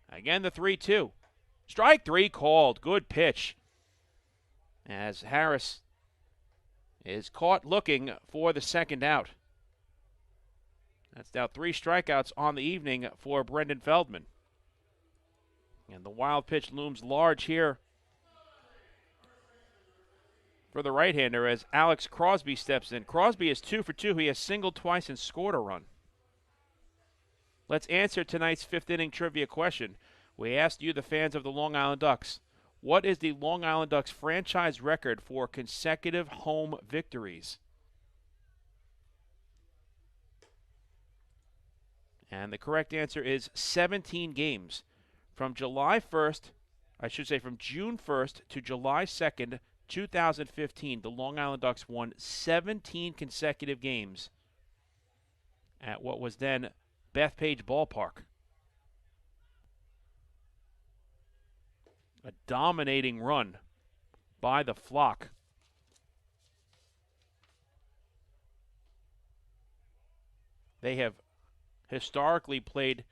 Again, the 3-2. Strike 3 called. Good pitch. As Harris is caught looking for the second out. That's now 3 strikeouts on the evening for Brendan Feldman. And the wild pitch looms large here for the right-hander as Alex Crosby steps in. Crosby is 2 for 2. He has singled twice and scored a run. Let's answer tonight's 5th inning trivia question. We asked you, the fans of the Long Island Ducks, what is the Long Island Ducks franchise record for consecutive home victories? And the correct answer is 17 games. From June 1st to July 2nd, 2015, the Long Island Ducks won 17 consecutive games at what was then Bethpage Ballpark. A dominating run by the Flock. They have historically played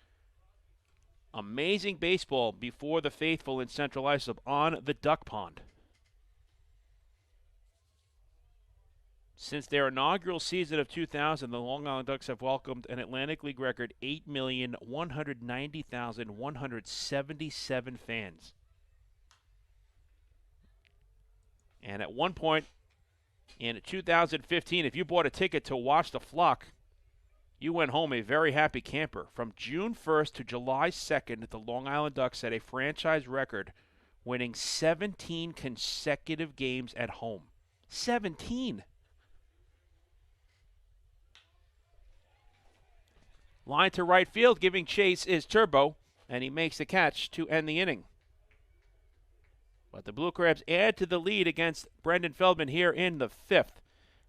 Amazing baseball before the faithful in Central Islip on the Duck Pond. Since their inaugural season of 2000, the Long Island Ducks have welcomed an Atlantic League record 8,190,177 fans. And at one point in 2015, if you bought a ticket to watch the flock, you went home a very happy camper. From June 1st to July 2nd, the Long Island Ducks set a franchise record, winning 17 consecutive games at home. 17! Line to right field, giving chase is Turbo, and he makes the catch to end the inning. But the Blue Crabs add to the lead against Brendan Feldman here in the 5th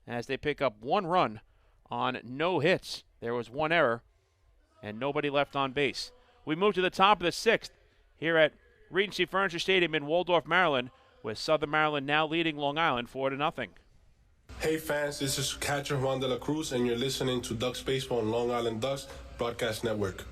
as they pick up one run on no hits. There was one error and nobody left on base. We move to the top of the 6th here at Regency Furniture Stadium in Waldorf, Maryland, with Southern Maryland now leading Long Island 4-0. Hey fans, this is catcher Juan de la Cruz, and you're listening to Ducks Baseball on Long Island Ducks Broadcast Network.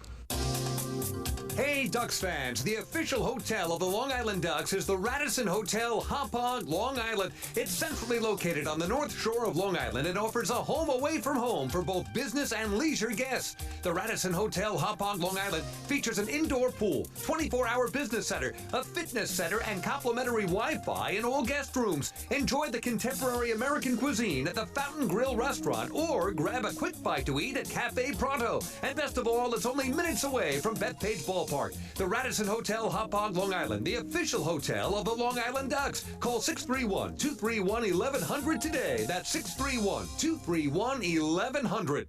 Hey, Ducks fans, the official hotel of the Long Island Ducks is the Radisson Hotel, Hauppauge, Long Island. It's centrally located on the north shore of Long Island and offers a home away from home for both business and leisure guests. The Radisson Hotel, Hauppauge, Long Island features an indoor pool, 24-hour business center, a fitness center, and complimentary Wi-Fi in all guest rooms. Enjoy the contemporary American cuisine at the Fountain Grill restaurant or grab a quick bite to eat at Cafe Pronto. And best of all, it's only minutes away from Bethpage Ballpark. The Radisson Hotel, Hauppauge, Long Island, the official hotel of the Long Island Ducks. Call 631-231-1100 today. That's 631-231-1100.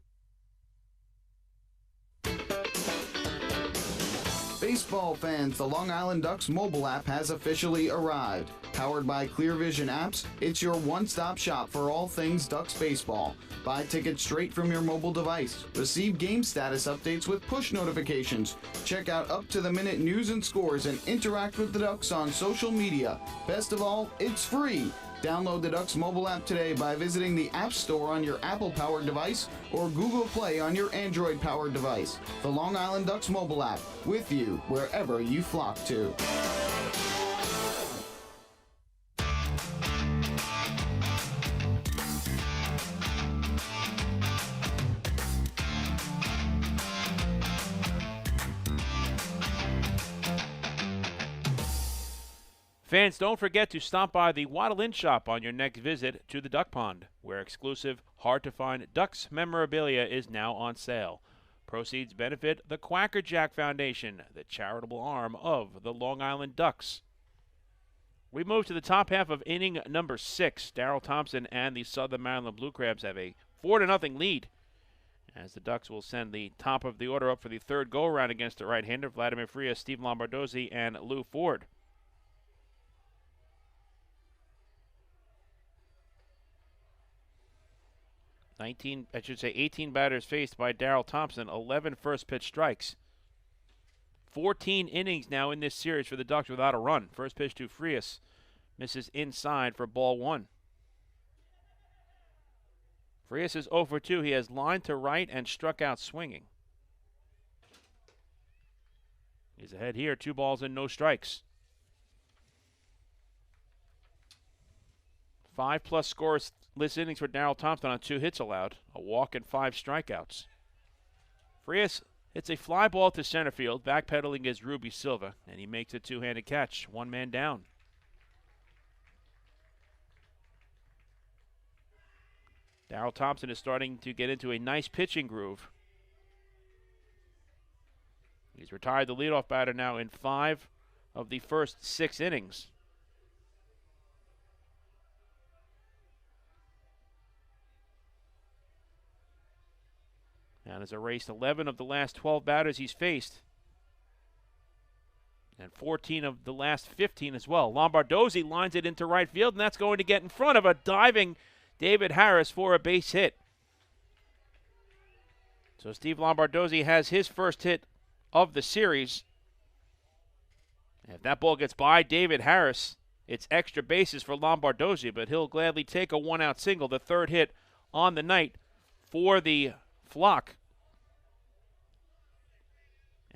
Baseball fans, the Long Island Ducks mobile app has officially arrived. Powered by Clear Vision Apps, it's your one-stop shop for all things Ducks baseball. Buy tickets straight from your mobile device. Receive game status updates with push notifications. Check out up-to-the-minute news and scores and interact with the Ducks on social media. Best of all, it's free. Download the Ducks mobile app today by visiting the App Store on your Apple-powered device or Google Play on your Android-powered device. The Long Island Ducks mobile app, with you wherever you flock to. Fans, don't forget to stop by the Waddle Inn shop on your next visit to the Duck Pond, where exclusive, hard-to-find Ducks memorabilia is now on sale. Proceeds benefit the Quacker Jack Foundation, the charitable arm of the Long Island Ducks. We move to the top half of inning number 6. Darrell Thompson and the Southern Maryland Blue Crabs have a 4-0 lead, as the Ducks will send the top of the order up for the third go-around against the right-hander, Vladimir Frias, Steve Lombardozzi, and Lou Ford. 18 batters faced by Darrell Thompson, 11 first pitch strikes. 14 innings now in this series for the Ducks without a run. First pitch to Frias misses inside for ball 1. Frias is 0 for 2. He has lined to right and struck out swinging. He's ahead here, 2 balls and no strikes. 5+ scoreless innings for Darrell Thompson on 2 hits allowed, a walk and 5 strikeouts. Frias hits a fly ball to center field, backpedaling is Ruby Silva, and he makes a 2-handed catch, 1 man down. Darrell Thompson is starting to get into a nice pitching groove. He's retired the leadoff batter now in 5 of the first 6 innings. And has erased 11 of the last 12 batters he's faced. And 14 of the last 15 as well. Lombardozzi lines it into right field, and that's going to get in front of a diving David Harris for a base hit. So Steve Lombardozzi has his first hit of the series. And if that ball gets by David Harris, it's extra bases for Lombardozzi, but he'll gladly take a 1-out single, the third hit on the night for the Flock.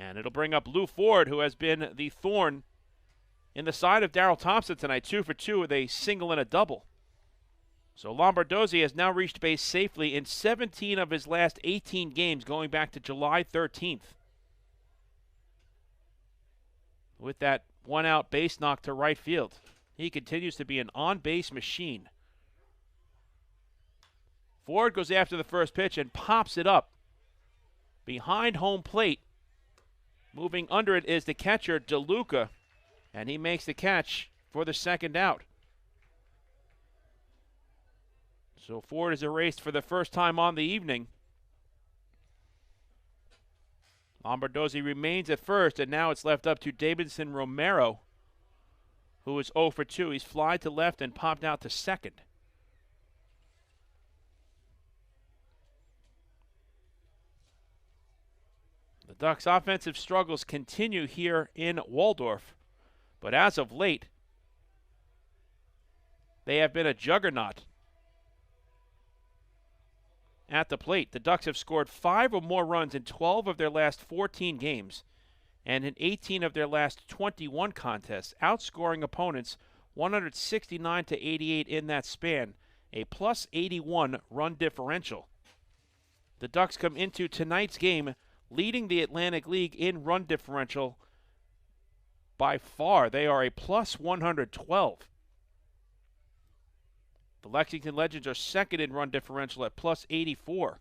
And it'll bring up Lou Ford, who has been the thorn in the side of Darrell Thompson tonight, 2 for 2 with a single and a double. So Lombardozzi has now reached base safely in 17 of his last 18 games, going back to July 13th. With that one-out base knock to right field, he continues to be an on-base machine. Ford goes after the first pitch and pops it up behind home plate. Moving under it is the catcher, DeLuca, and he makes the catch for the second out. So Ford is erased for the first time on the evening. Lombardozzi remains at first, and now it's left up to Davidson Romero, who is 0 for 2. He's flied to left and popped out to second. The Ducks' offensive struggles continue here in Waldorf, but as of late, they have been a juggernaut at the plate. The Ducks have scored 5 or more runs in 12 of their last 14 games and in 18 of their last 21 contests, outscoring opponents 169 to 88 in that span, a plus 81 run differential. The Ducks come into tonight's game leading the Atlantic League in run differential by far. They are a plus 112. The Lexington Legends are second in run differential at plus 84.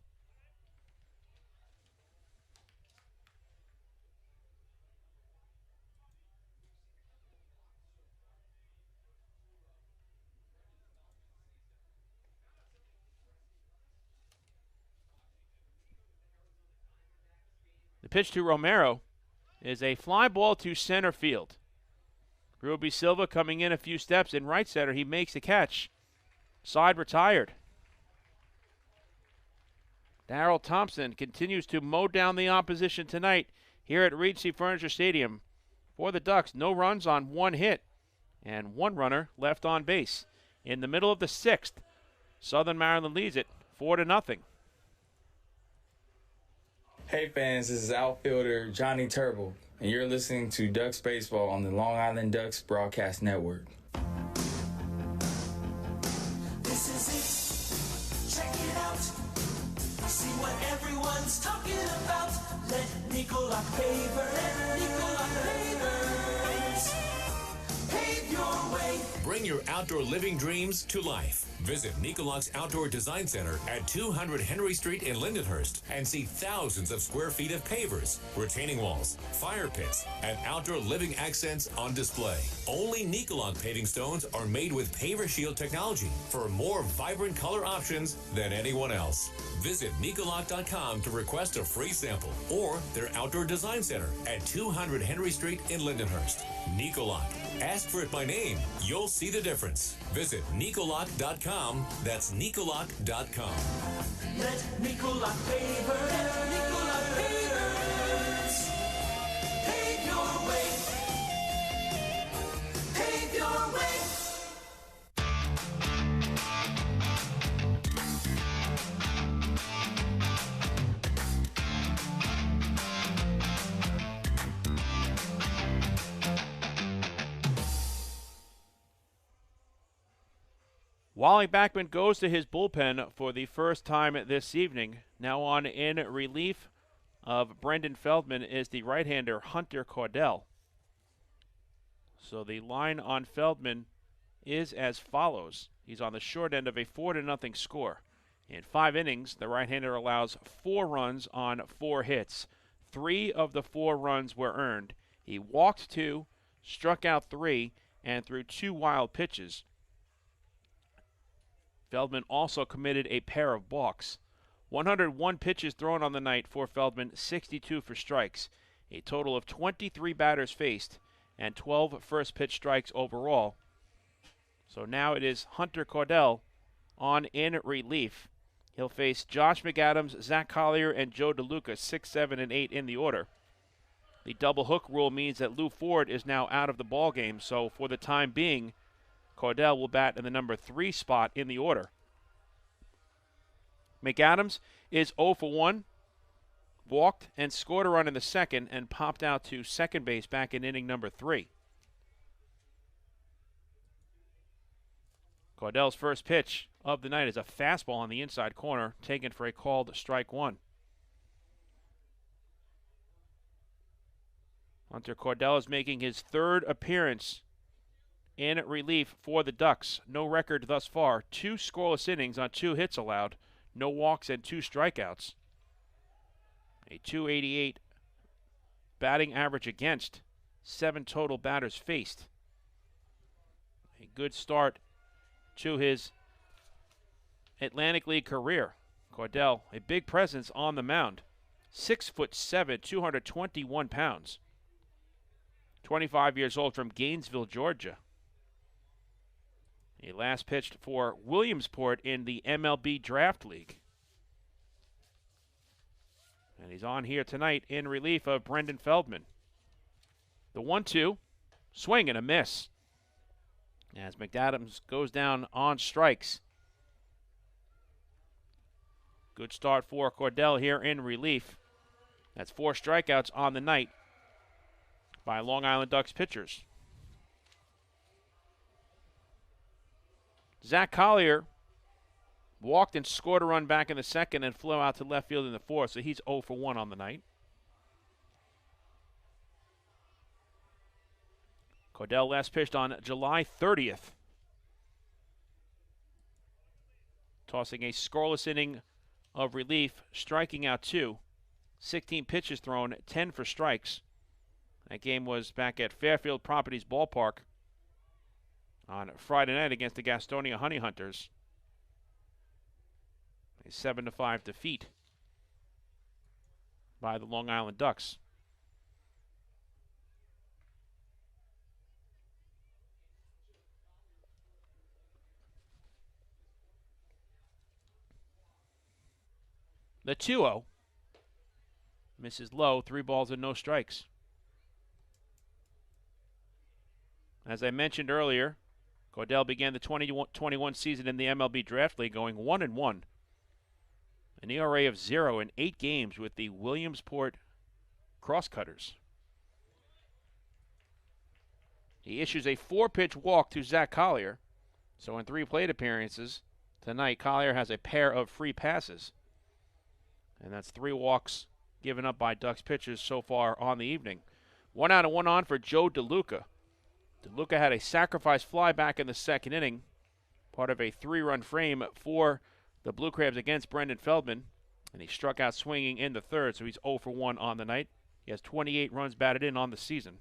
The pitch to Romero is a fly ball to center field. Ruby Silva coming in a few steps in right center. He makes the catch. Side retired. Darrell Thompson continues to mow down the opposition tonight here at Regency Furniture Stadium. For the Ducks, no runs on 1 hit and 1 runner left on base. In the middle of the 6th, Southern Maryland leads it 4-0. Hey fans, this is outfielder Johnny Turble, and you're listening to Ducks Baseball on the Long Island Ducks Broadcast Network. This is it. Check it out. See what everyone's talking about. Let Nicolak pave your way. Bring your outdoor living dreams to life. Visit Nicolak's Outdoor Design Center at 200 Henry Street in Lindenhurst and see thousands of square feet of pavers, retaining walls, fire pits, and outdoor living accents on display. Only Nicolak paving stones are made with Paver Shield technology for more vibrant color options than anyone else. Visit Nicolak.com to request a free sample or their Outdoor Design Center at 200 Henry Street in Lindenhurst. Nicolak. Ask for it by name. You'll see the difference. Visit Nicolak.com. That's Nicolak.com. Let Nicolak pavers pave your way. Pave your way. Wally Backman goes to his bullpen for the first time this evening. Now on in relief of Brendan Feldman is the right-hander Hunter Cordell. So the line on Feldman is as follows. He's on the short end of a 4-0 score. In 5 innings, the right-hander allows 4 runs on 4 hits. 3 of the 4 runs were earned. He walked 2, struck out 3, and threw 2 wild pitches. Feldman also committed a pair of balks. 101 pitches thrown on the night for Feldman, 62 for strikes. A total of 23 batters faced and 12 first pitch strikes overall. So now it is Hunter Cordell on in relief. He'll face Josh McAdams, Zach Collier, and Joe DeLuca, 6, 7, and 8 in the order. The double hook rule means that Lou Ford is now out of the ballgame, so for the time being, Cordell will bat in the number 3 spot in the order. McAdams is 0 for 1. walked and scored a run in the second and popped out to second base back in inning number 3. Cordell's first pitch of the night is a fastball on the inside corner, taken for a called strike 1. Hunter Cordell is making his third appearance in relief for the Ducks. No record thus far. 2 scoreless innings on 2 hits allowed, no walks and 2 strikeouts. A .288 batting average against, 7 total batters faced. A good start to his Atlantic League career. Cordell, a big presence on the mound. 6'7", 221 pounds. 25 years old from Gainesville, Georgia. He last pitched for Williamsport in the MLB Draft League. And he's on here tonight in relief of Brendan Feldman. The 1-2, swing and a miss, as McAdams goes down on strikes. Good start for Cordell here in relief. That's 4 strikeouts on the night by Long Island Ducks pitchers. Zach Collier walked and scored a run back in the second and flew out to left field in the fourth, so he's 0 for 1 on the night. Cordell last pitched on July 30th. Tossing a scoreless inning of relief, striking out 2. 16 pitches thrown, 10 for strikes. That game was back at Fairfield Properties Ballpark on Friday night against the Gastonia Honey Hunters. A 7-5 defeat by the Long Island Ducks. The 2-0 misses low, 3 balls and no strikes. As I mentioned earlier, Cordell began the 2021 season in the MLB Draft League going 1-1. An ERA of 0 in 8 games with the Williamsport Crosscutters. He issues a 4-pitch walk to Zach Collier. So in 3 plate appearances tonight, Collier has a pair of free passes. And that's 3 walks given up by Ducks pitchers so far on the evening. 1 out and 1 on for Joe DeLuca. DeLuca had a sacrifice fly back in the second inning, part of a 3-run frame for the Blue Crabs against Brendan Feldman, and he struck out swinging in the third, so he's 0 for 1 on the night. He has 28 runs batted in on the season.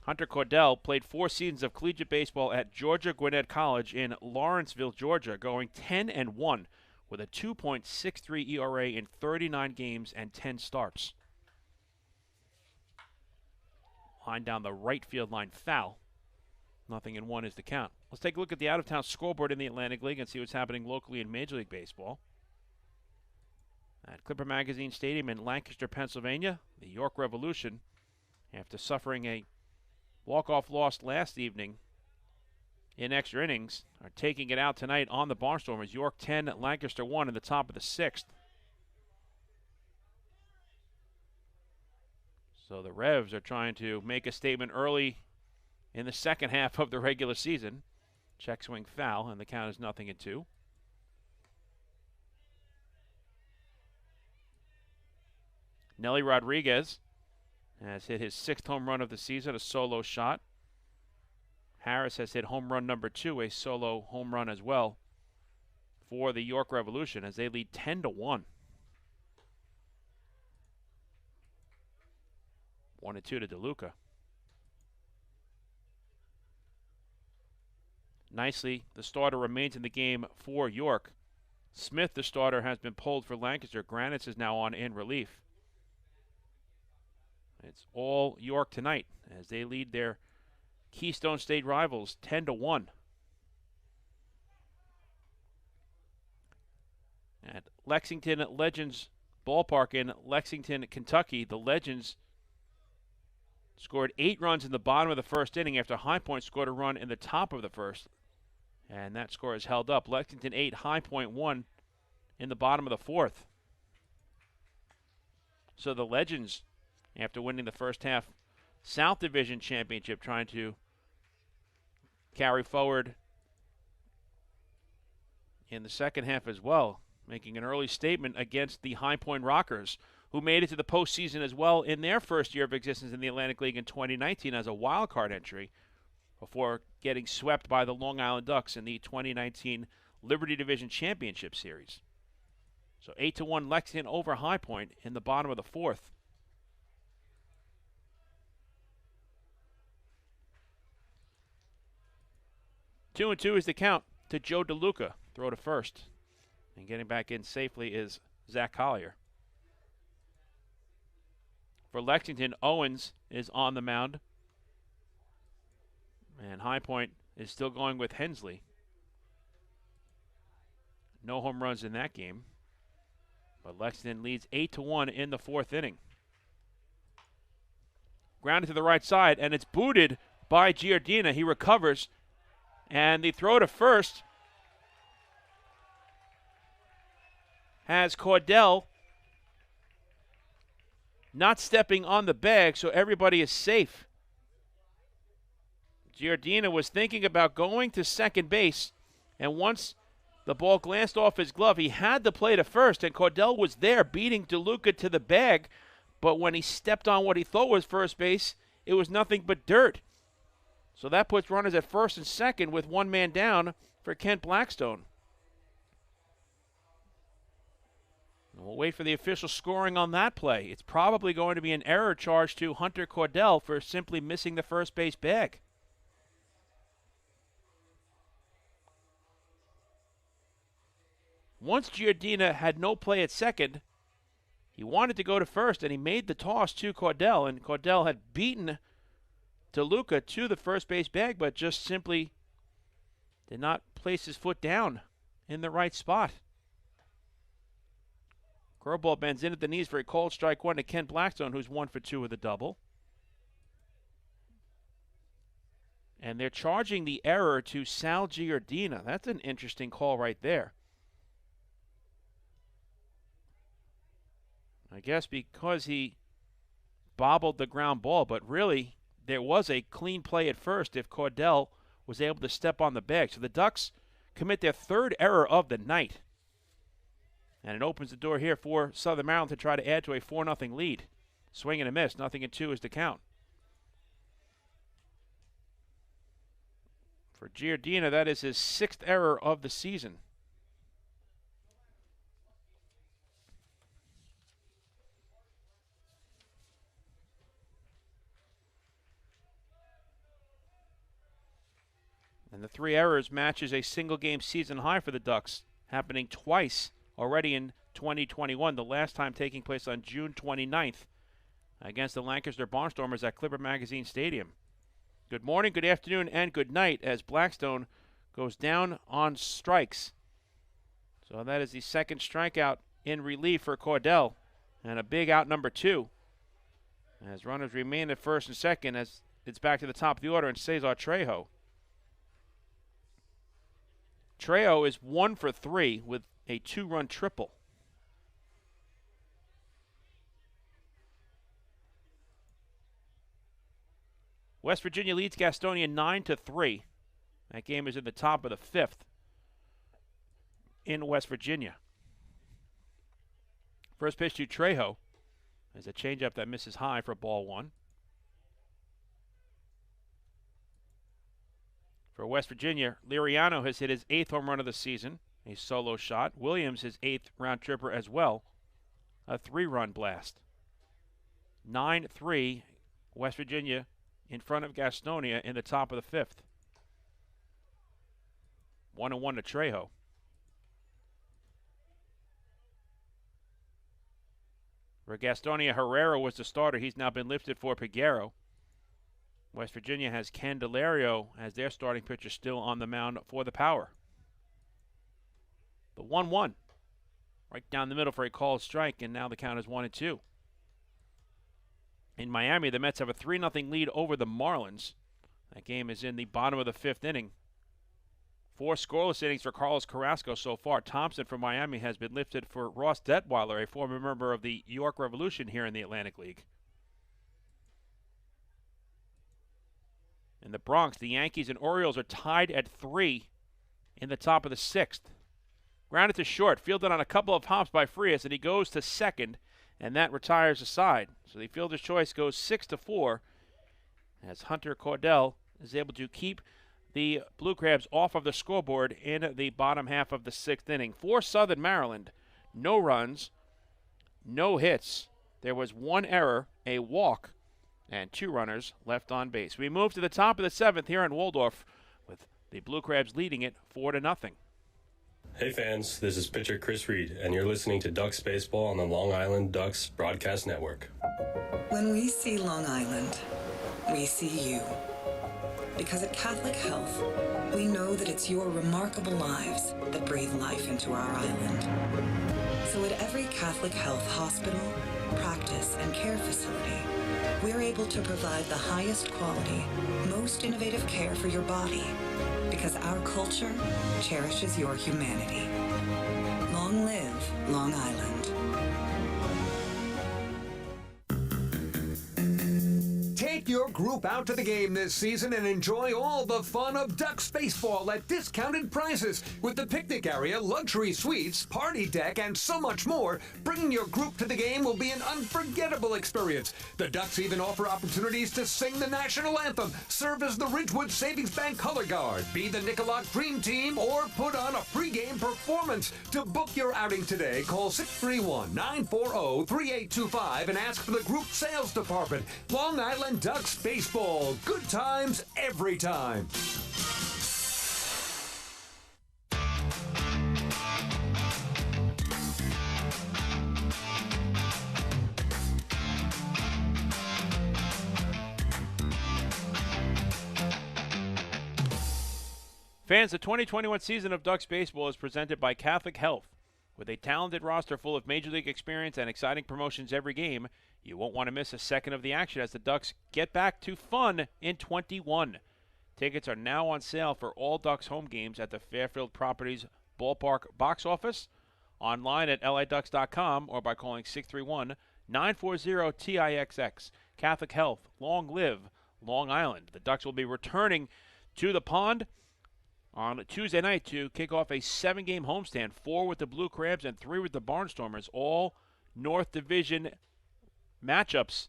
Hunter Cordell played 4 seasons of collegiate baseball at Georgia Gwinnett College in Lawrenceville, Georgia, going 10-1 with a 2.63 ERA in 39 games and 10 starts. Line down the right field line, foul. 0-1 is the count. Let's take a look at the out-of-town scoreboard in the Atlantic League and see what's happening locally in Major League Baseball. At Clipper Magazine Stadium in Lancaster, Pennsylvania, the York Revolution, after suffering a walk-off loss last evening in extra innings, are taking it out tonight on the Barnstormers. York 10, Lancaster 1 in the top of the 6th. So the Revs are trying to make a statement early in the second half of the regular season. Check swing foul, and the count is 0-2. Nelly Rodriguez has hit his 6th home run of the season, a solo shot. Harris has hit home run number 2, a solo home run as well, for the York Revolution as they lead 10-1. 1-2 to DeLuca. Nicely, the starter remains in the game for York. Smith, the starter, has been pulled for Lancaster. Granitz is now on in relief. It's all York tonight as they lead their Keystone State rivals 10-1. At Lexington Legends Ballpark in Lexington, Kentucky, the Legends scored 8 runs in the bottom of the first inning after High Point scored a run in the top of the first. And that score is held up. Lexington 8, High Point 1 in the bottom of the fourth. So the Legends, after winning the first half South Division championship, trying to carry forward in the second half as well, making an early statement against the High Point Rockers, who made it to the postseason as well in their first year of existence in the Atlantic League in 2019 as a wild card entry, before getting swept by the Long Island Ducks in the 2019 Liberty Division Championship Series. So 8-1 Lexington over High Point in the bottom of the fourth. Two and two is the count to Joe DeLuca. Throw to first. And getting back in safely is Zach Collier. For Lexington, Owens is on the mound. And High Point is still going with Hensley. No home runs in that game. But Lexington leads 8-1 in the fourth inning. Grounded to the right side, and it's booted by Giardina. He recovers. And the throw to first has Cordell not stepping on the bag, so everybody is safe. Giardina was thinking about going to second base, and once the ball glanced off his glove, he had to play to first, and Cordell was there beating DeLuca to the bag, but when he stepped on what he thought was first base, it was nothing but dirt. So that puts runners at first and second with one man down for Kent Blackstone. We'll wait for the official scoring on that play. It's probably going to be an error charge to Hunter Cordell for simply missing the first base bag. Once Giardina had no play at second, he wanted to go to first, and he made the toss to Cordell, and Cordell had beaten DeLuca to the first base bag, but just simply did not place his foot down in the right spot. Curveball bends in at the knees for a cold strike one to Kent Blackstone, who's 1 for 2 with a double. And they're charging the error to Sal Giardina. That's an interesting call right there. I guess because he bobbled the ground ball, but really there was a clean play at first if Cordell was able to step on the bag. So the Ducks commit their third error of the night. And it opens the door here for Southern Maryland to try to add to a 4-0 lead. Swing and a miss. 0-2 is the count. For Giardina, that is his 6th error of the season. And the 3 errors matches a single-game season high for the Ducks, happening twice already in 2021, the last time taking place on June 29th against the Lancaster Barnstormers at Clipper Magazine Stadium. Good morning, good afternoon, and good night as Blackstone goes down on strikes. So that is the second strikeout in relief for Cordell, and a big out number 2. As runners remain at first and second as it's back to the top of the order and Cesar Trejo. Trejo is 1 for 3 with a 2-run triple. West Virginia leads Gastonia 9-3. That game is in the top of the 5th in West Virginia. First pitch to Trejo is a changeup that misses high for ball 1. For West Virginia, Liriano has hit his 8th home run of the season, a solo shot. Williams, his 8th round tripper as well, a 3-run blast. 9-3, West Virginia in front of Gastonia in the top of the 5th. 1-1 to Trejo. For Gastonia, Herrera was the starter. He's now been lifted for Peguero. West Virginia has Candelario as their starting pitcher still on the mound for the Power. The 1-1. Right down the middle for a called strike, and now the count is 1-2. In Miami, the Mets have a 3-0 lead over the Marlins. That game is in the bottom of the 5th inning. 4 scoreless innings for Carlos Carrasco so far. Thompson from Miami has been lifted for Ross Detweiler, a former member of the York Revolution here in the Atlantic League. In the Bronx, the Yankees and Orioles are tied at 3 in the top of the 6th. Grounded to short, fielded on a couple of hops by Frias, and he goes to second, and that retires the side. So the fielder's choice goes 6-4 as Hunter Cordell is able to keep the Blue Crabs off of the scoreboard in the bottom half of the 6th inning. For Southern Maryland, no runs, no hits. There was 1 error, a walk, and 2 runners left on base. We move to the top of the 7th here in Waldorf with the Blue Crabs leading it 4-0. Hey fans, this is pitcher Chris Reed, and you're listening to Ducks Baseball on the Long Island Ducks Broadcast Network. When we see Long Island, we see you. Because at Catholic Health, we know that it's your remarkable lives that breathe life into our island. So at every Catholic Health hospital, practice, and care facility, we're able to provide the highest quality, most innovative care for your body, because our culture cherishes your humanity. Long live Long Island. Take your group out to the game this season and enjoy all the fun of Ducks baseball at discounted prices with the picnic area, luxury suites, party deck, and so much more. Bringing your group to the game will be an unforgettable experience. The Ducks even offer opportunities to sing the national anthem, serve as the Ridgewood Savings Bank color guard, be the Nicolak Dream Team, or put on a pregame performance. To book your outing today, call 631-940-3825 and ask for the group sales department. Long Island Ducks baseball. Good times every time. Fans, the 2021 season of Ducks baseball is presented by Catholic Health. With a talented roster full of Major League experience and exciting promotions every game, you won't want to miss a second of the action as the Ducks get back to fun in 21. Tickets are now on sale for all Ducks home games at the Fairfield Properties Ballpark box office, online at liducks.com, or by calling 631-940-TIXX. Catholic Health, long live Long Island. The Ducks will be returning to the pond on Tuesday night to kick off a 7-game homestand, 4 with the Blue Crabs and 3 with the Barnstormers, all North Division matchups.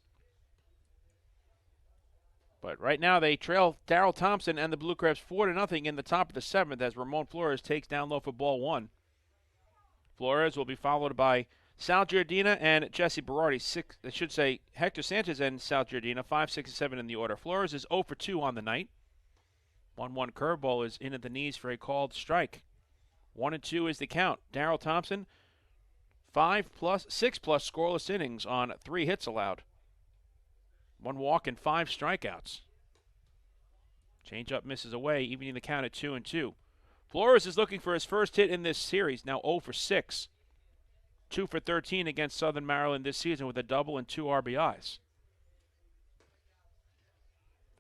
But right now they trail Darrell Thompson and the Blue Crabs 4-0 in the top of the 7th as Ramon Flores takes down low for ball 1. Flores will be followed by Sal Giardina and Jesse Berardi. Hector Sanchez and Sal Giardina, 5, 6, and 7 in the order. Flores is 0 for 2 on the night. 1-1 curveball is in at the knees for a called strike. 1-2 is the count. Darrell Thompson, 6+ scoreless innings on 3 hits allowed. 1 walk and 5 strikeouts. Changeup misses away, evening the count at 2-2. Flores is looking for his first hit in this series, now 0 for 6. 2 for 13 against Southern Maryland this season with a double and 2 RBIs.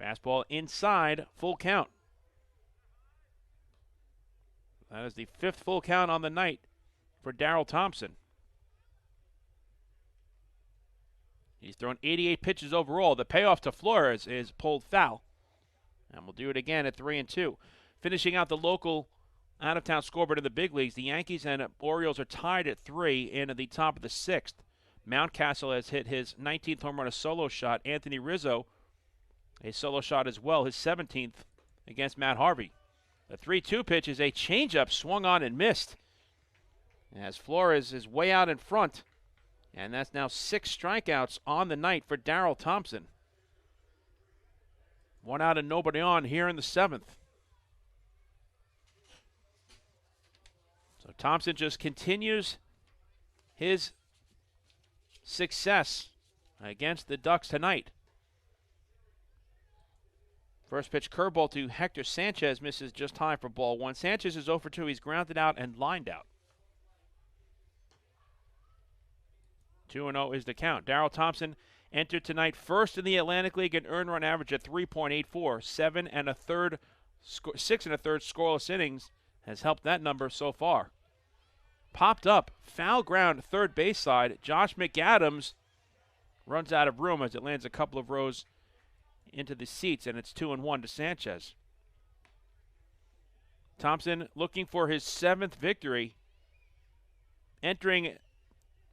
Fastball inside, full count. That is the 5th full count on the night for Darrell Thompson. He's thrown 88 pitches overall. The payoff to Flores is pulled foul. And we'll do it again at 3-2. Finishing out the local out-of-town scoreboard in the big leagues, the Yankees and Orioles are tied at 3 in the top of the 6th. Mountcastle has hit his 19th home run, a solo shot. Anthony Rizzo, a solo shot as well, his 17th against Matt Harvey. The 3-2 pitch is a changeup swung on and missed, as Flores is way out in front. And that's now 6 strikeouts on the night for Darrell Thompson. 1 out and nobody on here in the 7th. So Thompson just continues his success against the Ducks tonight. First pitch curveball to Hector Sanchez misses just high for ball 1. Sanchez is 0 for 2. He's grounded out and lined out. 2-0 is the count. Darrell Thompson entered tonight first in the Atlantic League in earned run average at 3.84, 6 1/3 scoreless innings, has helped that number so far. Popped up, foul ground, third base side. Josh McAdams runs out of room as it lands a couple of rows into the seats, and it's 2-1 to Sanchez. Thompson looking for his 7th victory. Entering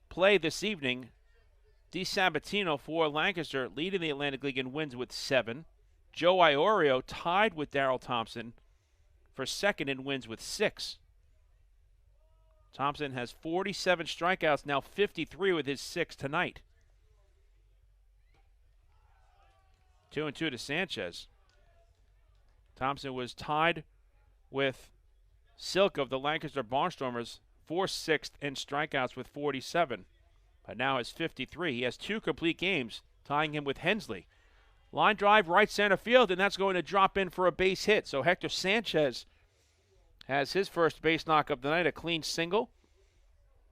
play this evening, DiSabatino for Lancaster, leading the Atlantic League in wins with 7. Joe Iorio tied with Darrell Thompson for second in wins with 6. Thompson has 47 strikeouts, now 53 with his 6 tonight. 2-2 to Sanchez. Thompson was tied with Silk of the Lancaster Barnstormers for 6th in strikeouts with 47, but now has 53. He has 2 complete games, tying him with Hensley. Line drive right center field, and that's going to drop in for a base hit. So Hector Sanchez has his first base knock of the night, a clean single.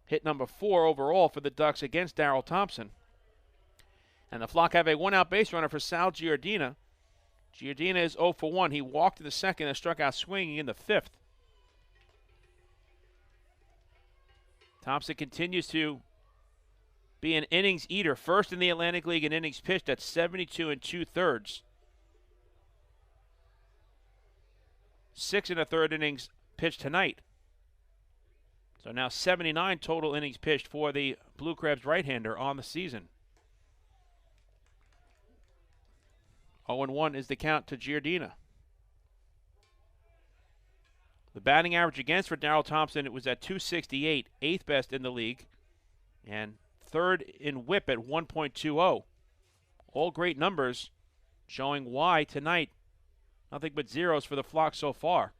Hit number 4 overall for the Ducks against Darrell Thompson. And the Flock have a 1-out base runner for Sal Giardina. Giardina is 0 for 1. He walked in the 2nd and struck out swinging in the 5th. Thompson continues to be an innings eater, first in the Atlantic League in innings pitched at 72 2/3. 6 1/3 innings pitched tonight. So now 79 total innings pitched for the Blue Crabs right-hander on the season. 0-1 is the count to Giardina. The batting average against for Darrell Thompson, it was at .268, 8th best in the league, and 3rd in whip at 1.20. All great numbers, showing why tonight nothing but zeros for the Flock so far.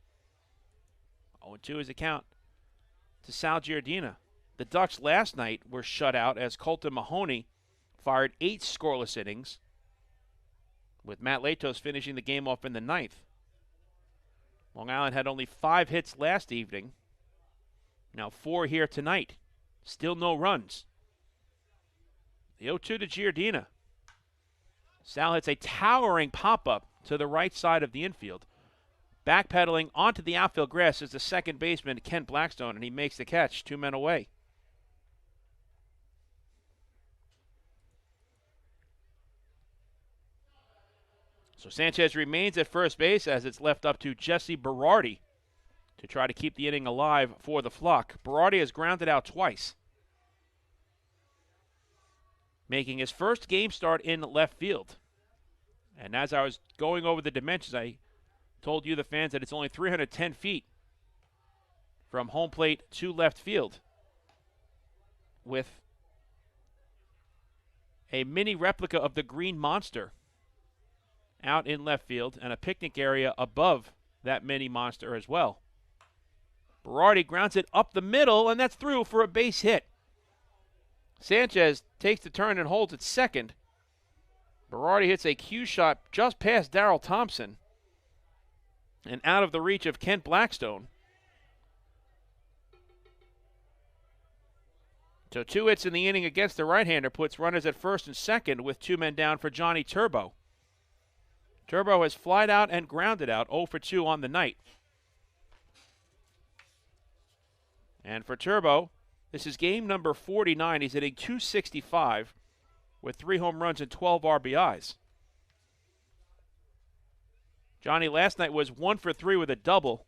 0-2 is the count to Sal Giardina. The Ducks last night were shut out as Colton Mahoney fired 8 scoreless innings, with Matt Latos finishing the game off in the 9th. Long Island had only 5 hits last evening. Now 4 here tonight. Still no runs. The 0-2 to Giardina. Sal hits a towering pop-up to the right side of the infield. Backpedaling onto the outfield grass is the second baseman, Ken Blackstone, and he makes the catch, 2 men away. So Sanchez remains at first base as it's left up to Jesse Berardi to try to keep the inning alive for the Flock. Berardi has grounded out twice, making his first game start in left field. And as I was going over the dimensions, I told you, the fans, that it's only 310 feet from home plate to left field, with a mini replica of the Green Monster out in left field and a picnic area above that mini monster as well. Berardi grounds it up the middle, and that's through for a base hit. Sanchez takes the turn and holds at second. Berardi hits a cue shot just past Darrell Thompson and out of the reach of Kent Blackstone. So 2 hits in the inning against the right-hander puts runners at first and second with 2 men down for Johnny Turbo. Turbo has flied out and grounded out, 0 for 2 on the night. And for Turbo, this is game number 49. He's hitting .265 with 3 home runs and 12 RBIs. Johnny last night was 1 for 3 with a double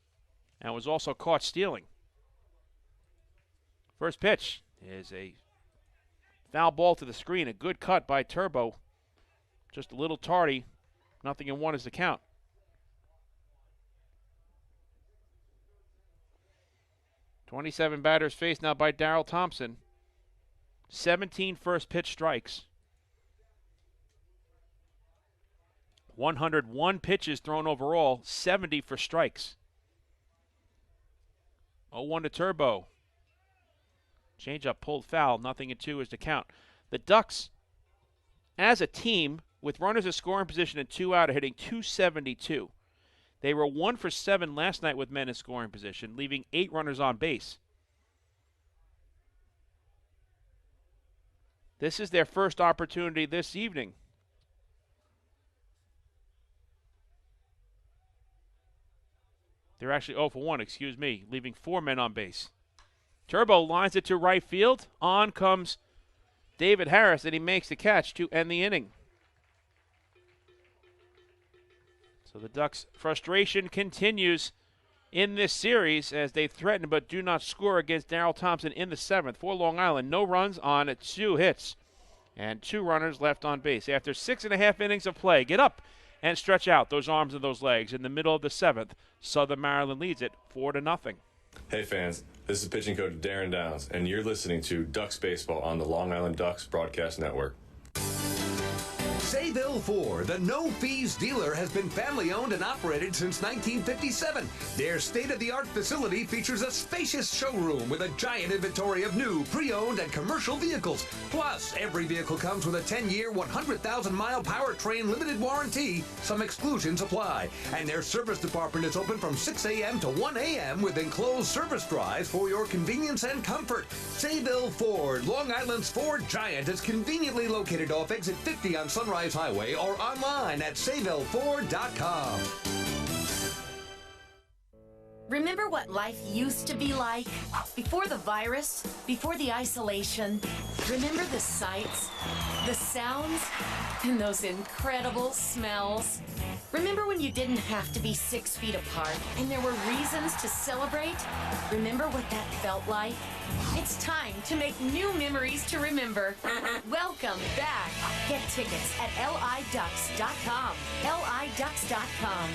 and was also caught stealing. First pitch is a foul ball to the screen. A good cut by Turbo. Just a little tardy. 0-1 is the count. .27 batters faced now by Darrell Thompson. 17 first pitch strikes. 101 pitches thrown overall, 70 for strikes. 0-1 to Turbo. Changeup pulled foul, 0-2 is the count. The Ducks, as a team, with runners in scoring position and 2 out, are hitting .272. They were 1 for 7 last night with men in scoring position, leaving 8 runners on base. This is their first opportunity this evening. They're actually 0 for 1, excuse me, leaving 4 men on base. Turbo lines it to right field. On comes David Harris, and he makes the catch to end the inning. So the Ducks' frustration continues in this series as they threaten but do not score against Daryl Thompson in the 7th. For Long Island, no runs on 2 hits and 2 runners left on base. After 6.5 innings of play, get up and stretch out those arms and those legs. In the middle of the 7th, Southern Maryland leads it 4-0. Hey fans, this is pitching coach Darren Downs, and you're listening to Ducks Baseball on the Long Island Ducks Broadcast Network. Sayville Ford, the no-fees dealer, has been family-owned and operated since 1957. Their state-of-the-art facility features a spacious showroom with a giant inventory of new, pre-owned, and commercial vehicles. Plus, every vehicle comes with a 10-year, 100,000-mile powertrain limited warranty. Some exclusions apply. And their service department is open from 6 a.m. to 1 a.m. with enclosed service drives for your convenience and comfort. Sayville Ford, Long Island's Ford giant, is conveniently located off exit 50 on Sunrise Highway or online at SayvilleFord.com. Remember what life used to be like? Before the virus, before the isolation. Remember the sights, the sounds, and those incredible smells? Remember when you didn't have to be 6 feet apart and there were reasons to celebrate? Remember what that felt like? It's time to make new memories to remember. Welcome back. Get tickets at liducks.com. liducks.com.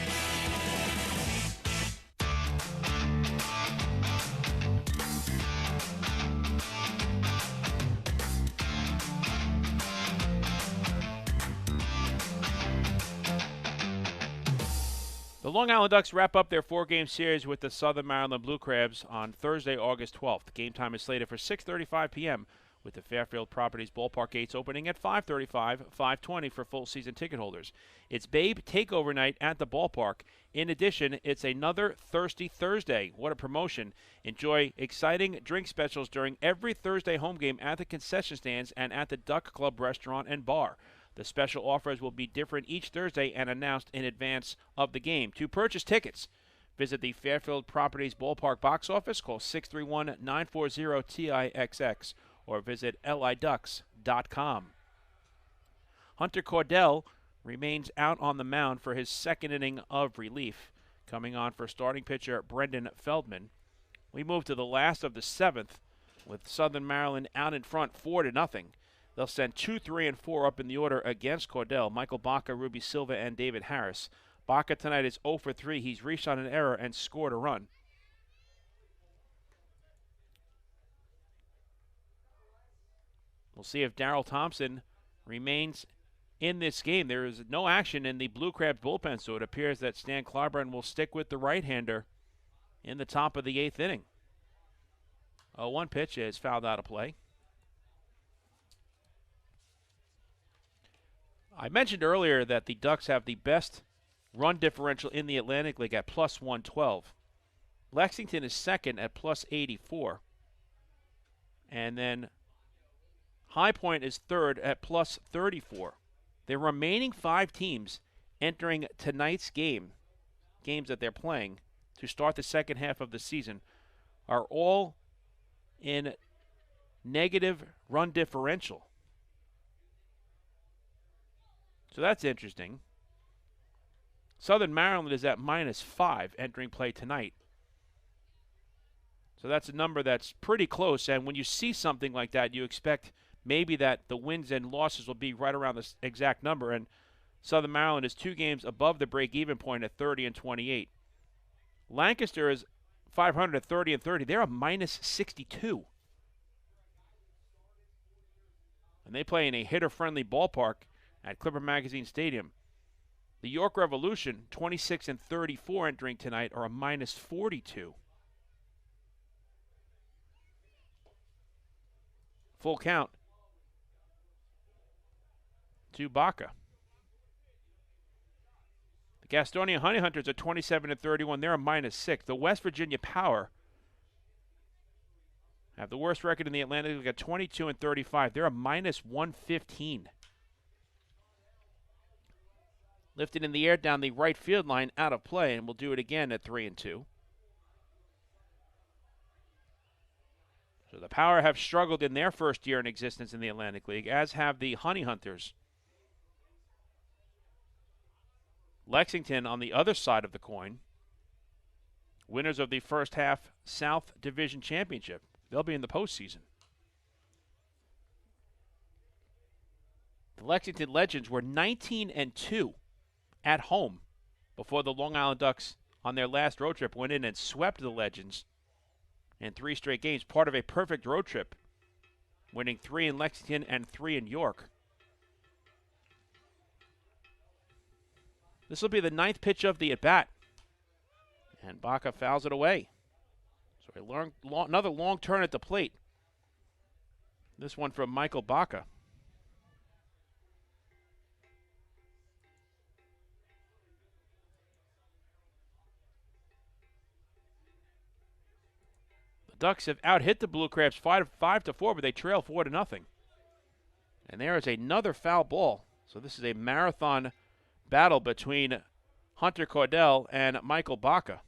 The Long Island Ducks wrap up their 4-game series with the Southern Maryland Blue Crabs on Thursday, August 12th. Game time is slated for 6:35 p.m. with the Fairfield Properties ballpark gates opening at 5:35, 5:20 for full season ticket holders. It's Babe Takeover Night at the ballpark. In addition, it's another Thirsty Thursday. What a promotion. Enjoy exciting drink specials during every Thursday home game at the concession stands and at the Duck Club restaurant and bar. The special offers will be different each Thursday and announced in advance of the game. To purchase tickets, visit the Fairfield Properties Ballpark box office, call 631-940-TIXX, or visit liducks.com. Hunter Cordell remains out on the mound for his 2nd inning of relief, coming on for starting pitcher Brendan Feldman. We move to the last of the 7th with Southern Maryland out in front 4-0. They'll send 2, 3, and 4 up in the order against Cordell. Michael Baca, Ruby Silva, and David Harris. Baca tonight is 0 for 3. He's reached on an error and scored a run. We'll see if Daryl Thompson remains in this game. There is no action in the Blue Crabs bullpen, so it appears that Stan Clyburn will stick with the right-hander in the top of the 8th inning. 0-1 pitch is fouled out of play. I mentioned earlier that the Ducks have the best run differential in the Atlantic League at plus 112. Lexington is second at plus 84. And then High Point is third at plus 34. The remaining 5 teams entering tonight's games that they're playing to start the second half of the season, are all in negative run differential. So that's interesting. Southern Maryland is at -5 entering play tonight. So that's a number that's pretty close, and when you see something like that, you expect maybe that the wins and losses will be right around this exact number, and Southern Maryland is 2 games above the break-even point at 30-28. Lancaster is 500 at 30-30. They're a -62. And they play in a hitter-friendly ballpark at Clipper Magazine Stadium. The York Revolution, 26-34 entering tonight, are a -42. Full count to Baca. The Gastonia Honey Hunters are 27-31. They're a -6. The West Virginia Power have the worst record in the Atlantic League at 22-35. They're a -115. Lifted in the air down the right field line, out of play, and we'll do it again at 3-2. So the Power have struggled in their first year in existence in the Atlantic League, as have the Honey Hunters. Lexington on the other side of the coin, winners of the first half South Division Championship. They'll be in the postseason. The Lexington Legends were 19-2 at home before the Long Island Ducks on their last road trip went in and swept the Legends in 3 straight games, part of a perfect road trip, winning 3 in Lexington and 3 in York. This will be the 9th pitch of the at-bat, and Baca fouls it away. So another long turn at the plate. This one from Michael Baca. Ducks have out-hit the Blue Crabs 5-4, but they trail 4-0. And there is another foul ball. So this is a marathon battle between Hunter Cordell and Michael Baca.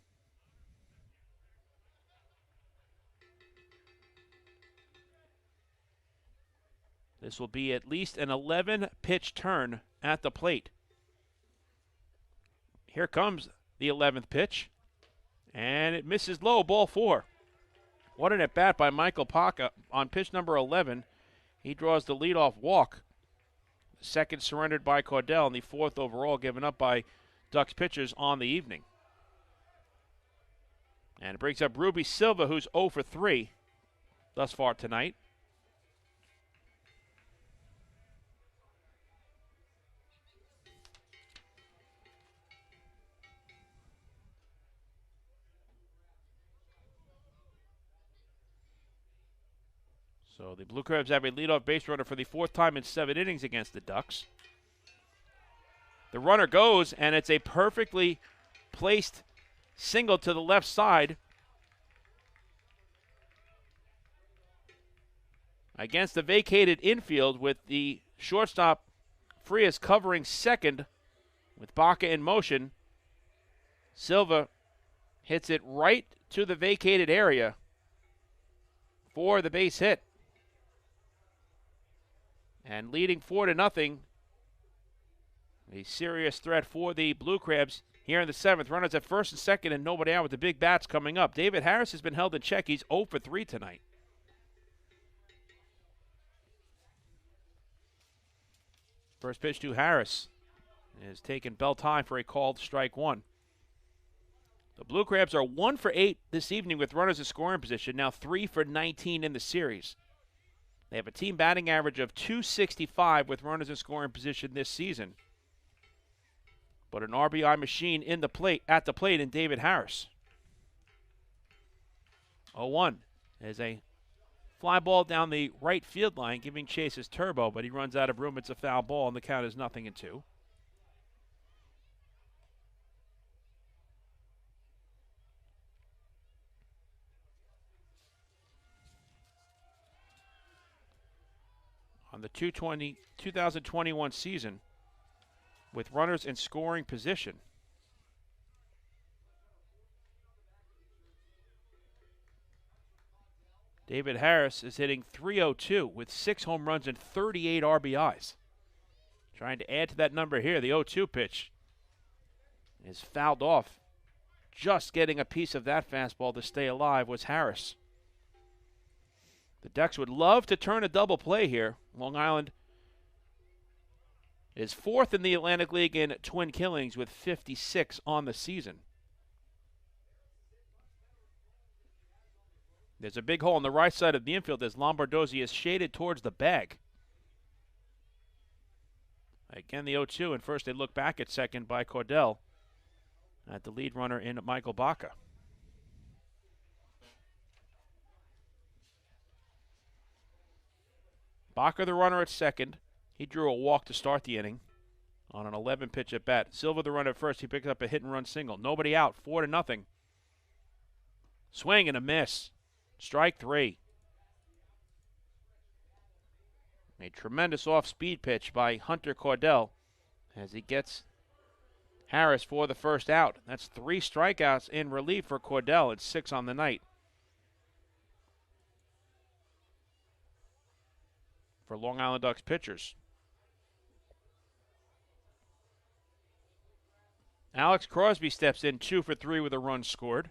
This will be at least an 11-pitch turn at the plate. Here comes the 11th pitch, and it misses low, ball 4. What an at-bat by Michael Baca on pitch number 11. He draws the leadoff walk. The second surrendered by Cordell, and the 4th overall given up by Ducks pitchers on the evening. And it brings up Ruby Silva, who's 0 for 3 thus far tonight. So the Blue Crabs have a leadoff base runner for the 4th time in 7 innings against the Ducks. The runner goes, and it's a perfectly placed single to the left side against the vacated infield, with the shortstop Frias covering second with Baca in motion. Silva hits it right to the vacated area for the base hit. And leading 4-0, a serious threat for the Blue Crabs here in the 7th. Runners at first and second and nobody out with the big bats coming up. David Harris has been held in check. He's 0 for 3 tonight. First pitch to Harris is taken belt high for a called strike 1. The Blue Crabs are 1 for 8 this evening with runners in scoring position, now 3 for 19 in the series. They have a team batting average of .265 with runners in scoring position this season. But an RBI machine at the plate in David Harris. 0-1 is a fly ball down the right field line, giving chase his turbo, but he runs out of room. It's a foul ball, and the count is 0-2. On the 2021 season, with runners in scoring position, David Harris is hitting .302 with 6 home runs and 38 RBIs. Trying to add to that number here. The 0-2 pitch is fouled off. Just getting a piece of that fastball to stay alive was Harris. The Ducks would love to turn a double play here. Long Island is 4th in the Atlantic League in twin killings with 56 on the season. There's a big hole on the right side of the infield as Lombardozzi is shaded towards the bag. Again, the 0-2, and first they look back at second by Cordell at the lead runner in Michael Baca. Baca, the runner at second. He drew a walk to start the inning on an 11-pitch at bat. Silva, the runner at first. He picked up a hit-and-run single. Nobody out, 4-0. Swing and a miss. Strike 3. A tremendous off-speed pitch by Hunter Cordell as he gets Harris for the first out. That's 3 strikeouts in relief for Cordell and 6 on the night. for Long Island Ducks pitchers. Alex Crosby steps in 2 for 3 with a run scored.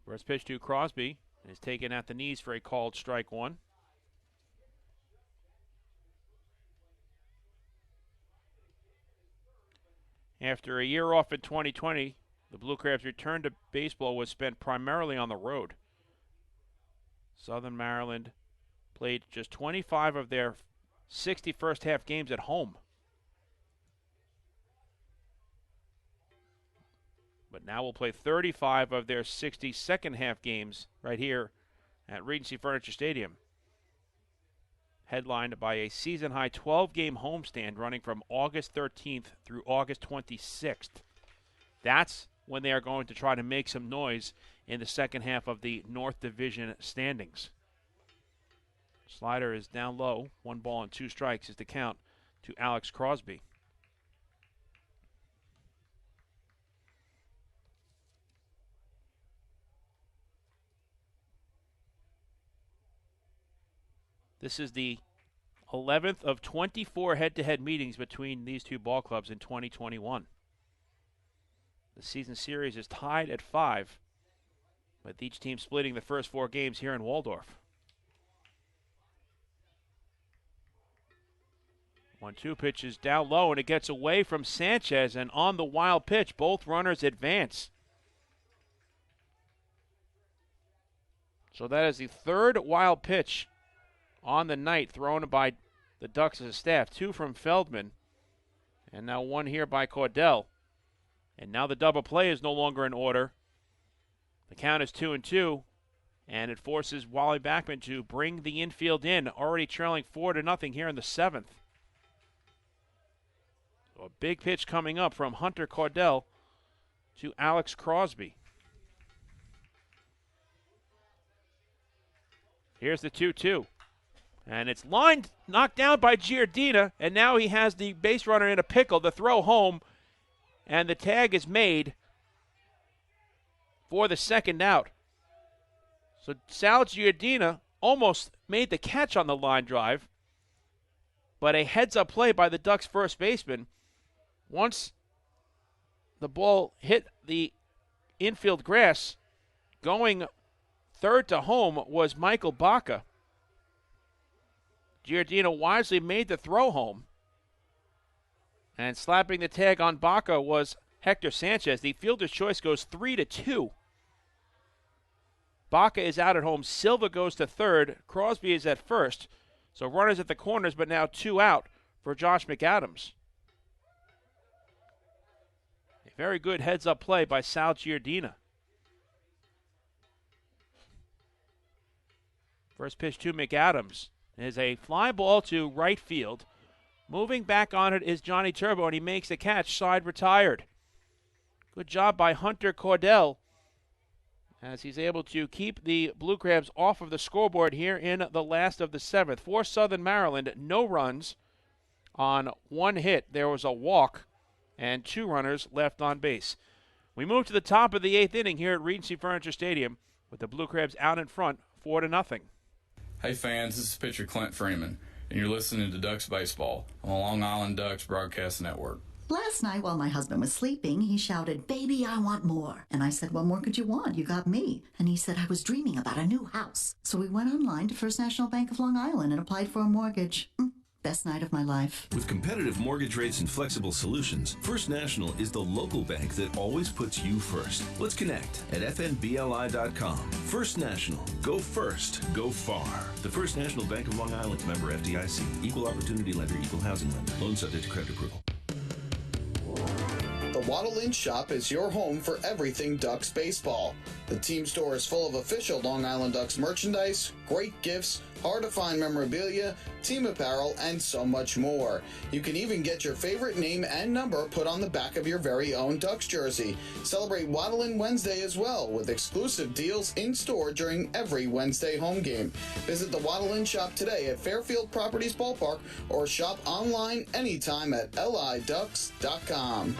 First pitch to Crosby is taken at the knees for a called strike one. After a year off in 2020, the Blue Crabs' return to baseball was spent primarily on the road. Southern Maryland played just 25 of their 60 first half games at home. But now we'll play 35 of their 60 second half games right here at Regency Furniture Stadium. Headlined by a season-high 12-game homestand running from August 13th through August 26th. That's when they are going to try to make some noise in the second half of the North Division standings. Slider is down low. 1 ball and 2 strikes is the count to Alex Crosby. This is the 11th of 24 head-to-head meetings between these two ball clubs in 2021. The season series is tied at 5, with each team splitting the first 4 games here in Waldorf. 1-2 pitch is down low, and it gets away from Sanchez, and on the wild pitch, both runners advance. So that is the 3rd wild pitch on the night thrown by the Ducks as a staff. 2 from Feldman, and now 1 here by Cordell. And now the double play is no longer in order. The count is 2-2, and it forces Wally Backman to bring the infield in, already trailing 4-0 here in the 7th. So a big pitch coming up from Hunter Cordell to Alex Crosby. Here's the 2-2. And it's lined, knocked down by Giardina, and now he has the base runner in a pickle. The throw home, and the tag is made for the second out. So Sal Giardina almost made the catch on the line drive, but a heads-up play by the Ducks' first baseman. Once the ball hit the infield grass, going third to home was Michael Baca. Giardina wisely made the throw home. And slapping the tag on Baca was Hector Sanchez. The fielder's choice goes 3-2. Baca is out at home. Silva goes to third. Crosby is at first. So runners at the corners, but now 2 out for Josh McAdams. A very good heads-up play by Sal Giardina. First pitch to McAdams is a fly ball to right field. Moving back on it is Johnny Turbo, and he makes the catch. Side retired. Good job by Hunter Cordell as he's able to keep the Blue Crabs off of the scoreboard here in the last of the 7th. For Southern Maryland, no runs on 1 hit. There was a walk and 2 runners left on base. We move to the top of the 8th inning here at Regency Furniture Stadium with the Blue Crabs out in front 4-0. Hey fans, this is pitcher Clint Freeman, and you're listening to Ducks Baseball on the Long Island Ducks Broadcast Network. Last night while my husband was sleeping, he shouted, "Baby, I want more." And I said, "What more could you want? You got me." And he said, "I was dreaming about a new house." So we went online to First National Bank of Long Island and applied for a mortgage. Best night of my life. With competitive mortgage rates and flexible solutions, First National is the local bank that always puts you first. Let's connect at fnbli.com. First National. Go first. Go far. The First National Bank of Long Island. Member FDIC. Equal opportunity lender. Equal housing lender. Loan subject to credit approval. The Waddle Inn Shop is your home for everything Ducks baseball. The team store is full of official Long Island Ducks merchandise, great gifts, hard-to-find memorabilia, team apparel, and so much more. You can even get your favorite name and number put on the back of your very own Ducks jersey. Celebrate Waddle-In Wednesday as well, with exclusive deals in-store during every Wednesday home game. Visit the Waddle-In shop today at Fairfield Properties Ballpark or shop online anytime at liducks.com.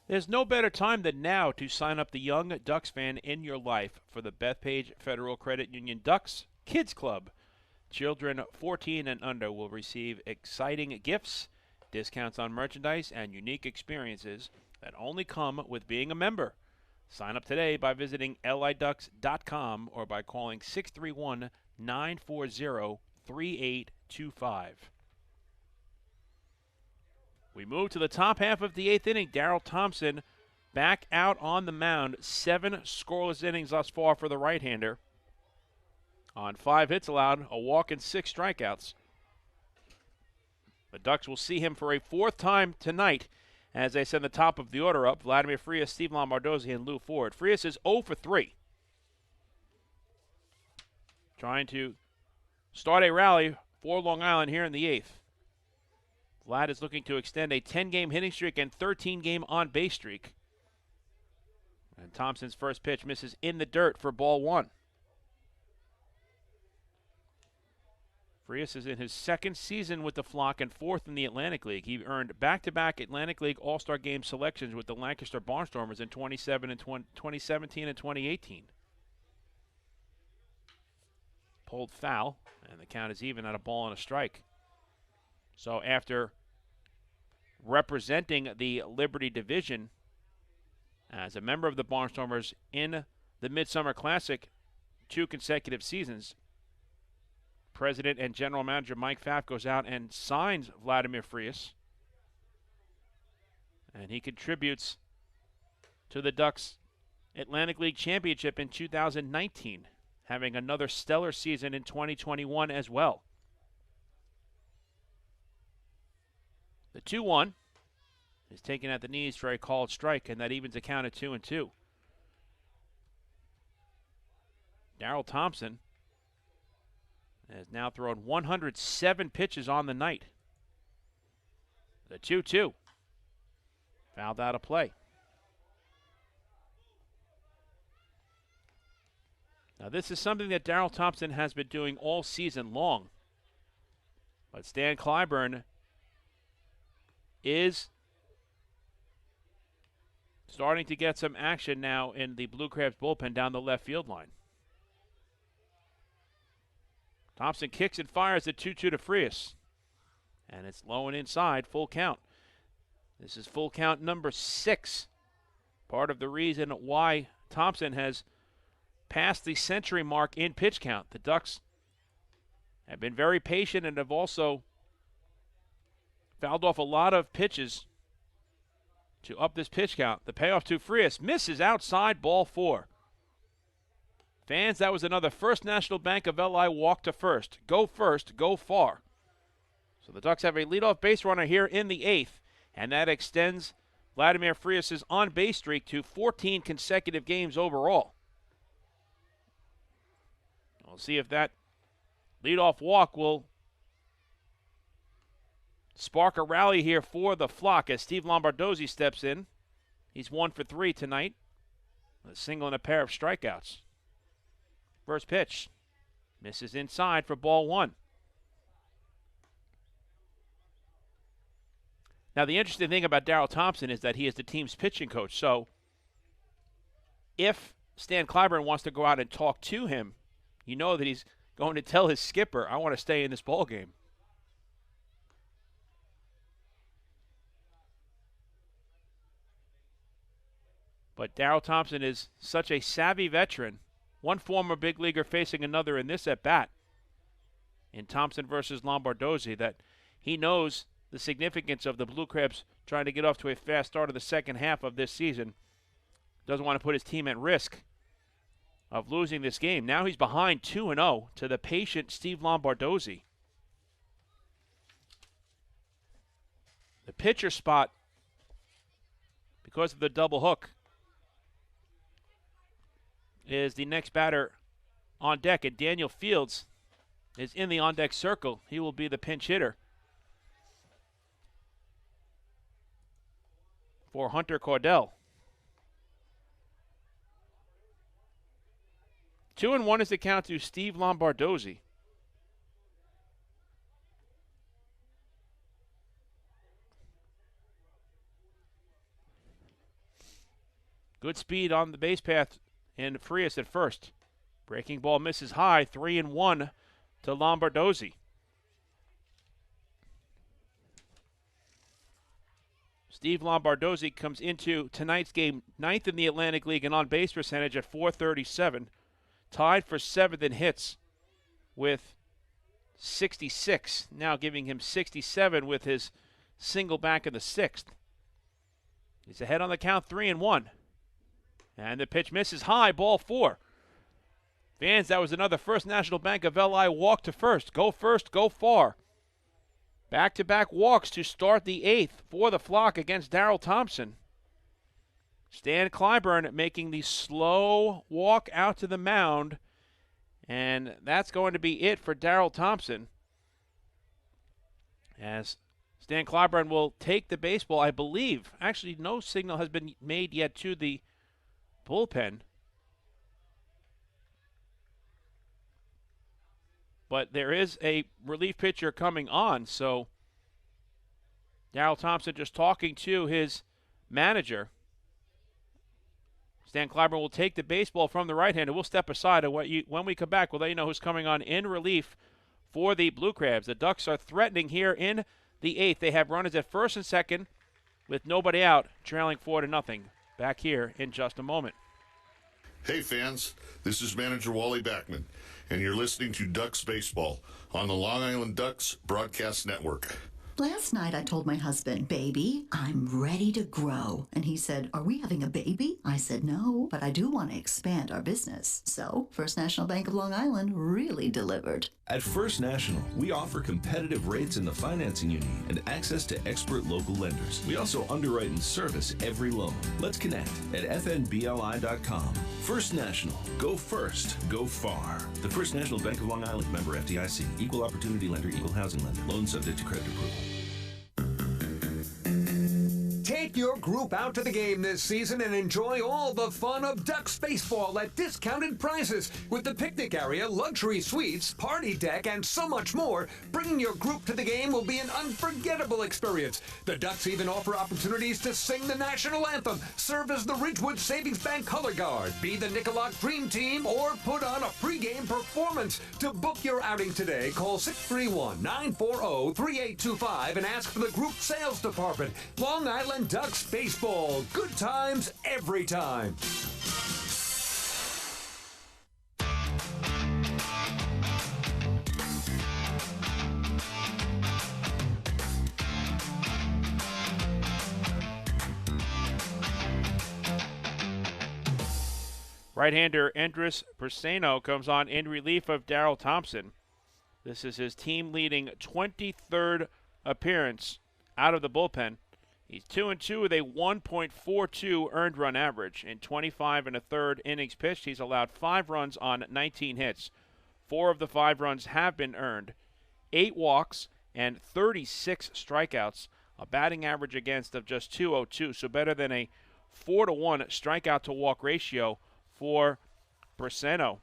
There's no better time than now to sign up the young Ducks fan in your life for the Bethpage Federal Credit Union Ducks Kids Club. Children 14 and under will receive exciting gifts, discounts on merchandise, and unique experiences that only come with being a member. Sign up today by visiting liducks.com or by calling 631-940-3825. We move to the top half of the eighth inning. Darrell Thompson back out on the mound. 7 scoreless innings thus far for the right-hander. On 5 hits allowed, a walk and 6 strikeouts. The Ducks will see him for a 4th time tonight as they send the top of the order up. Vladimir Frias, Steve Lombardozzi, and Lou Ford. Frias is 0 for 3. Trying to start a rally for Long Island here in the 8th. Vlad is looking to extend a 10-game hitting streak and 13-game on-base streak. And Thompson's first pitch misses in the dirt for ball 1. Frias is in his 2nd season with the Flock and 4th in the Atlantic League. He earned back-to-back Atlantic League All-Star Game selections with the Lancaster Barnstormers in 2017 and 2018. Pulled foul, and the count is even at a ball and a strike. So after representing the Liberty Division as a member of the Barnstormers in the Midsummer Classic 2 consecutive seasons, President and General Manager Mike Pfaff goes out and signs Vladimir Frias. And he contributes to the Ducks Atlantic League Championship in 2019, having another stellar season in 2021 as well. The 2-1 is taken at the knees for a called strike, and that evens the count at 2-2. Darrell Thompson has now thrown 107 pitches on the night. The 2-2 fouled out of play. Now this is something that Darrell Thompson has been doing all season long. But Stan Clyburn is starting to get some action now in the Blue Crabs bullpen down the left field line. Thompson kicks and fires the 2-2 to Frias. And it's low and inside, full count. This is full count number 6. Part of the reason why Thompson has passed the century mark in pitch count. The Ducks have been very patient and have also fouled off a lot of pitches to up this pitch count. The payoff to Frias misses outside, ball 4. Fans, that was another First National Bank of LI walk to first. Go first, go far. So the Ducks have a leadoff base runner here in the 8th, and that extends Vladimir Frias' on-base streak to 14 consecutive games overall. We'll see if that leadoff walk will spark a rally here for the Flock as Steve Lombardozzi steps in. He's 1 for 3 tonight, a single and a pair of strikeouts. First pitch misses inside for ball 1. Now, the interesting thing about Darrell Thompson is that he is the team's pitching coach. So if Stan Clyburn wants to go out and talk to him, you know that he's going to tell his skipper, I want to stay in this ball game. But Darrell Thompson is such a savvy veteran. One former big leaguer facing another in this at-bat in Thompson versus Lombardozzi, that he knows the significance of the Blue Crabs trying to get off to a fast start of the second half of this season. Doesn't want to put his team at risk of losing this game. Now he's behind 2-0 to the patient Steve Lombardozzi. The pitcher spot, because of the double hook, is the next batter on deck, and Daniel Fields is in the on-deck circle. He will be the pinch hitter for Hunter Cordell. 2-1 is the count to Steve Lombardozzi. Good speed on the base path in Frias at first. Breaking ball misses high, 3-1 to Lombardozzi. Steve Lombardozzi comes into tonight's game 9th in the Atlantic League in on-base percentage at .437. Tied for 7th in hits with 66. Now giving him 67 with his single back in the 6th. He's ahead on the count, 3-1. And the pitch misses high, ball 4. Fans, that was another First National Bank of LI walk to first. Go first, go far. Back-to-back walks to start the 8th for the Flock against Darrell Thompson. Stan Clyburn making the slow walk out to the mound. And that's going to be it for Darrell Thompson, as Stan Clyburn will take the baseball, I believe. Actually, no signal has been made yet to the bullpen. But there is a relief pitcher coming on, so Darrell Thompson just talking to his manager. Stan Clyburn will take the baseball from the right-hander. We'll step aside, and when we come back, we'll let you know who's coming on in relief for the Blue Crabs. The Ducks are threatening here in the 8th. They have runners at first and second with nobody out, trailing 4-0. Back here in just a moment. Hey fans, this is manager Wally Backman, and you're listening to Ducks Baseball on the Long Island Ducks Broadcast Network. Last night I told my husband, baby, I'm ready to grow. And he said, are we having a baby? I said, no, but I do want to expand our business. So First National Bank of Long Island really delivered. At First National, we offer competitive rates in the financing you need and access to expert local lenders. We also underwrite and service every loan. Let's connect at fnbli.com. First National. Go first. Go far. The First National Bank of Long Island, member FDIC. Equal opportunity lender, equal housing lender. Loan subject to credit approval. Take your group out to the game this season and enjoy all the fun of Ducks baseball at discounted prices with the picnic area, luxury suites, party deck, and so much more. Bringing your group to the game will be an unforgettable experience. The Ducks even offer opportunities to sing the national anthem, serve as the Ridgewood Savings Bank color guard, be the Nicolak Dream Team, or put on a pregame performance. To book your outing today, call 631-940-3825 and ask for the group sales department. Long Island Ducks baseball. Good times every time. Right-hander Andres Persano comes on in relief of Darrell Thompson. This is his team-leading 23rd appearance out of the bullpen. He's 2-2 with a 1.42 earned run average. In 25 1/3 innings pitched, he's allowed 5 runs on 19 hits. 4 of the 5 runs have been earned. 8 walks and 36 strikeouts. A batting average against of just .202, so better than a 4-to-1 strikeout to walk ratio for Persano.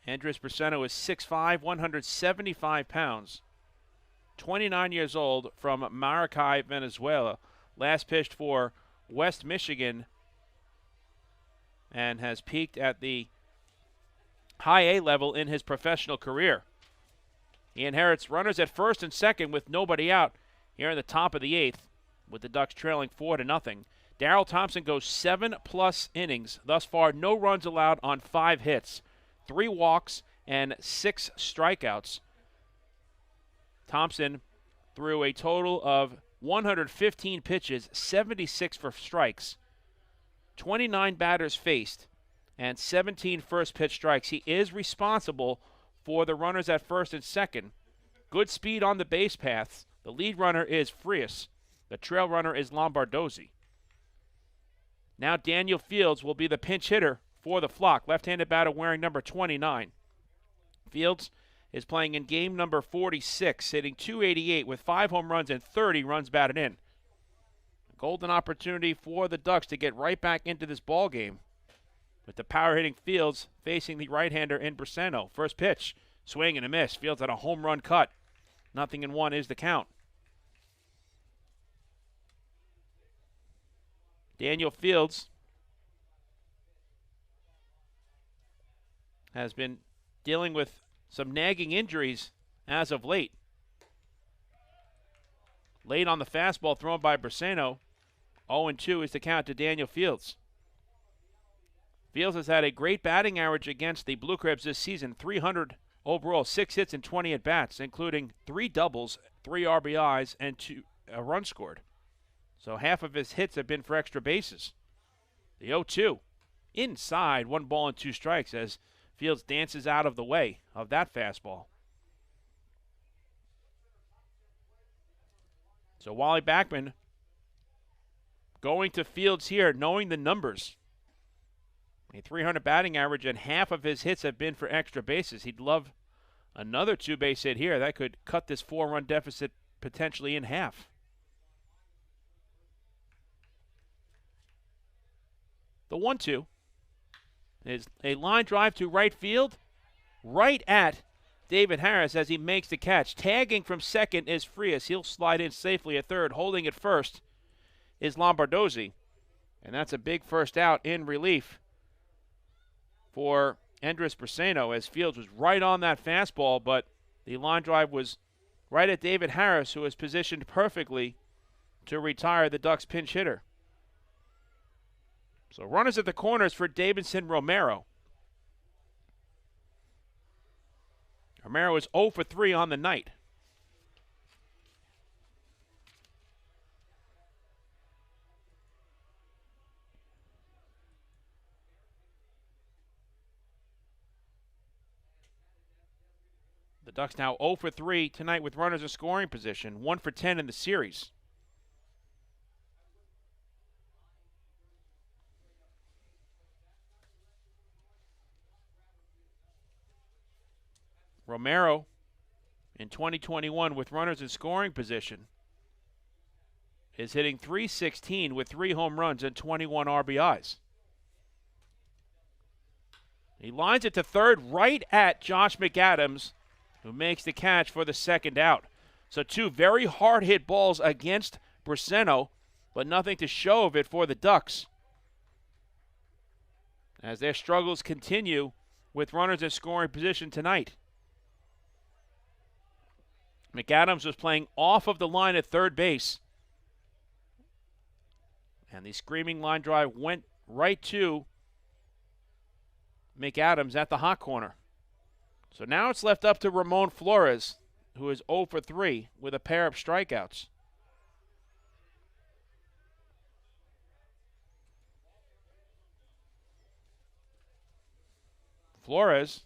Andres Persano is 6'5", 175 pounds. 29 years old, from Maracay, Venezuela. Last pitched for West Michigan and has peaked at the high A level in his professional career. He inherits runners at first and second with nobody out here in the top of the 8th, with the Ducks trailing 4-0. Darrell Thompson goes 7+ innings. Thus far, no runs allowed on 5 hits, 3 walks, and 6 strikeouts. Thompson threw a total of 115 pitches, 76 for strikes, 29 batters faced, and 17 first pitch strikes. He is responsible for the runners at first and second. Good speed on the base paths. The lead runner is Frias. The trail runner is Lombardozzi. Now Daniel Fields will be the pinch hitter for the Flock. Left-handed batter wearing number 29. Fields is playing in game number 46, hitting .288 with 5 home runs and 30 runs batted in. A golden opportunity for the Ducks to get right back into this ball game, with the power-hitting Fields facing the right-hander in Briseno. First pitch, swing and a miss. Fields had a home run cut. 0-1 is the count. Daniel Fields has been dealing with some nagging injuries as of late. Late on the fastball thrown by Briseno. 0-2 is the count to Daniel Fields. Fields has had a great batting average against the Blue Crabs this season. 300 overall, 6 hits and 20 at-bats, including 3 doubles, 3 RBIs, and a run scored. So half of his hits have been for extra bases. The 0-2. Inside, 1 ball and 2 strikes as Fields dances out of the way of that fastball. So Wally Backman going to Fields here, knowing the numbers. A 300 batting average, and half of his hits have been for extra bases. He'd love another 2-base hit here. That could cut this 4-run deficit potentially in half. The 1-2 is a line drive to right field, right at David Harris as he makes the catch. Tagging from second is Frias. He'll slide in safely at third. Holding at first is Lombardozzi. And that's a big first out in relief for Andres Briseno, as Fields was right on that fastball, but the line drive was right at David Harris, who is positioned perfectly to retire the Ducks pinch hitter. So runners at the corners for Davidson Romero. Romero is 0 for 3 on the night. The Ducks now 0 for 3 tonight with runners in scoring position, 1 for 10 in the series. Romero in 2021 with runners in scoring position is hitting .316 with 3 home runs and 21 RBIs. He lines it to third right at Josh McAdams, who makes the catch for the second out. So 2 very hard hit balls against Briseno, but nothing to show of it for the Ducks, as their struggles continue with runners in scoring position tonight. McAdams was playing off of the line at third base, and the screaming line drive went right to McAdams at the hot corner. So now it's left up to Ramon Flores, who is 0 for 3 with a pair of strikeouts. Flores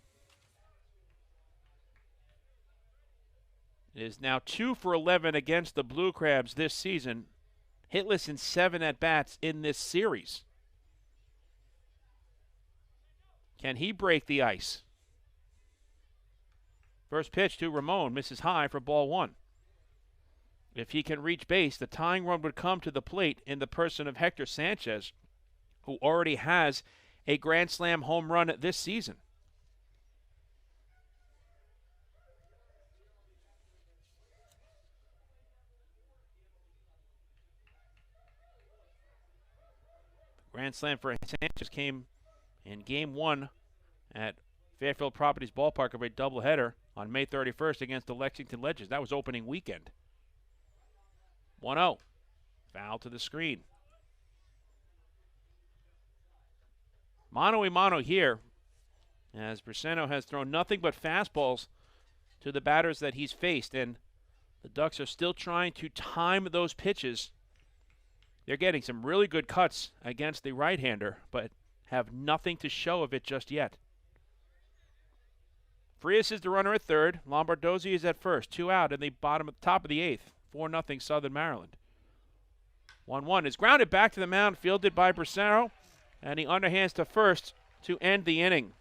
is now 2 for 11 against the Blue Crabs this season, hitless in 7 at-bats in this series. Can he break the ice? First pitch to Ramon, misses high for ball 1. If he can reach base, the tying run would come to the plate in the person of Hector Sanchez, who already has a Grand Slam home run this season. Grand Slam for Sanchez came in Game 1 at Fairfield Properties Ballpark of a doubleheader on May 31st against the Lexington Legends. That was opening weekend. 1-0. Foul to the screen. Mano-a-mano here, as Briseno has thrown nothing but fastballs to the batters that he's faced, and the Ducks are still trying to time those pitches. They're getting some really good cuts against the right-hander, but have nothing to show of it just yet. Frias is the runner at third. Lombardozzi is at first. 2 out in the top of the 8th. 4-0 Southern Maryland. 1-1 is grounded back to the mound, fielded by Bracero, and he underhands to first to end the inning.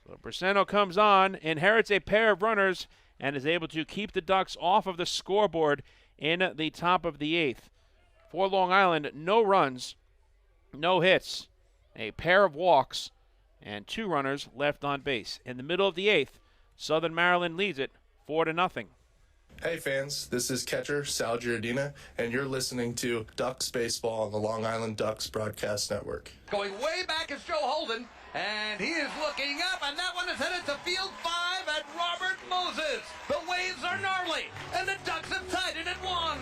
So Bracero comes on, inherits a pair of runners, and is able to keep the Ducks off of the scoreboard in the top of the 8th. For Long Island, no runs, no hits, a pair of walks, and 2 runners left on base. In the middle of the 8th, Southern Maryland leads it 4-0. Hey fans, this is catcher Sal Giardina, and you're listening to Ducks Baseball on the Long Island Ducks Broadcast Network. Going way back is Joe Holden, and he is looking up, and that one is headed to field 5 at Robert Moses. The waves are gnarly, and the Ducks have tied it at 1.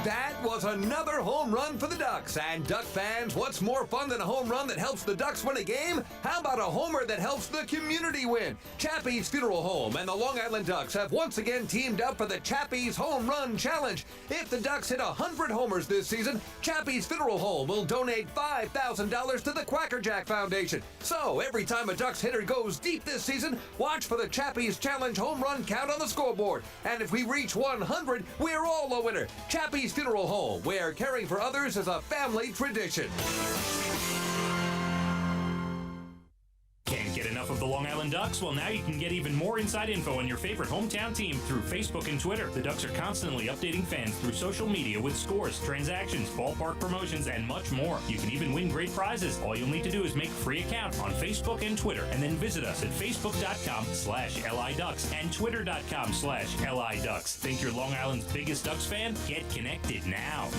That was another home run for the Ducks. And Duck fans, what's more fun than a home run that helps the Ducks win a game? How about a homer that helps the community win? Chappie's Funeral Home and the Long Island Ducks have once again teamed up for the Chappie's Home Run Challenge. If the Ducks hit 100 homers this season, Chappie's Funeral Home will donate $5,000 to the Quackerjack Foundation. So every time a Ducks hitter goes deep this season, watch for the Chappie's Challenge home run count on the scoreboard. And if we reach 100, we're all a winner. Chappie's Funeral Home, where caring for others is a family tradition. Can't get enough of the Long Island Ducks? Well, now you can get even more inside info on your favorite hometown team through Facebook and Twitter. The Ducks are constantly updating fans through social media with scores, transactions, ballpark promotions, and much more. You can even win great prizes. All you'll need to do is make a free account on Facebook and Twitter, and then visit us at facebook.com/LIDucks and twitter.com/LIDucks. Think you're Long Island's biggest Ducks fan? Get connected now.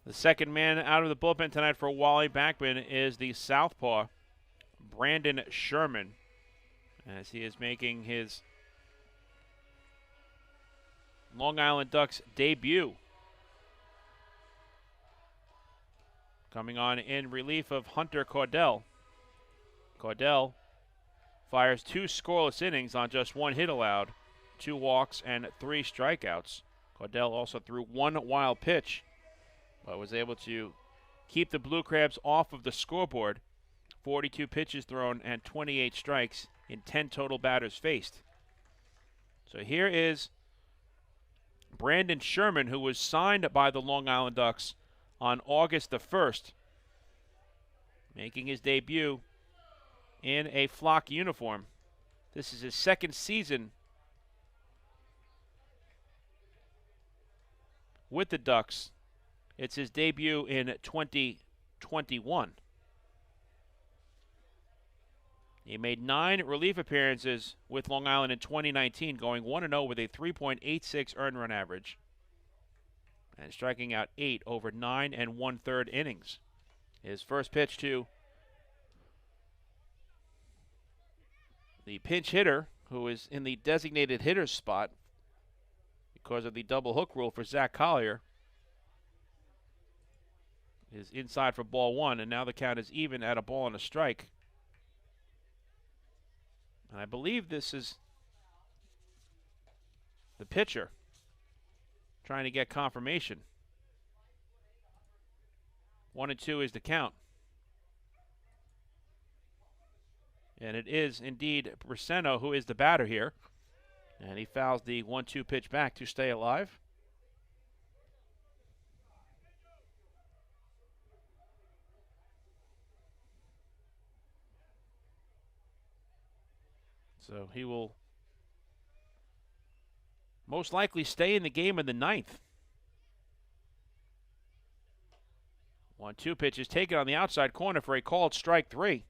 The second man out of the bullpen tonight for Wally Backman is the southpaw, Brandon Sherman, as he is making his Long Island Ducks debut. Coming on in relief of Hunter Cordell. Cordell fires 2 scoreless innings on just 1 hit allowed, 2 walks, and 3 strikeouts. Cordell also threw 1 wild pitch, but was able to keep the Blue Crabs off of the scoreboard. 42 pitches thrown and 28 strikes in 10 total batters faced. So here is Brandon Sherman, who was signed by the Long Island Ducks on August the 1st, making his debut in a flock uniform. This is his 2nd season with the Ducks. It's his debut in 2021. He made 9 relief appearances with Long Island in 2019, going 1-0 with a 3.86 earned run average and striking out 8 over 9 1/3 innings. His first pitch to the pinch hitter, who is in the designated hitter's spot because of the double hook rule for Zach Collier, is inside for ball 1, and now the count is even at a ball and a strike. And I believe this is the pitcher trying to get confirmation. 1-2 is the count. And it is indeed Braceno who is the batter here. And he fouls the 1-2 pitch back to stay alive. So he will most likely stay in the game in the 9th. 1-2 pitch is taken on the outside corner for a called strike 3.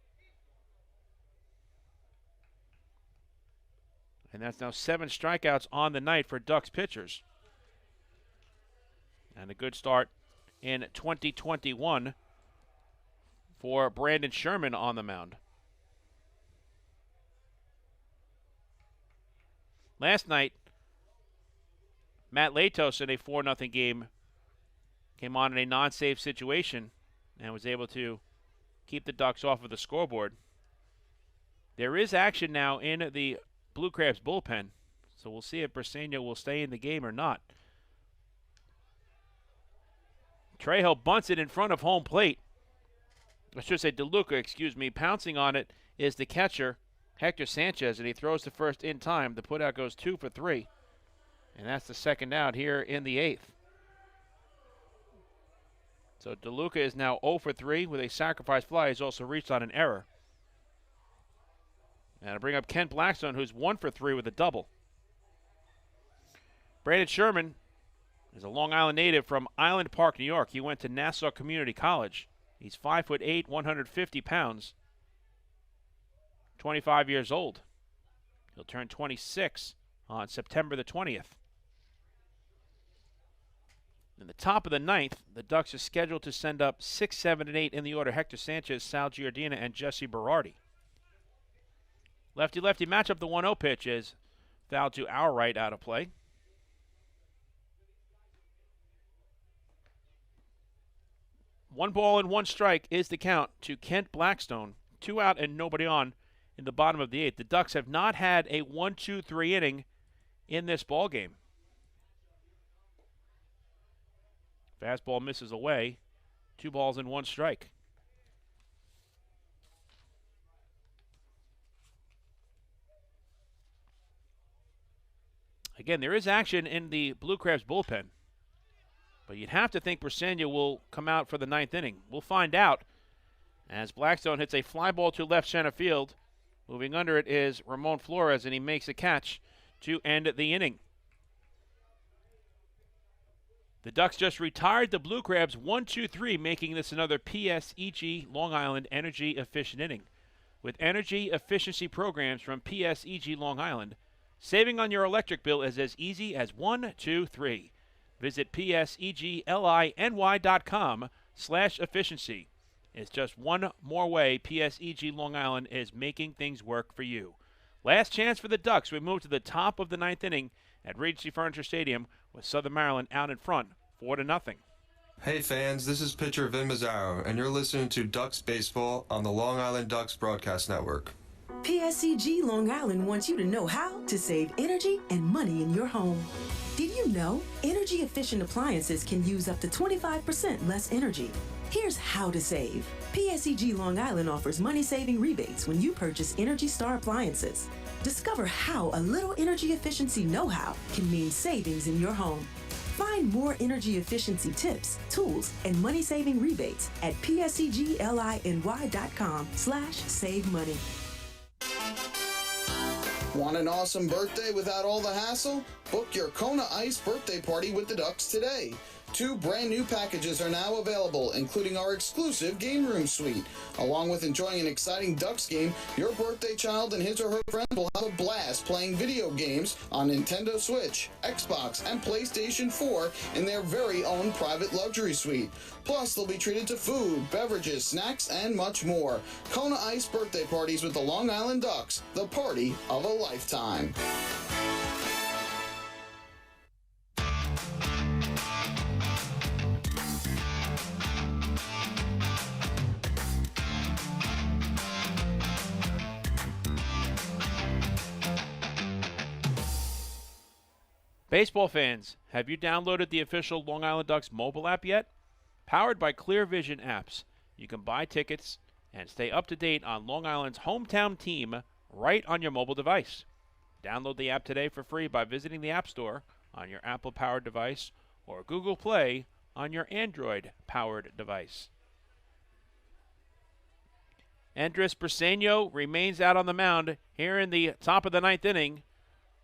And that's now 7 strikeouts on the night for Ducks pitchers. And a good start in 2021 for Brandon Sherman on the mound. Last night, Matt Latos in a 4-0 game came on in a non-save situation and was able to keep the Ducks off of the scoreboard. There is action now in the Blue Crabs bullpen, so we'll see if Briseño will stay in the game or not. Trejo bunts it in front of home plate. I should say DeLuca, pouncing on it is the catcher, Hector Sanchez, and he throws to first in time. The putout goes 2 for 3, and that's the second out here in the 8th. So DeLuca is now 0 for 3 with a sacrifice fly. He's also reached on an error. And I bring up Kent Blackstone, who's 1 for 3 with a double. Brandon Sherman is a Long Island native from Island Park, New York. He went to Nassau Community College. He's 5'8", 150 pounds, 25 years old. He'll turn 26 on September the 20th. In the top of the 9th, the Ducks are scheduled to send up 6, 7, and 8 in the order. Hector Sanchez, Sal Giordina, and Jesse Berardi. Lefty-lefty matchup. The 1-0 pitch is fouled to our right, out of play. One ball and one strike is the count to Kent Blackstone. 2 out and nobody on in the bottom of the 8th. The Ducks have not had a 1-2-3 inning in this ball game. Fastball misses away. 2 balls and 1 strike. Again, there is action in the Blue Crabs bullpen, but you'd have to think Briseño will come out for the 9th inning. We'll find out as Blackstone hits a fly ball to left center field. Moving under it is Ramon Flores, and he makes a catch to end the inning. The Ducks just retired the Blue Crabs 1-2-3, making this another PSEG Long Island energy efficient inning. With energy efficiency programs from PSEG Long Island, saving on your electric bill is as easy as 1, 2, 3. Visit psegline.com/efficiency. It's just one more way PSEG Long Island is making things work for you. Last chance for the Ducks. We move to the top of the 9th inning at Regency Furniture Stadium with Southern Maryland out in front, 4-0. Hey fans, this is pitcher Vin Mazzaro, and you're listening to Ducks Baseball on the Long Island Ducks Broadcast Network. PSEG Long Island wants you to know how to save energy and money in your home. Did you know energy efficient appliances can use up to 25% less energy? Here's how to save. PSEG Long Island offers money-saving rebates when you purchase Energy Star appliances. Discover how a little energy efficiency know-how can mean savings in your home. Find more energy efficiency tips, tools, and money-saving rebates at psegline.com/save money. Want an awesome birthday without all the hassle? Book your Kona Ice birthday party with the Ducks today. 2 brand new packages are now available, including our exclusive game room suite. Along with enjoying an exciting Ducks game, your birthday child and his or her friend will have a blast playing video games on Nintendo Switch, Xbox, and PlayStation 4 in their very own private luxury suite. Plus, they'll be treated to food, beverages, snacks, and much more. Kona Ice birthday parties with the Long Island Ducks, the party of a lifetime. Baseball fans, have you downloaded the official Long Island Ducks mobile app yet? Powered by Clear Vision Apps, you can buy tickets and stay up to date on Long Island's hometown team right on your mobile device. Download the app today for free by visiting the App Store on your Apple-powered device or Google Play on your Android-powered device. Andres Briseño remains out on the mound here in the top of the 9th inning.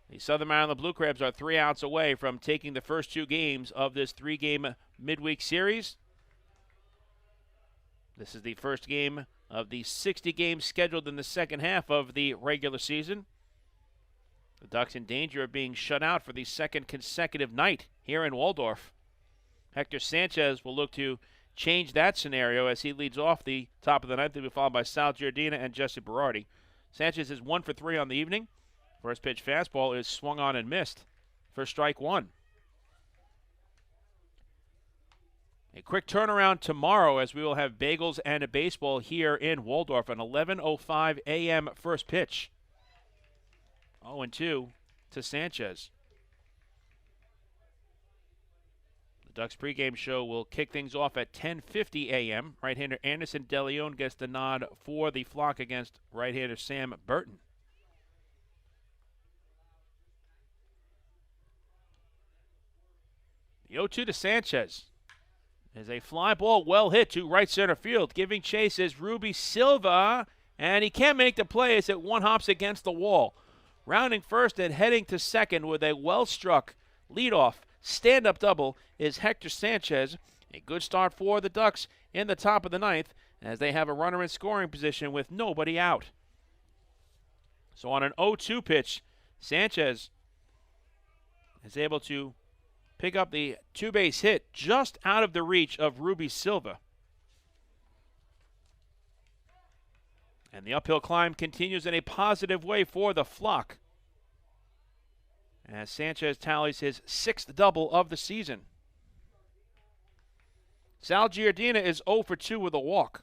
The Southern Maryland Blue Crabs are 3 outs away from taking the first 2 games of this 3-game midweek series. This is the first game of the 60 games scheduled in the second half of the regular season. The Ducks in danger of being shut out for the second consecutive night here in Waldorf. Hector Sanchez will look to change that scenario as he leads off the top of the 9th. He'll be followed by Sal Giordina and Jesse Berardi. Sanchez is 1 for 3 on the evening. First pitch fastball is swung on and missed for strike 1. A quick turnaround tomorrow as we will have bagels and a baseball here in Waldorf. An 11:05 a.m. first pitch. 0-2 to Sanchez. The Ducks pregame show will kick things off at 10:50 a.m. Right-hander Anderson De Leon gets the nod for the flock against right-hander Sam Burton. The 0-2 to Sanchez is a fly ball well hit to right center field. Giving chase is Ruby Silva, and he can't make the play as it one-hops against the wall. Rounding first and heading to second with a well-struck leadoff stand-up double is Hector Sanchez. A good start for the Ducks in the top of the ninth as they have a runner in scoring position with nobody out. So on an 0-2 pitch, Sanchez is able to pick up the two-base hit just out of the reach of Ruby Silva. And the uphill climb continues in a positive way for the flock as Sanchez tallies his 6th double of the season. Sal Giardina is 0 for 2 with a walk.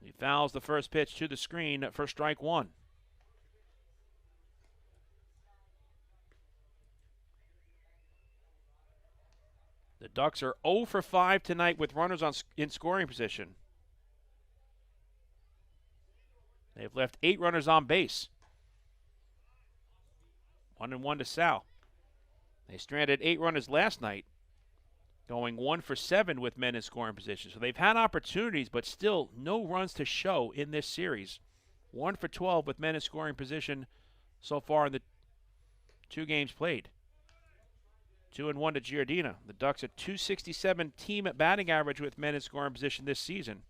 He fouls the first pitch to the screen for strike one. The Ducks are 0 for 5 tonight with runners in scoring position. They've left 8 runners on base. 1-1 to Sal. They stranded 8 runners last night, going 1 for 7 with men in scoring position. So they've had opportunities, but still no runs to show in this series. 1 for 12 with men in scoring position so far in the 2 games played. 2-1 to Giardina. The Ducks a .267 team at batting average with men in scoring position this season.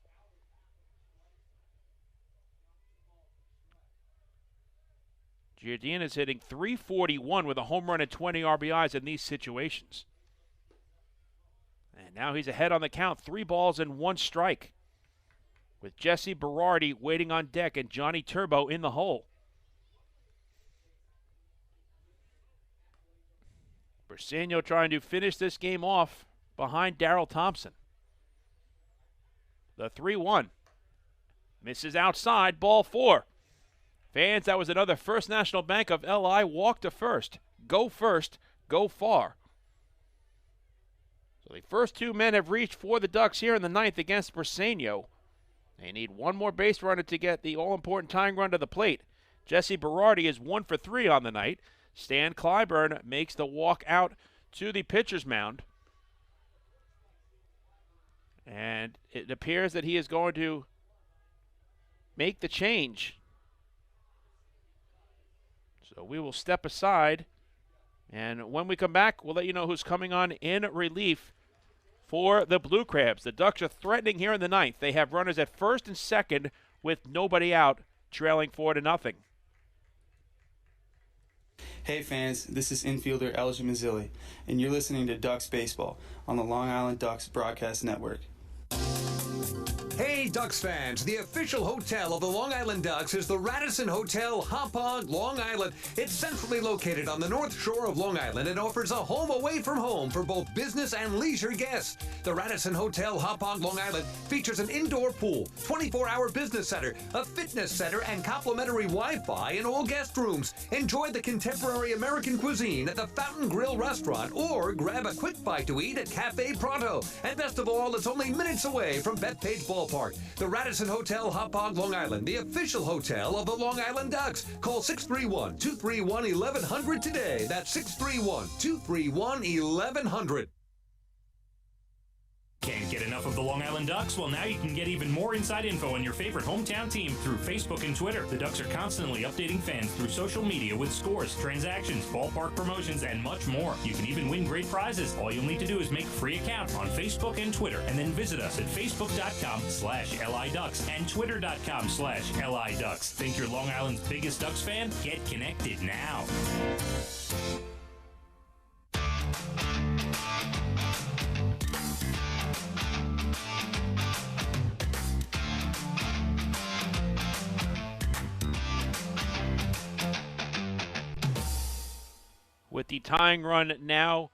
Giardina is hitting .341 with a home run and 20 RBIs in these situations. And now he's ahead on the count, 3 balls and 1 strike, with Jesse Berardi waiting on deck and Johnny Turbo in the hole. Briseño trying to finish this game off behind Darryl Thompson. The 3-1. Misses outside, ball 4. Fans, that was another First National Bank of LI walk to first. Go first, go far. So the first 2 men have reached for the Ducks here in the 9th against Briseño. They need 1 more base runner to get the all-important tying run to the plate. Jesse Berardi is 1 for 3 on the night. Stan Clyburn makes the walk out to the pitcher's mound. And it appears that he is going to make the change. So we will step aside. And when we come back, we'll let you know who's coming on in relief for the Blue Crabs. The Ducks are threatening here in the 9th. They have runners at first and second with nobody out, trailing 4-0. Hey fans, this is infielder Elgin Mazzilli, and you're listening to Ducks Baseball on the Long Island Ducks Broadcast Network. Hey Ducks fans, the official hotel of the Long Island Ducks is the Radisson Hotel Hauppauge, Long Island. It's centrally located on the north shore of Long Island and offers a home away from home for both business and leisure guests. The Radisson Hotel Hauppauge, Long Island features an indoor pool, 24-hour business center, a fitness center, and complimentary Wi-Fi in all guest rooms. Enjoy the contemporary American cuisine at the Fountain Grill restaurant or grab a quick bite to eat at Cafe Pronto. And best of all, it's only minutes away from Bethpage Ballpark. The Radisson Hotel Hauppauge, Long Island, the official hotel of the Long Island Ducks. Call 631-231-1100 today. That's 631-231-1100. Can't get enough of the Long Island Ducks? Well, now you can get even more inside info on your favorite hometown team through Facebook and Twitter. The Ducks are constantly updating fans through social media with scores, transactions, ballpark promotions, and much more. You can even win great prizes. All you'll need to do is make a free account on Facebook and Twitter, and then visit us at facebook.com/LIDucks and twitter.com/LIDucks. Think you're Long Island's biggest Ducks fan? Get connected now. With the tying run now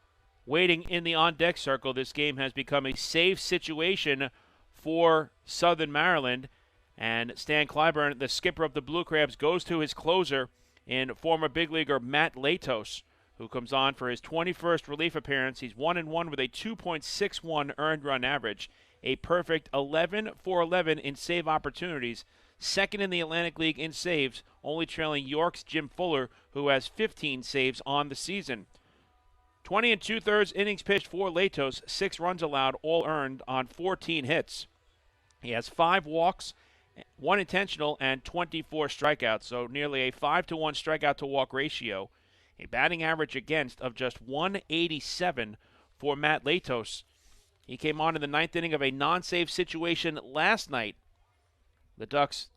waiting in the on-deck circle. This game has become a safe situation for Southern Maryland. And Stan Clyburn, the skipper of the Blue Crabs, goes to his closer in former big leaguer Matt Latos, who comes on for his 21st relief appearance. He's 1-1 with a 2.61 earned run average, a perfect 11 for 11 in save opportunities, second in the Atlantic League in saves, only trailing York's Jim Fuller, who has 15 saves on the season. 20 2/3 innings pitched for Latos, 6 runs allowed, all earned on 14 hits. He has 5 walks, 1 intentional, and 24 strikeouts, so nearly a 5-to-1 strikeout-to-walk ratio. A batting average against of just 187 for Matt Latos. He came on in the 9th inning of a non-save situation last night. The Ducks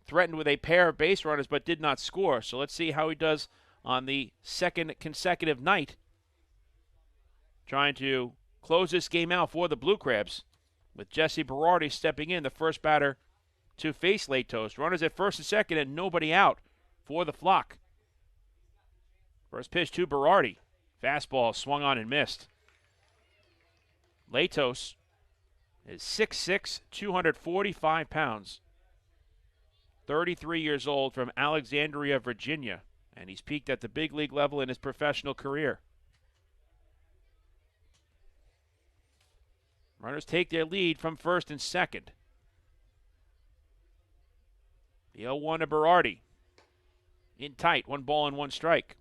threatened with a pair of base runners but did not score, so let's see how he does on the second consecutive night, trying to close this game out for the Blue Crabs, with Jesse Berardi stepping in, the first batter to face Latos. Runners at first and second and nobody out for the Flock. First pitch to Berardi. Fastball swung on and missed. Latos is 6'6", 245 pounds. 33 years old, from Alexandria, Virginia, and he's peaked at the big league level in his professional career. Runners take their lead from first and second. The 0-1 to Berardi. In tight, 1 ball and 1 strike.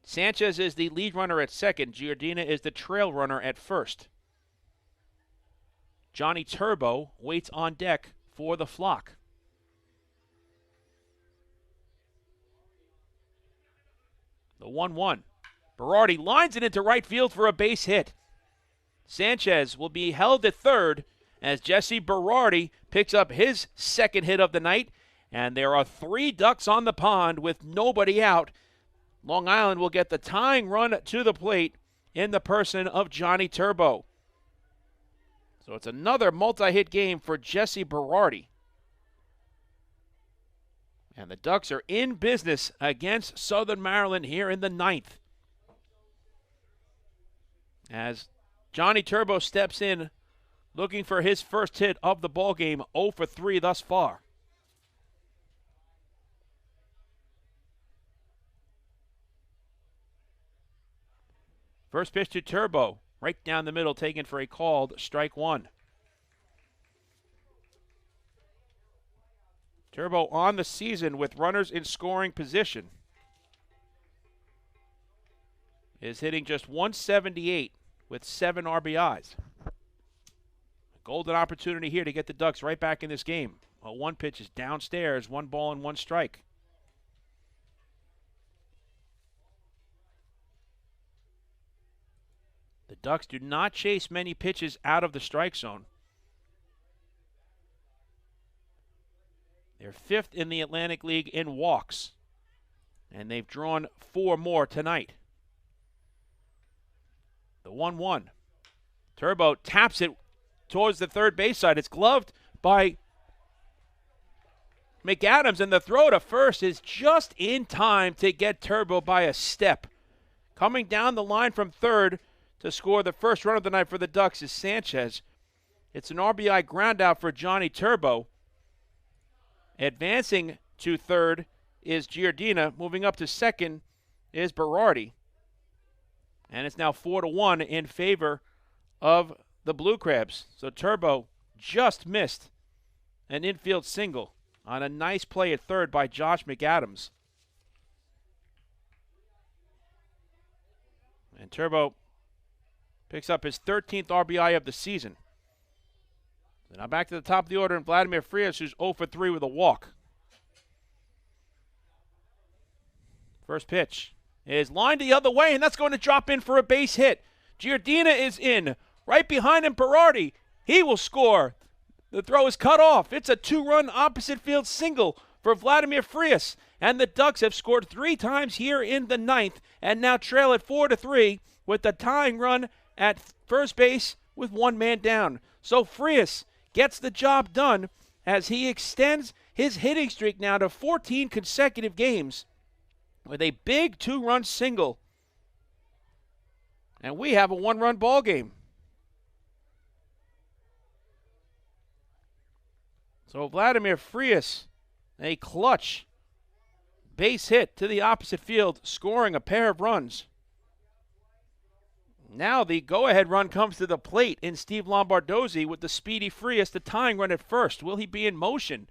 Sanchez is the lead runner at second. Giardina is the trail runner at first. Johnny Turbo waits on deck for the Flock. The 1-1. Berardi lines it into right field for a base hit. Sanchez will be held at third as Jesse Berardi picks up his second hit of the night, and there are 3 Ducks on the pond with nobody out. Long Island will get the tying run to the plate in the person of Johnny Turbo. So it's another multi-hit game for Jesse Berardi. And the Ducks are in business against Southern Maryland here in the 9th. As Johnny Turbo steps in, looking for his first hit of the ballgame, 0 for 3 thus far. First pitch to Turbo, right down the middle, taken for a called strike 1. Turbo on the season with runners in scoring position is hitting just 178 with 7 RBIs. Golden opportunity here to get the Ducks right back in this game. A 1 pitch is downstairs, 1 ball and 1 strike. The Ducks do not chase many pitches out of the strike zone. They're 5th in the Atlantic League in walks, and they've drawn 4 more tonight. The 1-1. Turbo taps it towards the third base side. It's gloved by McAdams, and the throw to first is just in time to get Turbo by a step. Coming down the line from third to score the first run of the night for the Ducks is Sanchez. It's an RBI ground out for Johnny Turbo. Advancing to third is Giardina. Moving up to second is Berardi. And it's now 4-1 in favor of the Blue Crabs. So Turbo just missed an infield single on a nice play at third by Josh McAdams. And Turbo picks up his 13th RBI of the season. So now back to the top of the order, and Vladimir Frias, who's 0 for 3 with a walk. First pitch is lined the other way, and that's going to drop in for a base hit. Giardina is in. Right behind him, Berardi. He will score. The throw is cut off. It's a 2-run opposite field single for Vladimir Frias. And the Ducks have scored 3 times here in the 9th and now trail at 4-3 with the tying run at first base with 1 man down. So Frias gets the job done as he extends his hitting streak now to 14 consecutive games with a big 2-run single And we have a one-run ball game. So Vladimir Frias, a clutch base hit to the opposite field, scoring a pair of runs. Now the go-ahead run comes to the plate in Steve Lombardozzi with the speedy Frias, the tying run at first. Will he be in motion?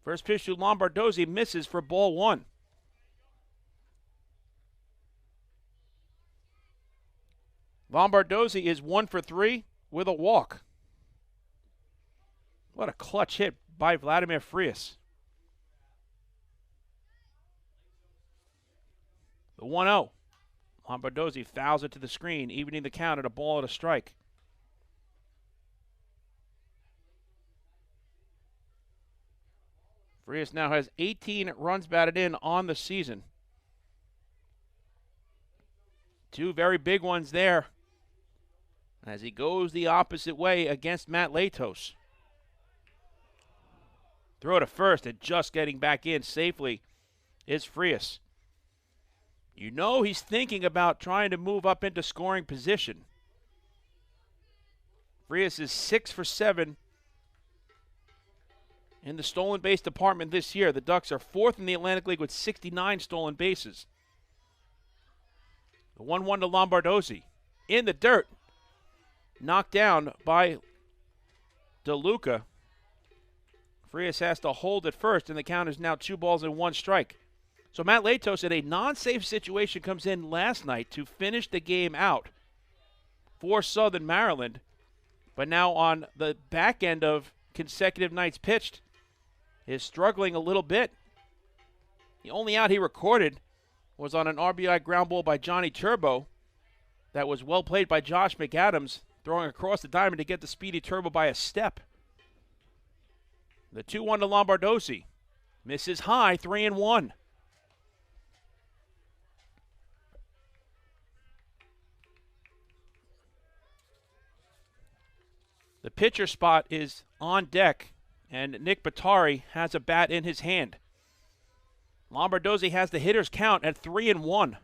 First pitch to Lombardozzi misses for ball one. Lombardozzi is 1 for 3 with a walk. What a clutch hit by Vladimir Frias. The 1-0. Lombardozzi fouls it to the screen, evening the count at a ball and a strike. Frias now has 18 runs batted in on the season. 2 very big ones there as he goes the opposite way against Matt Latos. Throw to first and just getting back in safely is Frias. You know he's thinking about trying to move up into scoring position. Frias is 6 for 7 in the stolen base department this year. The Ducks are 4th in the Atlantic League with 69 stolen bases. The 1-1 to Lombardozzi. In the dirt. Knocked down by DeLuca. Frias has to hold at first, and the count is now 2 balls and 1 strike. So Matt Latos in a non-safe situation comes in last night to finish the game out for Southern Maryland. But now on the back end of consecutive nights pitched, is struggling a little bit. The only out he recorded was on an RBI ground ball by Johnny Turbo that was well played by Josh McAdams, throwing across the diamond to get the speedy Turbo by a step. The 2-1 to Lombardozzi. Misses high, 3-1. The pitcher spot is on deck, and Nick Batari has a bat in his hand. Lombardozzi has the hitter's count at 3-1.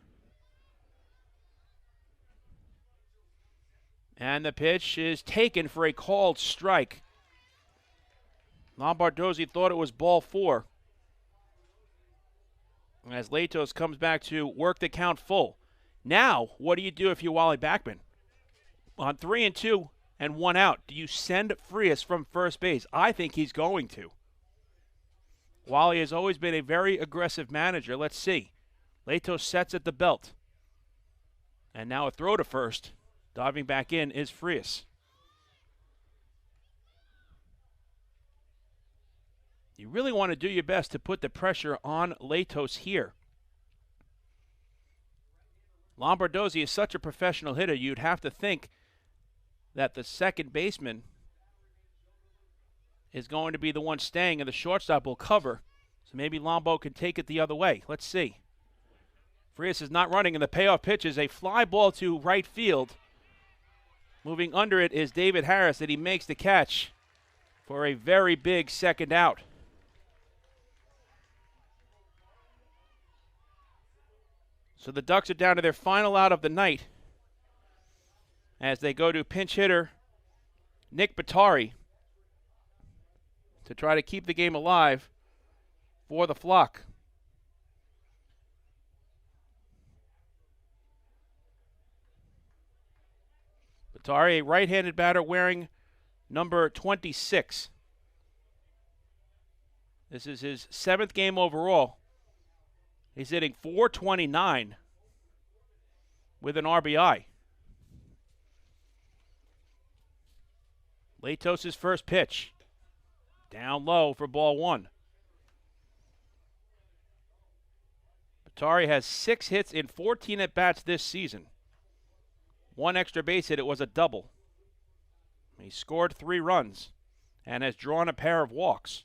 And the pitch is taken for a called strike. Lombardozzi thought it was ball 4. As Latos comes back to work the count full. Now, what do you do if you're Wally Backman? On 3-2 and 1 out, do you send Frias from first base? I think he's going to. Wally has always been a very aggressive manager. Let's see. Latos sets at the belt. And now a throw to first. Diving back in is Frias. You really want to do your best to put the pressure on Latos here. Lombardozzi is such a professional hitter, you'd have to think that the second baseman is going to be the one staying and the shortstop will cover. So maybe Lombo can take it the other way. Let's see. Frias is not running, and the payoff pitch is a fly ball to right field. Moving under it is David Harris, and he makes the catch for a very big second out. So the Ducks are down to their final out of the night as they go to pinch hitter Nick Batari to try to keep the game alive for the Flock. Batari, a right-handed batter wearing number 26. This is his 7th game overall. He's hitting .429 with an RBI. Latos' first pitch. Down low for ball 1. Batari has 6 hits in 14 at-bats this season. 1 extra base hit, it was a double. He scored 3 runs and has drawn a pair of walks.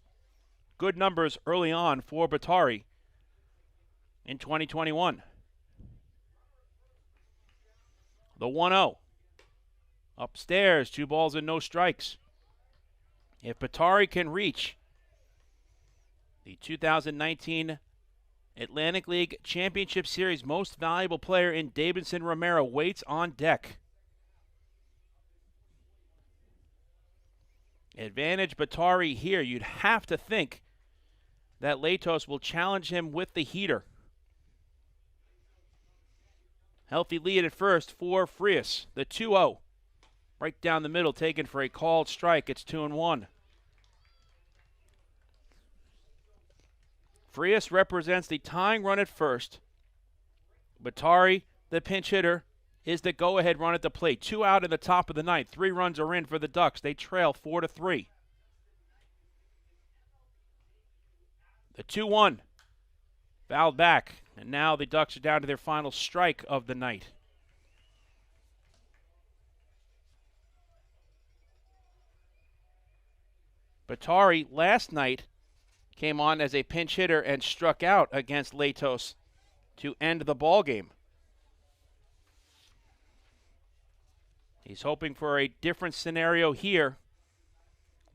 Good numbers early on for Batari in 2021. The 1-0. Upstairs, 2 balls and no strikes. If Batari can reach the 2019 Atlantic League Championship Series most valuable player in Davidson Romero waits on deck. Advantage Batari here. You'd have to think that Latos will challenge him with the heater. Healthy lead at first for Frias. The 2-0. Right down the middle, taken for a called strike. It's 2-1. Frias represents the tying run at first. Batari, the pinch hitter, is the go-ahead run at the plate. 2 out in the top of the ninth. 3 runs are in for the Ducks. They trail 4-3. The 2-1. Fouled back. And now the Ducks are down to their final strike of the night. Batari last night came on as a pinch hitter and struck out against Latos to end the ball game. He's hoping for a different scenario here.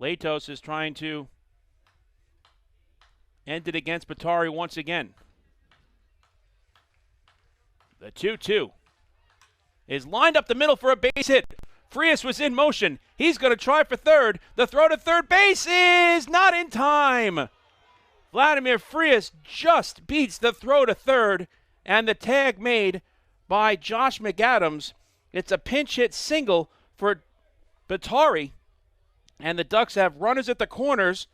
Latos is trying to end it against Batari once again. The 2-2 is lined up the middle for a base hit. Frias was in motion. He's going to try for third. The throw to third base is not in time. Vladimir Frias just beats the throw to third, and the tag made by Josh McAdams. It's a pinch hit single for Batari, and the Ducks have runners at the corners.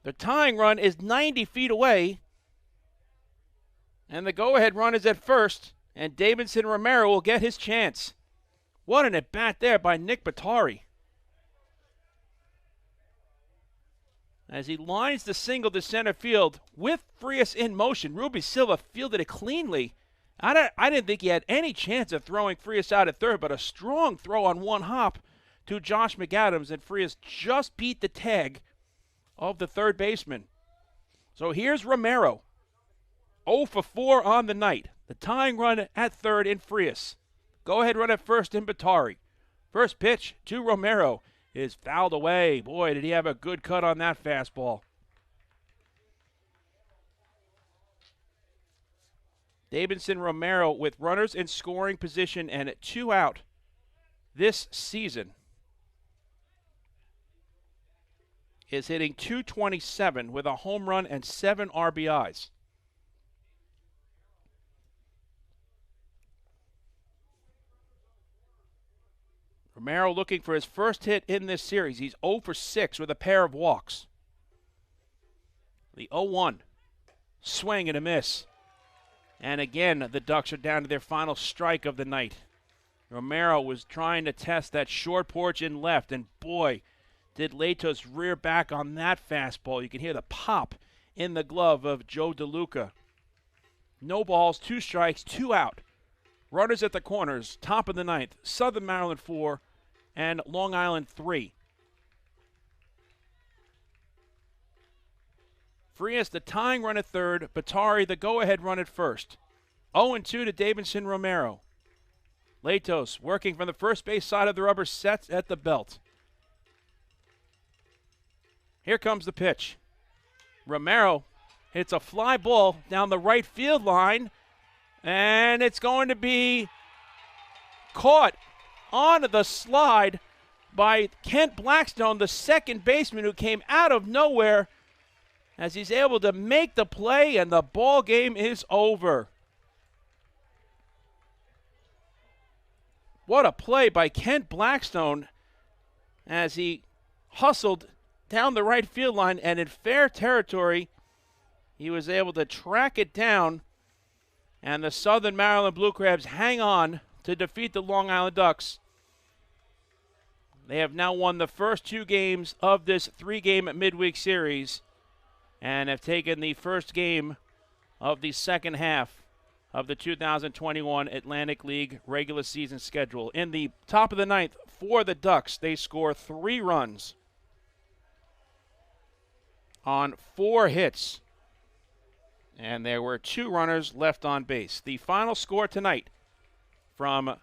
The tying run is 90 feet away, and the go-ahead run is at first, and Davidson Romero will get his chance. What an at-bat there by Nick Batari. As he lines the single to center field with Frias in motion, Ruby Silva fielded it cleanly. I didn't think he had any chance of throwing Frias out at third, but a strong throw on one hop to Josh McAdams, and Frias just beat the tag of the third baseman. So here's Romero. 0 for 4 on the night. The tying run at third in Frias. Go-ahead run at first in Batari. First pitch to Romero is fouled away. Boy, did he have a good cut on that fastball. Davidson Romero with runners in scoring position and 2 out this season is hitting .227 with a home run and 7 RBIs. Romero looking for his first hit in this series. He's 0 for 6 with a pair of walks. The 0-1. Swing and a miss. And again, the Ducks are down to their final strike of the night. Romero was trying to test that short porch in left, and boy, did Latos rear back on that fastball. You can hear the pop in the glove of Joe DeLuca. No balls, 2 strikes, 2 out. Runners at the corners, top of the ninth, Southern Maryland 4 and Long Island 3. Frias the tying run at third, Batari the go-ahead run at first. 0-2 to Davidson Romero. Latos working from the first base side of the rubber, sets at the belt. Here comes the pitch. Romero hits a fly ball down the right field line, and it's going to be caught on the slide by Kent Blackstone, the second baseman who came out of nowhere, as he's able to make the play, and the ball game is over. What a play by Kent Blackstone as he hustled down the right field line, and in fair territory, he was able to track it down, and the Southern Maryland Blue Crabs hang on to defeat the Long Island Ducks. They have now won the first 2 games of this 3-game midweek series and have taken the first game of the second half of the 2021 Atlantic League regular season schedule. In the top of the ninth for the Ducks, they score 3 runs on 4 hits, and there were 2 runners left on base. The final score tonight from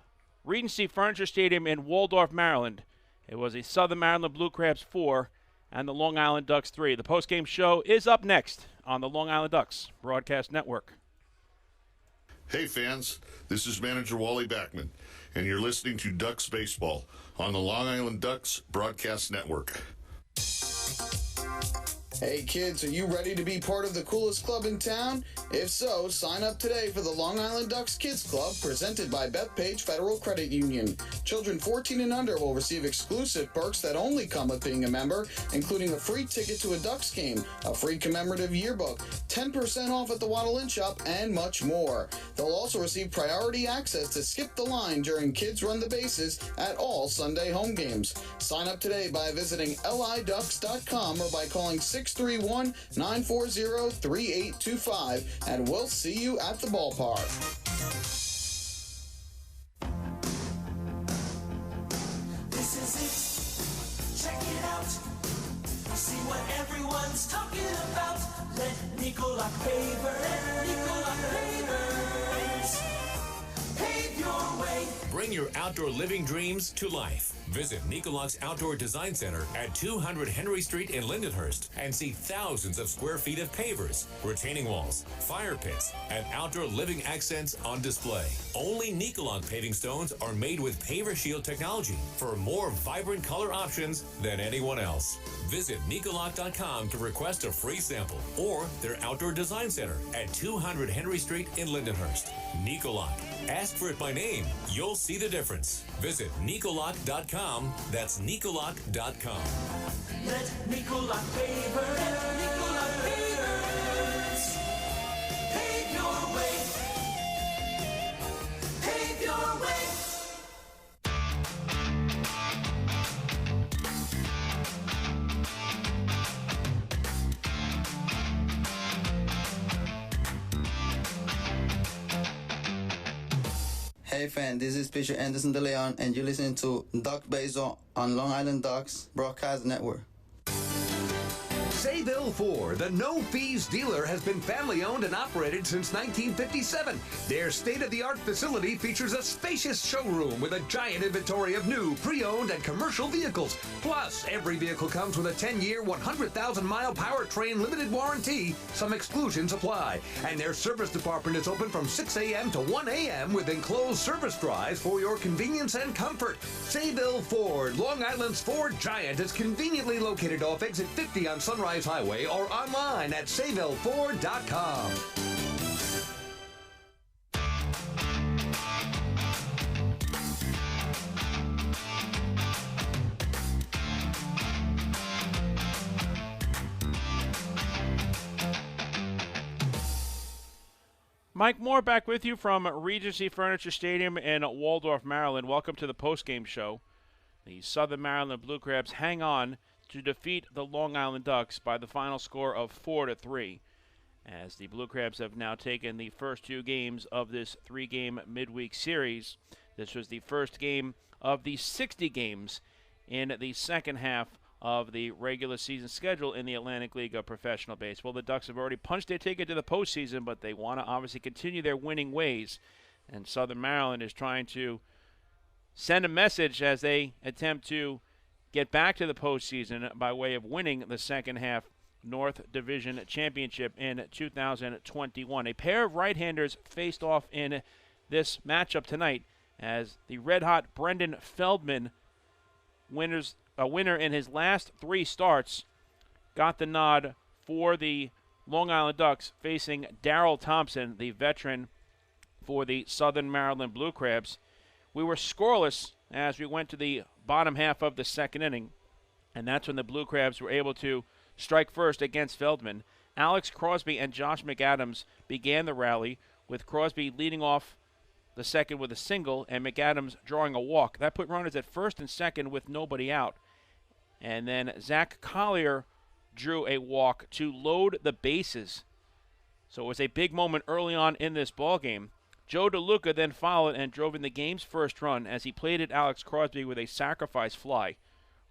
Regency Furniture Stadium in Waldorf, Maryland. It was the Southern Maryland Blue Crabs 4 and the Long Island Ducks 3. The postgame show is up next on the Long Island Ducks Broadcast Network. Hey fans, this is manager Wally Backman, and you're listening to Ducks Baseball on the Long Island Ducks Broadcast Network. Hey kids, are you ready to be part of the coolest club in town? If so, sign up today for the Long Island Ducks Kids Club presented by Bethpage Federal Credit Union. Children 14 and under will receive exclusive perks that only come with being a member, including a free ticket to a Ducks game, a free commemorative yearbook, 10% off at the Waddle Inn Shop, and much more. They'll also receive priority access to skip the line during Kids Run the Bases at all Sunday home games. Sign up today by visiting liducks.com or by calling 631-940-3825, and we'll see you at the ballpark. This is it. Check it out. See what everyone's talking about. Let Nicolak Pavers pave your way. Bring your outdoor living dreams to life. Visit Nicolak's Outdoor Design Center at 200 Henry Street in Lindenhurst and see thousands of square feet of pavers, retaining walls, fire pits, and outdoor living accents on display. Only Nicolak paving stones are made with Paver Shield technology for more vibrant color options than anyone else. Visit Nicolak.com to request a free sample or their Outdoor Design Center at 200 Henry Street in Lindenhurst. Nicolak. Ask for it by name. You'll see the difference. Visit Nicolak.com. That's Nicolak.com. Let Nicolak Pavers pave your way. Pave your way. Hey fan, this is pitcher Anderson De Leon, and you're listening to Duck Baseball on Long Island Ducks Broadcast Network. Sayville Ford, the no-fees dealer, has been family-owned and operated since 1957. Their state-of-the-art facility features a spacious showroom with a giant inventory of new, pre-owned, and commercial vehicles. Plus, every vehicle comes with a 10-year, 100,000-mile powertrain limited warranty. Some exclusions apply. And their service department is open from 6 a.m. to 1 a.m. with enclosed service drives for your convenience and comfort. Sayville Ford, Long Island's Ford giant, is conveniently located off exit 50 on Sunrise Highway or online at SayvilleFord.com. Mike Moore back with you from Regency Furniture Stadium in Waldorf, Maryland. Welcome to the postgame show. The Southern Maryland Blue Crabs hang on to defeat the Long Island Ducks by the final score of 4-3, as the Blue Crabs have now taken the first two games of this three-game midweek series. This was the first game of the 60 games in the second half of the regular season schedule in the Atlantic League of Professional Baseball. The Ducks have already punched their ticket to the postseason, but they want to obviously continue their winning ways, and Southern Maryland is trying to send a message as they attempt to get back to the postseason by way of winning the second half North Division Championship in 2021. A pair of right-handers faced off in this matchup tonight as the red-hot Brendan Feldman, a winner in his last three starts, got the nod for the Long Island Ducks, facing Darrell Thompson, the veteran for the Southern Maryland Blue Crabs. We were scoreless as we went to the bottom half of the second inning, and that's when the Blue Crabs were able to strike first against Feldman. Alex Crosby and Josh McAdams began the rally, with Crosby leading off the second with a single and McAdams drawing a walk. That put runners at first and second with nobody out. And then Zach Collier drew a walk to load the bases. So it was a big moment early on in this ballgame. Joe DeLuca then followed and drove in the game's first run as he plated Alex Crosby with a sacrifice fly.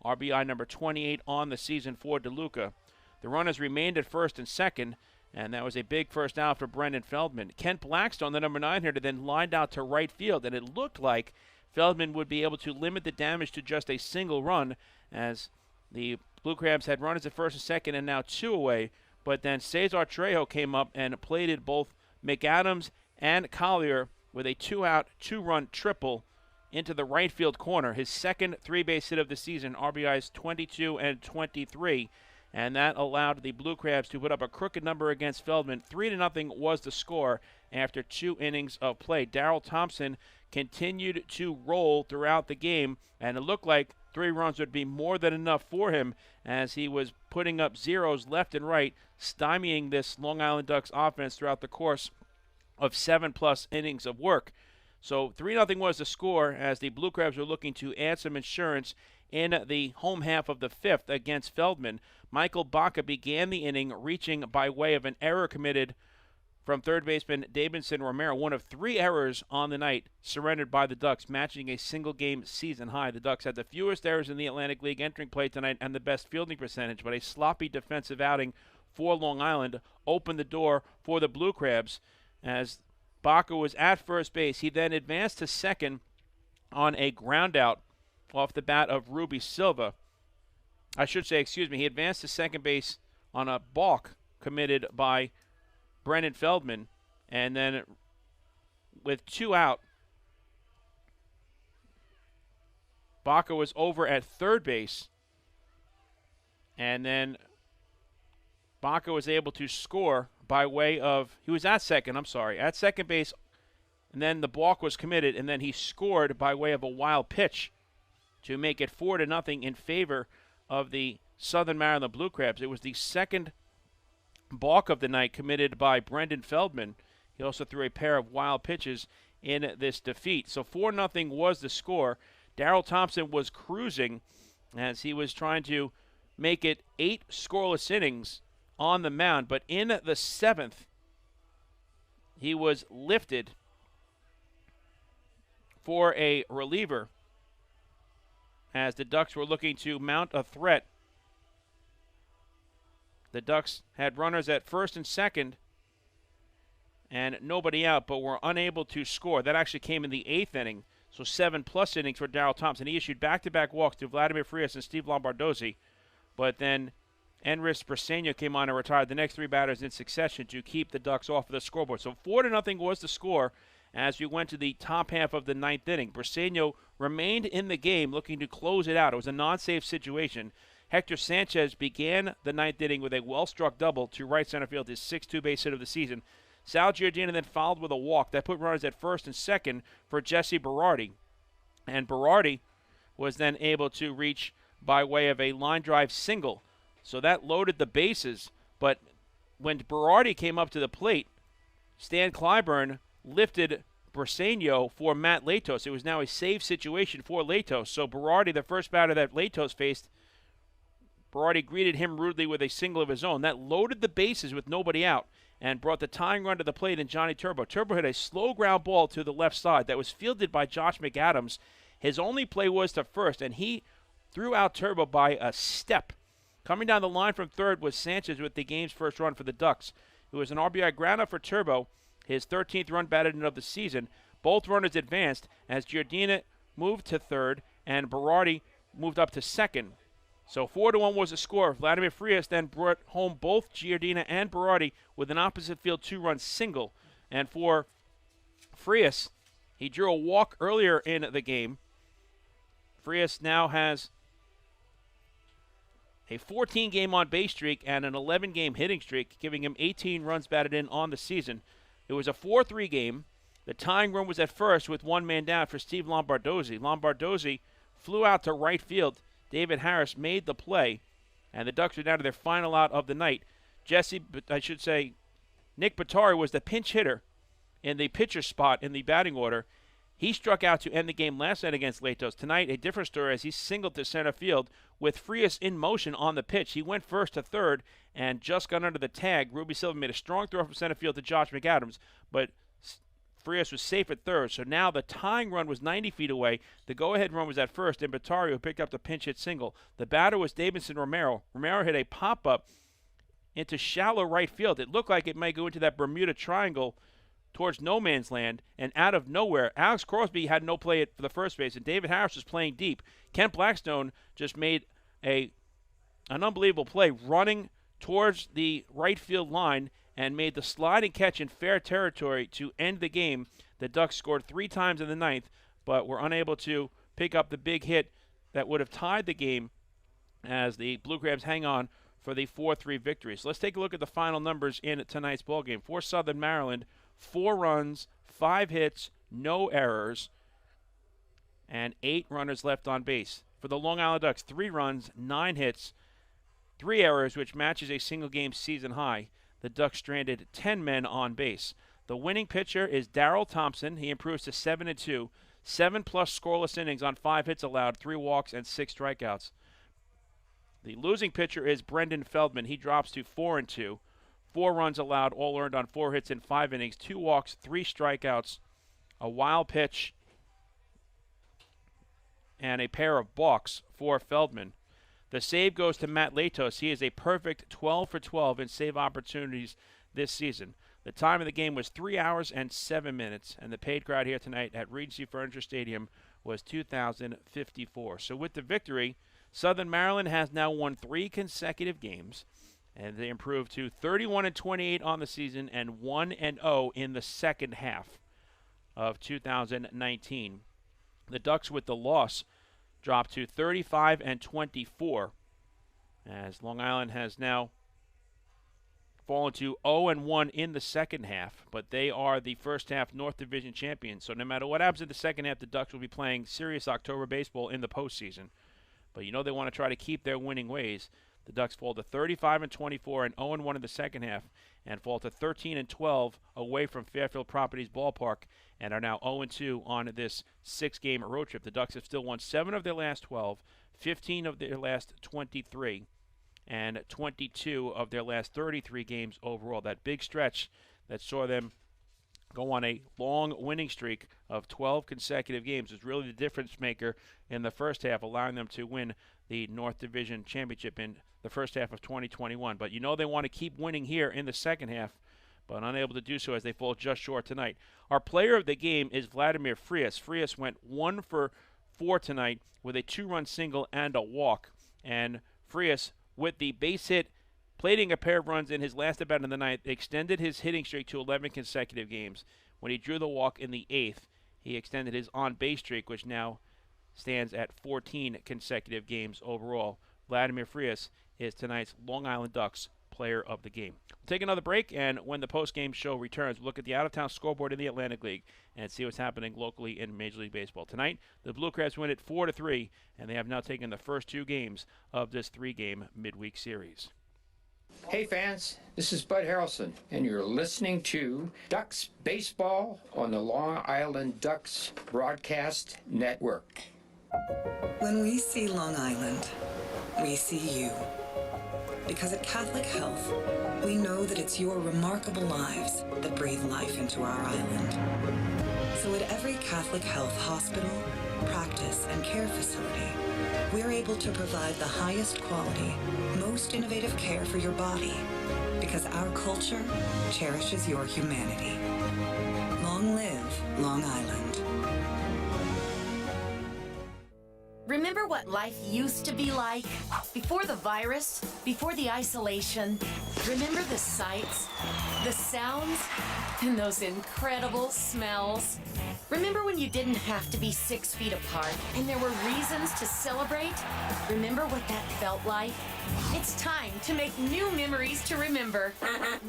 RBI number 28 on the season for DeLuca. The runners remained at first and second, and that was a big first out for Brendan Feldman. Kent Blackstone, the number 9 hitter, then lined out to right field, and it looked like Feldman would be able to limit the damage to just a single run, as the Blue Crabs had runners at first and second and now two away. but then Cesar Trejo came up and plated both McAdams and Collier with a 2-out, 2-run triple into the right field corner. His second three-base hit of the season, RBIs 22 and 23, and that allowed the Blue Crabs to put up a crooked number against Feldman. 3-0 was the score after 2 innings of play. Darrell Thompson continued to roll throughout the game, and it looked like 3 runs would be more than enough for him as he was putting up zeros left and right, stymieing this Long Island Ducks offense throughout the course of 7+ innings of work. So 3-0 was the score as the Blue Crabs were looking to add some insurance in the home half of the 5th against Feldman. Michael Baca began the inning reaching by way of an error committed from third baseman Davidson Romero, one of 3 errors on the night surrendered by the Ducks, matching a single-game season high. The Ducks had the fewest errors in the Atlantic League entering play tonight and the best fielding percentage, but a sloppy defensive outing for Long Island opened the door for the Blue Crabs as Baca was at first base. He then advanced to second on a ground out off the bat of Ruby Silva. He advanced to second base on a balk committed by Brendan Feldman, and then with 2 out, Baca was over at third base, and then Baca was able to score by way of, he was at second base, and then the balk was committed, and then he scored by way of a wild pitch to make it 4-0 in favor of the Southern Maryland Blue Crabs. It was the second balk of the night committed by Brendan Feldman. He also threw a pair of wild pitches in this defeat. So 4-0 was the score. Darrell Thompson was cruising as he was trying to make it 8 scoreless innings on the mound. But in the 7th, he was lifted for a reliever as the Ducks were looking to mount a threat. The Ducks had runners at first and second and nobody out, but were unable to score. That actually came in the 8th inning, so 7+ innings for Darrell Thompson. He issued back-to-back walks to Vladimir Frias and Steve Lombardozzi, but then Enris Briseño came on and retired the next 3 batters in succession to keep the Ducks off of the scoreboard. So 4-0 was the score as we went to the top half of the 9th inning. Briseño remained in the game looking to close it out. It was a non-safe situation. Hector Sanchez began the 9th inning with a well-struck double to right center field, his 6th two-base hit of the season. Sal Giordina then followed with a walk that put runners at first and second for Jesse Berardi. And Berardi was then able to reach by way of a line drive single. So that loaded the bases. But when Berardi came up to the plate, Stan Clyburn lifted Briseño for Matt Latos. It was now a save situation for Latos. So Berardi, the first batter that Latos faced, Berardi greeted him rudely with a single of his own. That loaded the bases with nobody out and brought the tying run to the plate in Johnny Turbo. Turbo hit a slow ground ball to the left side that was fielded by Josh McAdams. His only play was to first, and he threw out Turbo by a step. Coming down the line from third was Sanchez with the game's first run for the Ducks. It was an RBI ground out for Turbo, his 13th run batted in of the season. Both runners advanced as Giordina moved to third and Berardi moved up to second. So 4-1 was the score. Vladimir Frias then brought home both Giordina and Berardi with an opposite field 2-run single. And for Frias, he drew a walk earlier in the game. Frias now has a 14-game on-base streak and an 11-game hitting streak, giving him 18 runs batted in on the season. It was a 4-3 game. The tying run was at first with 1 man down for Steve Lombardozzi. Lombardozzi flew out to right field. David Harris made the play, and the Ducks are down to their final out of the night. Nick Batari was the pinch hitter in the pitcher spot in the batting order. He struck out to end the game last night against Latos. Tonight, a different story as he singled to center field with Frias in motion on the pitch. He went first to third and just got under the tag. Ruby Silva made a strong throw from center field to Josh McAdams, but Frias was safe at third. So now the tying run was 90 feet away. The go-ahead run was at first, and Batario picked up the pinch hit single. The batter was Davidson Romero. Romero hit a pop-up into shallow right field. It looked like it might go into that Bermuda Triangle towards no man's land, and out of nowhere, Alex Crosby had no play for the first base, and David Harris was playing deep. Kent Blackstone just made an unbelievable play running towards the right field line and made the sliding catch in fair territory to end the game. The Ducks scored 3 times in the ninth, but were unable to pick up the big hit that would have tied the game as the Blue Crabs hang on for the 4-3 victory. So let's take a look at the final numbers in tonight's ballgame. For Southern Maryland, 4 runs, 5 hits, no errors, and 8 runners left on base. For the Long Island Ducks, 3 runs, 9 hits, 3 errors, which matches a single-game season high. The Ducks stranded 10 men on base. The winning pitcher is Darrell Thompson. He improves to 7-2, 7+ scoreless innings on 5 hits allowed, 3 walks, and 6 strikeouts. The losing pitcher is Brendan Feldman. He drops to 4-2, 4 runs allowed, all earned on 4 hits in 5 innings, 2 walks, 3 strikeouts, a wild pitch, and a pair of balks for Feldman. The save goes to Matt Latos. He is a perfect 12 for 12 in save opportunities this season. The time of the game was 3 hours and 7 minutes, and the paid crowd here tonight at Regency Furniture Stadium was 2,054. So with the victory, Southern Maryland has now won 3 consecutive games, and they improved to 31-28 on the season and 1-0 in the second half of 2019. The Ducks, with the loss, dropped to 35-24, as Long Island has now fallen to 0-1 in the second half, but they are the first half North Division champions. So no matter what happens in the second half, the Ducks will be playing serious October baseball in the postseason. But you know they want to try to keep their winning ways. The Ducks fall to 35-24 and 0-1 in the second half, and fall to 13-12 away from Fairfield Properties Ballpark, and are now 0-2 on this 6-game road trip. The Ducks have still won 7 of their last 12, 15 of their last 23, and 22 of their last 33 games overall. That big stretch that saw them go on a long winning streak of 12 consecutive games is really the difference maker in the first half, allowing them to win the North Division Championship in the first half of 2021. But you know they want to keep winning here in the second half, but unable to do so as they fall just short tonight. Our player of the game is Vladimir Frias. Frias went 1 for 4 tonight with a 2-run single and a walk. And Frias, with the base hit, plating a pair of runs in his last at-bat in the ninth, extended his hitting streak to 11 consecutive games. When he drew the walk in the 8th, he extended his on-base streak, which now stands at 14 consecutive games overall. Vladimir Frias is tonight's Long Island Ducks player of the game. We'll take another break, and when the post-game show returns, we'll look at the out-of-town scoreboard in the Atlantic League and see what's happening locally in Major League Baseball. Tonight, the Blue Crabs win it 4-3, and they have now taken the first 2 games of this 3-game midweek series. Hey fans, this is Bud Harrelson, and you're listening to Ducks Baseball on the Long Island Ducks Broadcast Network. When we see Long Island, we see you. Because at Catholic Health, we know that it's your remarkable lives that breathe life into our island. So at every Catholic Health hospital, practice, and care facility, we're able to provide the highest quality, most innovative care for your body, because our culture cherishes your humanity. Long live Long Island. Remember what life used to be like? Before the virus, before the isolation. Remember the sights, the sounds, and those incredible smells? Remember when you didn't have to be 6 feet apart and there were reasons to celebrate? Remember what that felt like? It's time to make new memories to remember.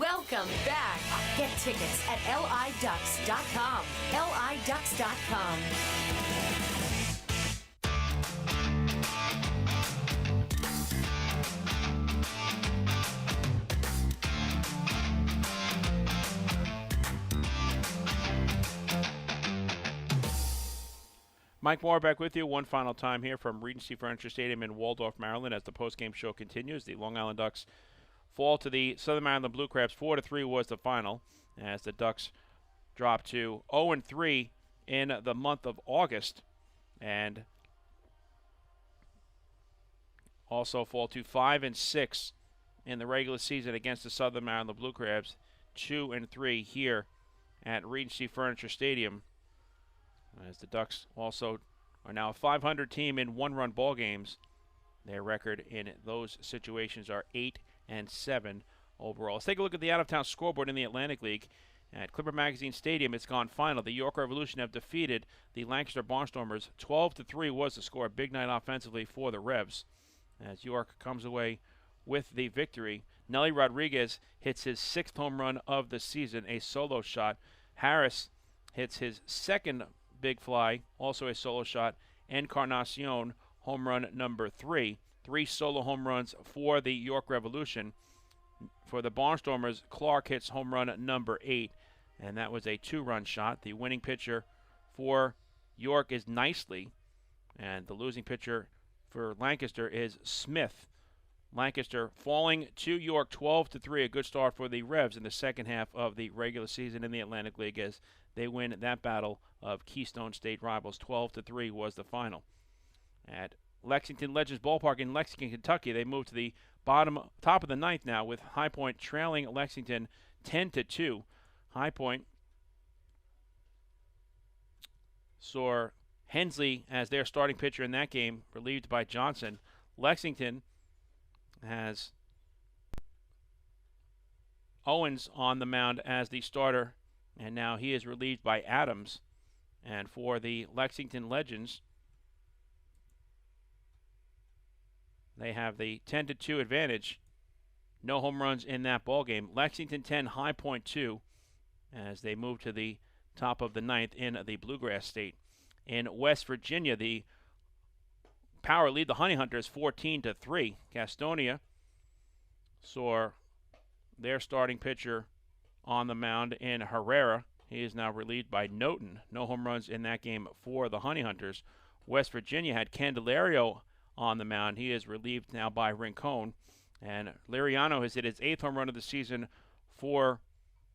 Welcome back. Get tickets at liducks.com. liducks.com. Mike Moore back with you one final time here from Regency Furniture Stadium in Waldorf, Maryland, as the postgame show continues. The Long Island Ducks fall to the Southern Maryland Blue Crabs. 4-3 was the final, as the Ducks dropped to 0-3 in the month of August, and also fall to 5-6 in the regular season against the Southern Maryland Blue Crabs. 2-3 here at Regency Furniture Stadium, as the Ducks also are now a 500 team in one-run ball games. Their record in those situations are 7 overall. Let's take a look at the out-of-town scoreboard in the Atlantic League. At Clipper Magazine Stadium, it's gone final. The York Revolution have defeated the Lancaster Barnstormers. 12-3 was the score. Big night offensively for the Revs, as York comes away with the victory. Nelly Rodriguez hits his 6th home run of the season, a solo shot. Harris hits his 2nd big fly, also a solo shot. Encarnacion, home run number 3. 3 solo home runs for the York Revolution. For the Barnstormers, Clark hits home run number 8, and that was a 2-run shot. The winning pitcher for York is Nicely, and the losing pitcher for Lancaster is Smith. Lancaster falling to York 12-3, a good start for the Revs in the second half of the regular season in the Atlantic League as they win that battle of Keystone State rivals. 12-3 was the final. At Lexington Legends Ballpark in Lexington, Kentucky, they move to the top of the 9th now, with High Point trailing Lexington 10-2. High Point saw Hensley as their starting pitcher in that game, relieved by Johnson. Lexington has Owens on the mound as the starter, and now he is relieved by Adams. And for the Lexington Legends, they have the 10-2 advantage. No home runs in that ball game. Lexington 10, High Point 2, as they move to the top of the 9th in the Bluegrass State. In West Virginia, the Power lead the Honey Hunters 14-3. Gastonia saw their starting pitcher on the mound in Herrera. He is now relieved by Noten. No home runs in that game for the Honey Hunters. West Virginia had Candelario on the mound. He is relieved now by Rincon. And Liriano has hit his 8th home run of the season for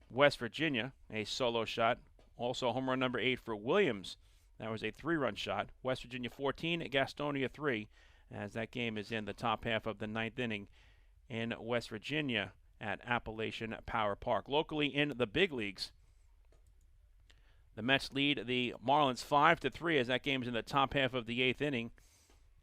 West Virginia, a solo shot. Also home run number 8 for Williams. That was a 3-run shot. West Virginia 14, Gastonia 3, as that game is in the top half of the 9th inning in West Virginia at Appalachian Power Park. Locally in the big leagues, the Mets lead the Marlins 5-3 as that game is in the top half of the 8th inning.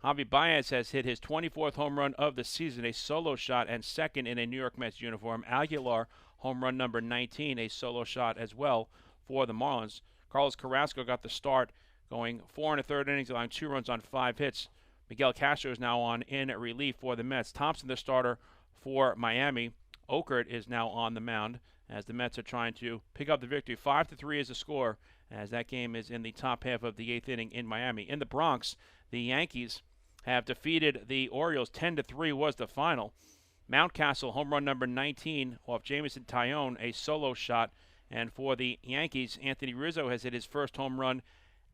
Javi Baez has hit his 24th home run of the season, a solo shot, and 2nd in a New York Mets uniform. Aguilar, home run number 19, a solo shot as well for the Marlins. Carlos Carrasco got the start, going 4 1/3 innings, allowing 2 runs on 5 hits. Miguel Castro is now on in relief for the Mets. Thompson, the starter for Miami. Okert is now on the mound as the Mets are trying to pick up the victory. 5-3 is the score as that game is in the top half of the 8th inning in Miami. In the Bronx, the Yankees have defeated the Orioles. 10-3 was the final. Mountcastle, home run number 19 off Jameson Taillon, a solo shot. And for the Yankees, Anthony Rizzo has hit his first home run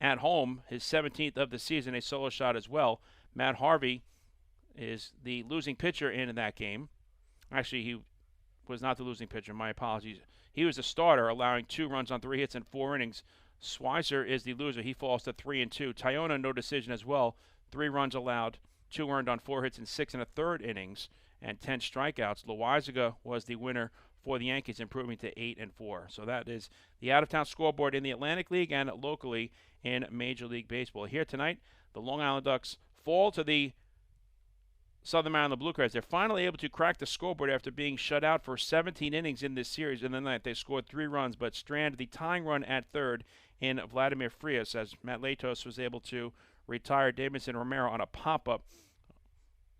at home, his 17th of the season, a solo shot as well. Matt Harvey is the losing pitcher in that game. Actually, he was not the losing pitcher. My apologies. He was the starter, allowing 2 runs on 3 hits in 4 innings. Schweitzer is the loser. He falls to 3-2. Taillon, no decision as well. 3 runs allowed, 2 earned on 4 hits in 6 1/3 innings, and 10 strikeouts. Loizaga was the winner for the Yankees, improving to 8-4. So that is the out-of-town scoreboard in the Atlantic League and locally in Major League Baseball. Here tonight, the Long Island Ducks fall to the Southern Maryland Blue Crabs. They're finally able to crack the scoreboard after being shut out for 17 innings in this series. In the ninth, they scored 3 runs, but stranded the tying run at third in Vladimir Frias as Matt Latos was able to retire Davidson Romero on a pop-up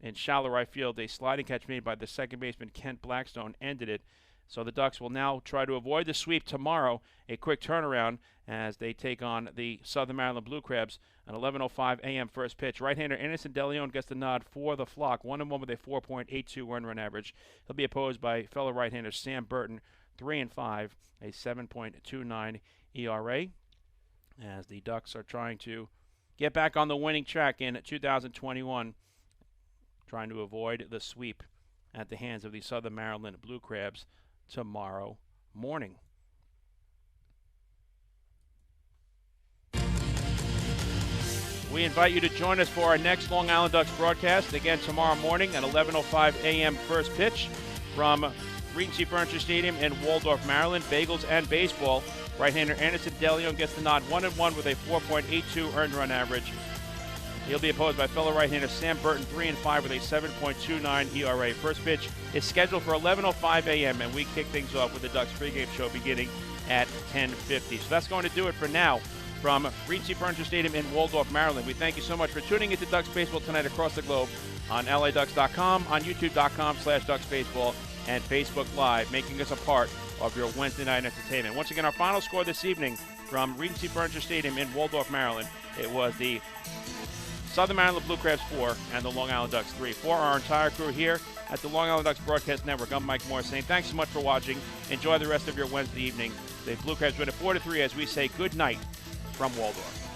in shallow right field. A sliding catch made by the second baseman Kent Blackstone ended it. So the Ducks will now try to avoid the sweep tomorrow, a quick turnaround as they take on the Southern Maryland Blue Crabs. An 11:05 a.m. first pitch. Right-hander Innocent DeLeon gets the nod for the flock. 1-1 with a 4.82 run average. He'll be opposed by fellow right-hander Sam Burton, 3-5, a 7.29 ERA. As the Ducks are trying to get back on the winning track in 2021, trying to avoid the sweep at the hands of the Southern Maryland Blue Crabs tomorrow morning. We invite you to join us for our next Long Island Ducks broadcast, again tomorrow morning at 11:05 a.m. first pitch from Regency Furniture Stadium in Waldorf, Maryland. Bagels and baseball. Right-hander Anderson DeLeon gets the nod, 1-1 with a 4.82 earned run average. He'll be opposed by fellow right-hander Sam Burton, 3-5 with a 7.29 ERA. First pitch is scheduled for 11:05 a.m., and we kick things off with the Ducks pregame show beginning at 10:50. So that's going to do it for now from Regency Furniture Stadium in Waldorf, Maryland. We thank you so much for tuning into Ducks Baseball tonight across the globe on LADucks.com, on YouTube.com/DucksBaseball, and Facebook Live, making us a part of your Wednesday night entertainment. Once again, our final score this evening from Regency Furniture Stadium in Waldorf, Maryland, it was the Southern Maryland Blue Crabs 4 and the Long Island Ducks 3. For our entire crew here at the Long Island Ducks Broadcast Network, I'm Mike Moore saying thanks so much for watching. Enjoy the rest of your Wednesday evening. The Blue Crabs win at 4-3 as we say good night from Waldorf.